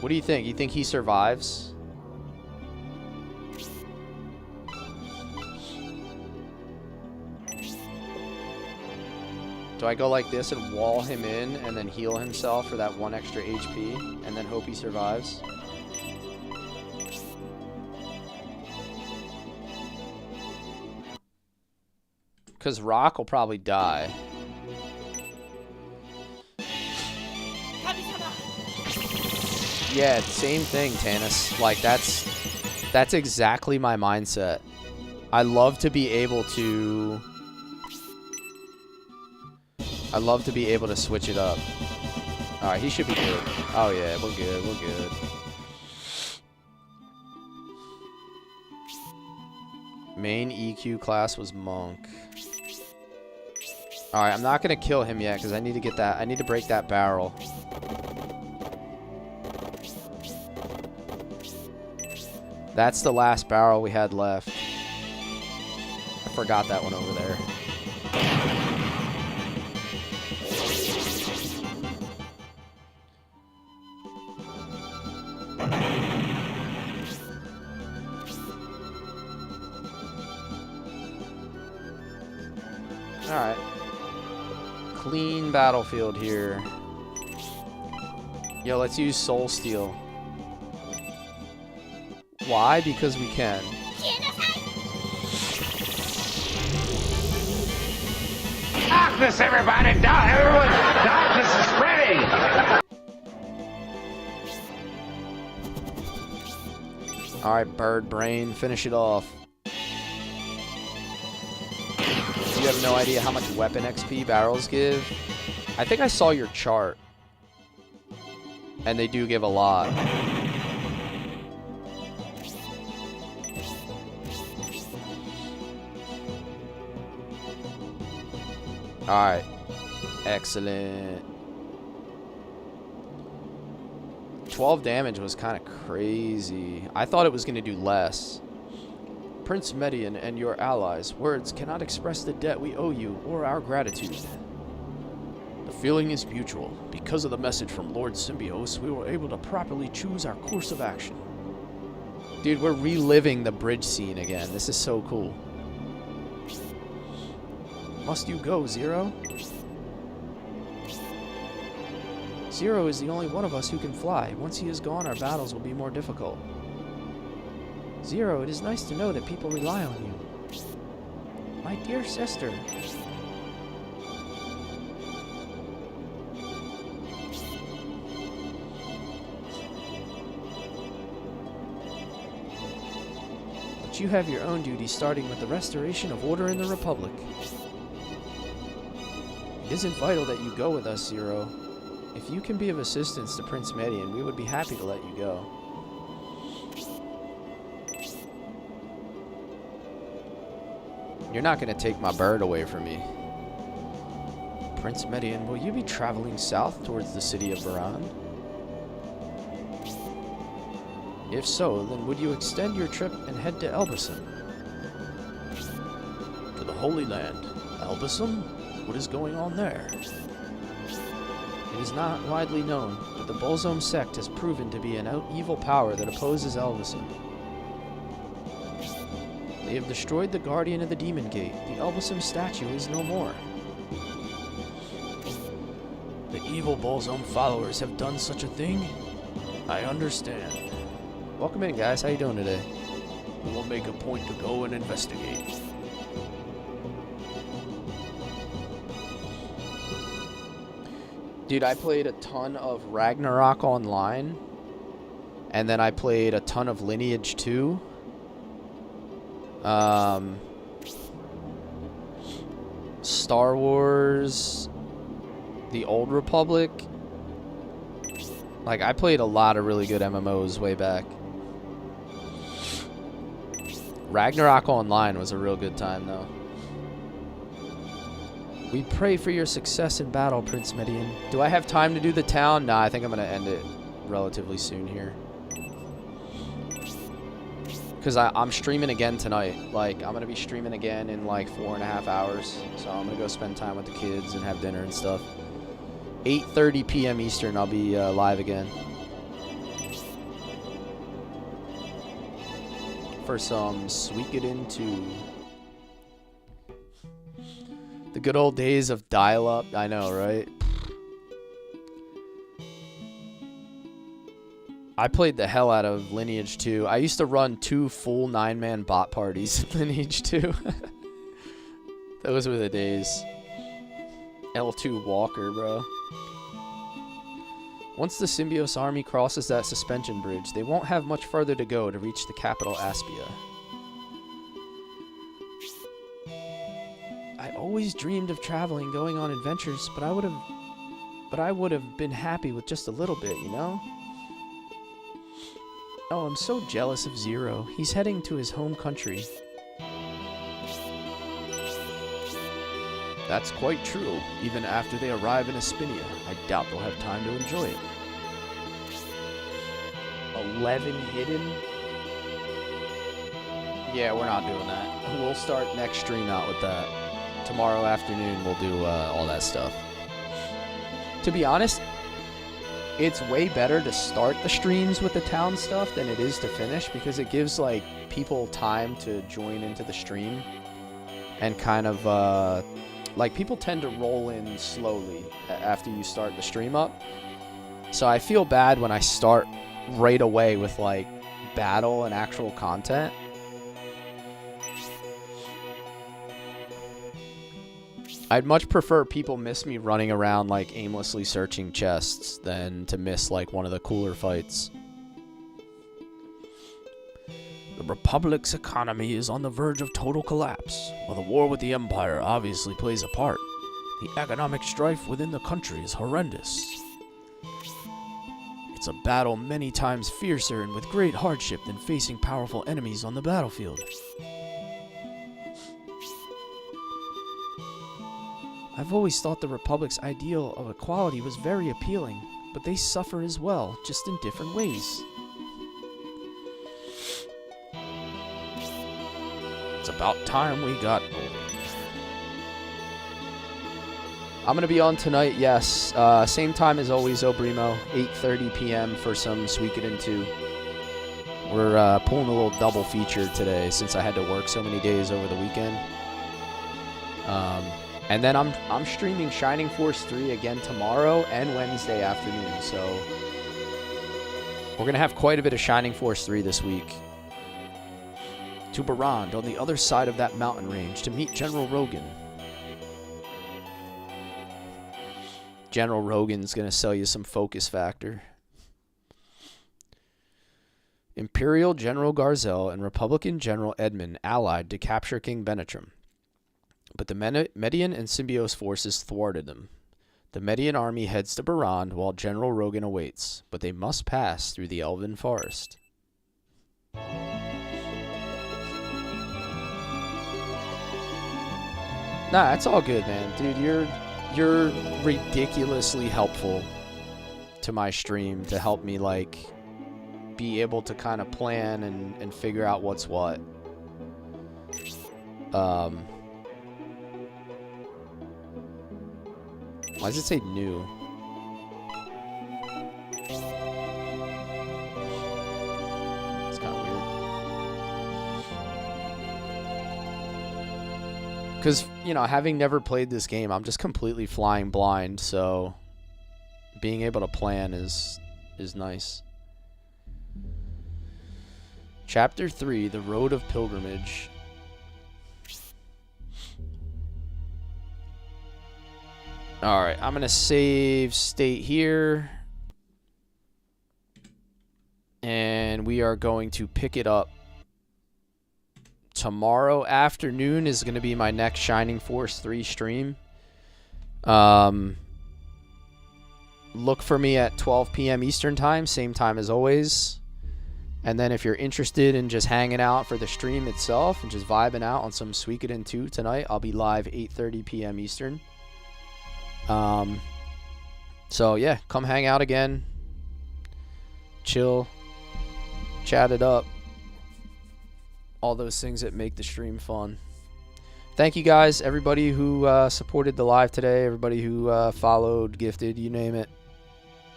What do you think? You think he survives? Do I go like this and wall him in and then heal himself for that 1 extra HP and then hope he survives? Because Rock will probably die. Yeah, same thing, Tanis. Like, that's exactly my mindset. I love to be able to... switch it up. Alright, he should be good. Oh yeah, we're good, we're good. Main EQ class was Monk. Alright, I'm not gonna kill him yet, because I need to get that. I need to break that barrel. That's the last barrel we had left. I forgot that one over there. Alright. Clean battlefield here. Yo, let's use Soul Steal. Why? Because we can. Darkness, everybody! Everyone! Darkness is spreading! Alright, Bird Brain, finish it off. You have no idea how much weapon XP barrels give. I think I saw your chart. And they do give a lot. Alright. Excellent. 12 damage was kind of crazy. I thought it was going to do less. Prince Median and your allies, words cannot express the debt we owe you or our gratitude. The feeling is mutual. Because of the message from Lord Symbios, we were able to properly choose our course of action. Dude, we're reliving the bridge scene again. This is so cool. Must you go, Zero? Zero is the only one of us who can fly. Once he is gone, our battles will be more difficult. Zero, it is nice to know that people rely on you. My dear sister. But you have your own duties, starting with the restoration of order in the Republic. It isn't vital that you go with us, Zero. If you can be of assistance to Prince Median, we would be happy to let you go. You're not going to take my bird away from me. Prince Median, will you be traveling south towards the city of Baran? If so, then would you extend your trip and head to Elbasan? To the Holy Land. Elbasan? What is going on there? It is not widely known, but the Bolzom sect has proven to be an evil power that opposes Elbasan. They have destroyed the Guardian of the Demon Gate. The Elbasan statue is no more. The evil Bolzom followers have done such a thing? I understand. Welcome in, guys. How you doing today? We will make a point to go and investigate. Dude, I played a ton of Ragnarok Online, and then I played a ton of Lineage 2. Star Wars, The Old Republic. Like, I played a lot of really good MMOs way back. Ragnarok Online was a real good time, though. We pray for your success in battle, Prince Median. Do I have time to do the town? Nah, I think I'm going to end it relatively soon here. Because I'm streaming again tonight. Like, I'm going to be streaming again in like 4.5 hours. So I'm going to go spend time with the kids and have dinner and stuff. 8:30 p.m. Eastern, I'll be live again. For some Suikoden 2. The good old days of dial-up. I know, right? I played the hell out of Lineage 2. I used to run 2 full 9-man bot parties in Lineage 2. Those were the days. L2 Walker, bro. Once the Symbios army crosses that suspension bridge, they won't have much further to go to reach the capital Aspia. I always dreamed of traveling, going on adventures, but I would have been happy with just a little bit, you know? Oh, I'm so jealous of Zero. He's heading to his home country. That's quite true. Even after they arrive in Aspinia, I doubt they'll have time to enjoy it. 11 hidden? Yeah, we're not doing that. We'll start next stream out with that. Tomorrow afternoon, we'll do all that stuff. To be honest, it's way better to start the streams with the town stuff than it is to finish, because it gives like people time to join into the stream and kind of like people tend to roll in slowly after you start the stream up. So I feel bad when I start right away with like battle and actual content. I'd much prefer people miss me running around like aimlessly searching chests than to miss like one of the cooler fights. The Republic's economy is on the verge of total collapse, while the war with the Empire obviously plays a part. The economic strife within the country is horrendous. It's a battle many times fiercer and with great hardship than facing powerful enemies on the battlefield. I've always thought the Republic's ideal of equality was very appealing, but they suffer as well, just in different ways. It's about time we got moving. I'm going to be on tonight, yes. Same time as always, Obrimo, 8:30 p.m. for some Suikoden 2. We're pulling a little double feature today since I had to work so many days over the weekend. And then I'm streaming Shining Force 3 again tomorrow and Wednesday afternoon, so we're going to have quite a bit of Shining Force 3 this week. To Barand on the other side of that mountain range to meet General Rogan. General Rogan's going to sell you some focus factor. Imperial General Garzel and Republican General Edmund allied to capture King Benetrim. But the Median and Symbios forces thwarted them. The Median army heads to Barand while General Rogan awaits, but they must pass through the Elven Forest. Nah, it's all good, man. Dude, you're ridiculously helpful to my stream to help me, like, be able to kind of plan and figure out what's what. Why does it say new? It's kind of weird. Because, you know, having never played this game, I'm just completely flying blind, so being able to plan is nice. Chapter 3, The Road of Pilgrimage. Alright, I'm going to save state here. And we are going to pick it up. Tomorrow afternoon is going to be my next Shining Force 3 stream. Look for me at 12 p.m. Eastern Time, same time as always. And then if you're interested in just hanging out for the stream itself and just vibing out on some Suikoden 2 tonight, I'll be live 8:30 p.m. Eastern. So yeah, come hang out again. Chill. Chat it up. All those things that make the stream fun. Thank you guys, everybody who supported the live today, everybody who followed, gifted, you name it.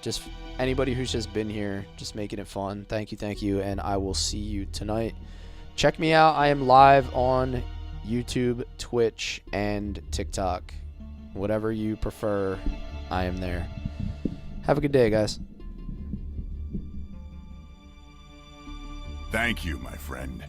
Just anybody who's just been here, just making it fun. Thank you, and I will see you tonight. Check me out. I am live on YouTube, Twitch, and TikTok. Whatever you prefer, I am there. Have a good day, guys. Thank you, my friend.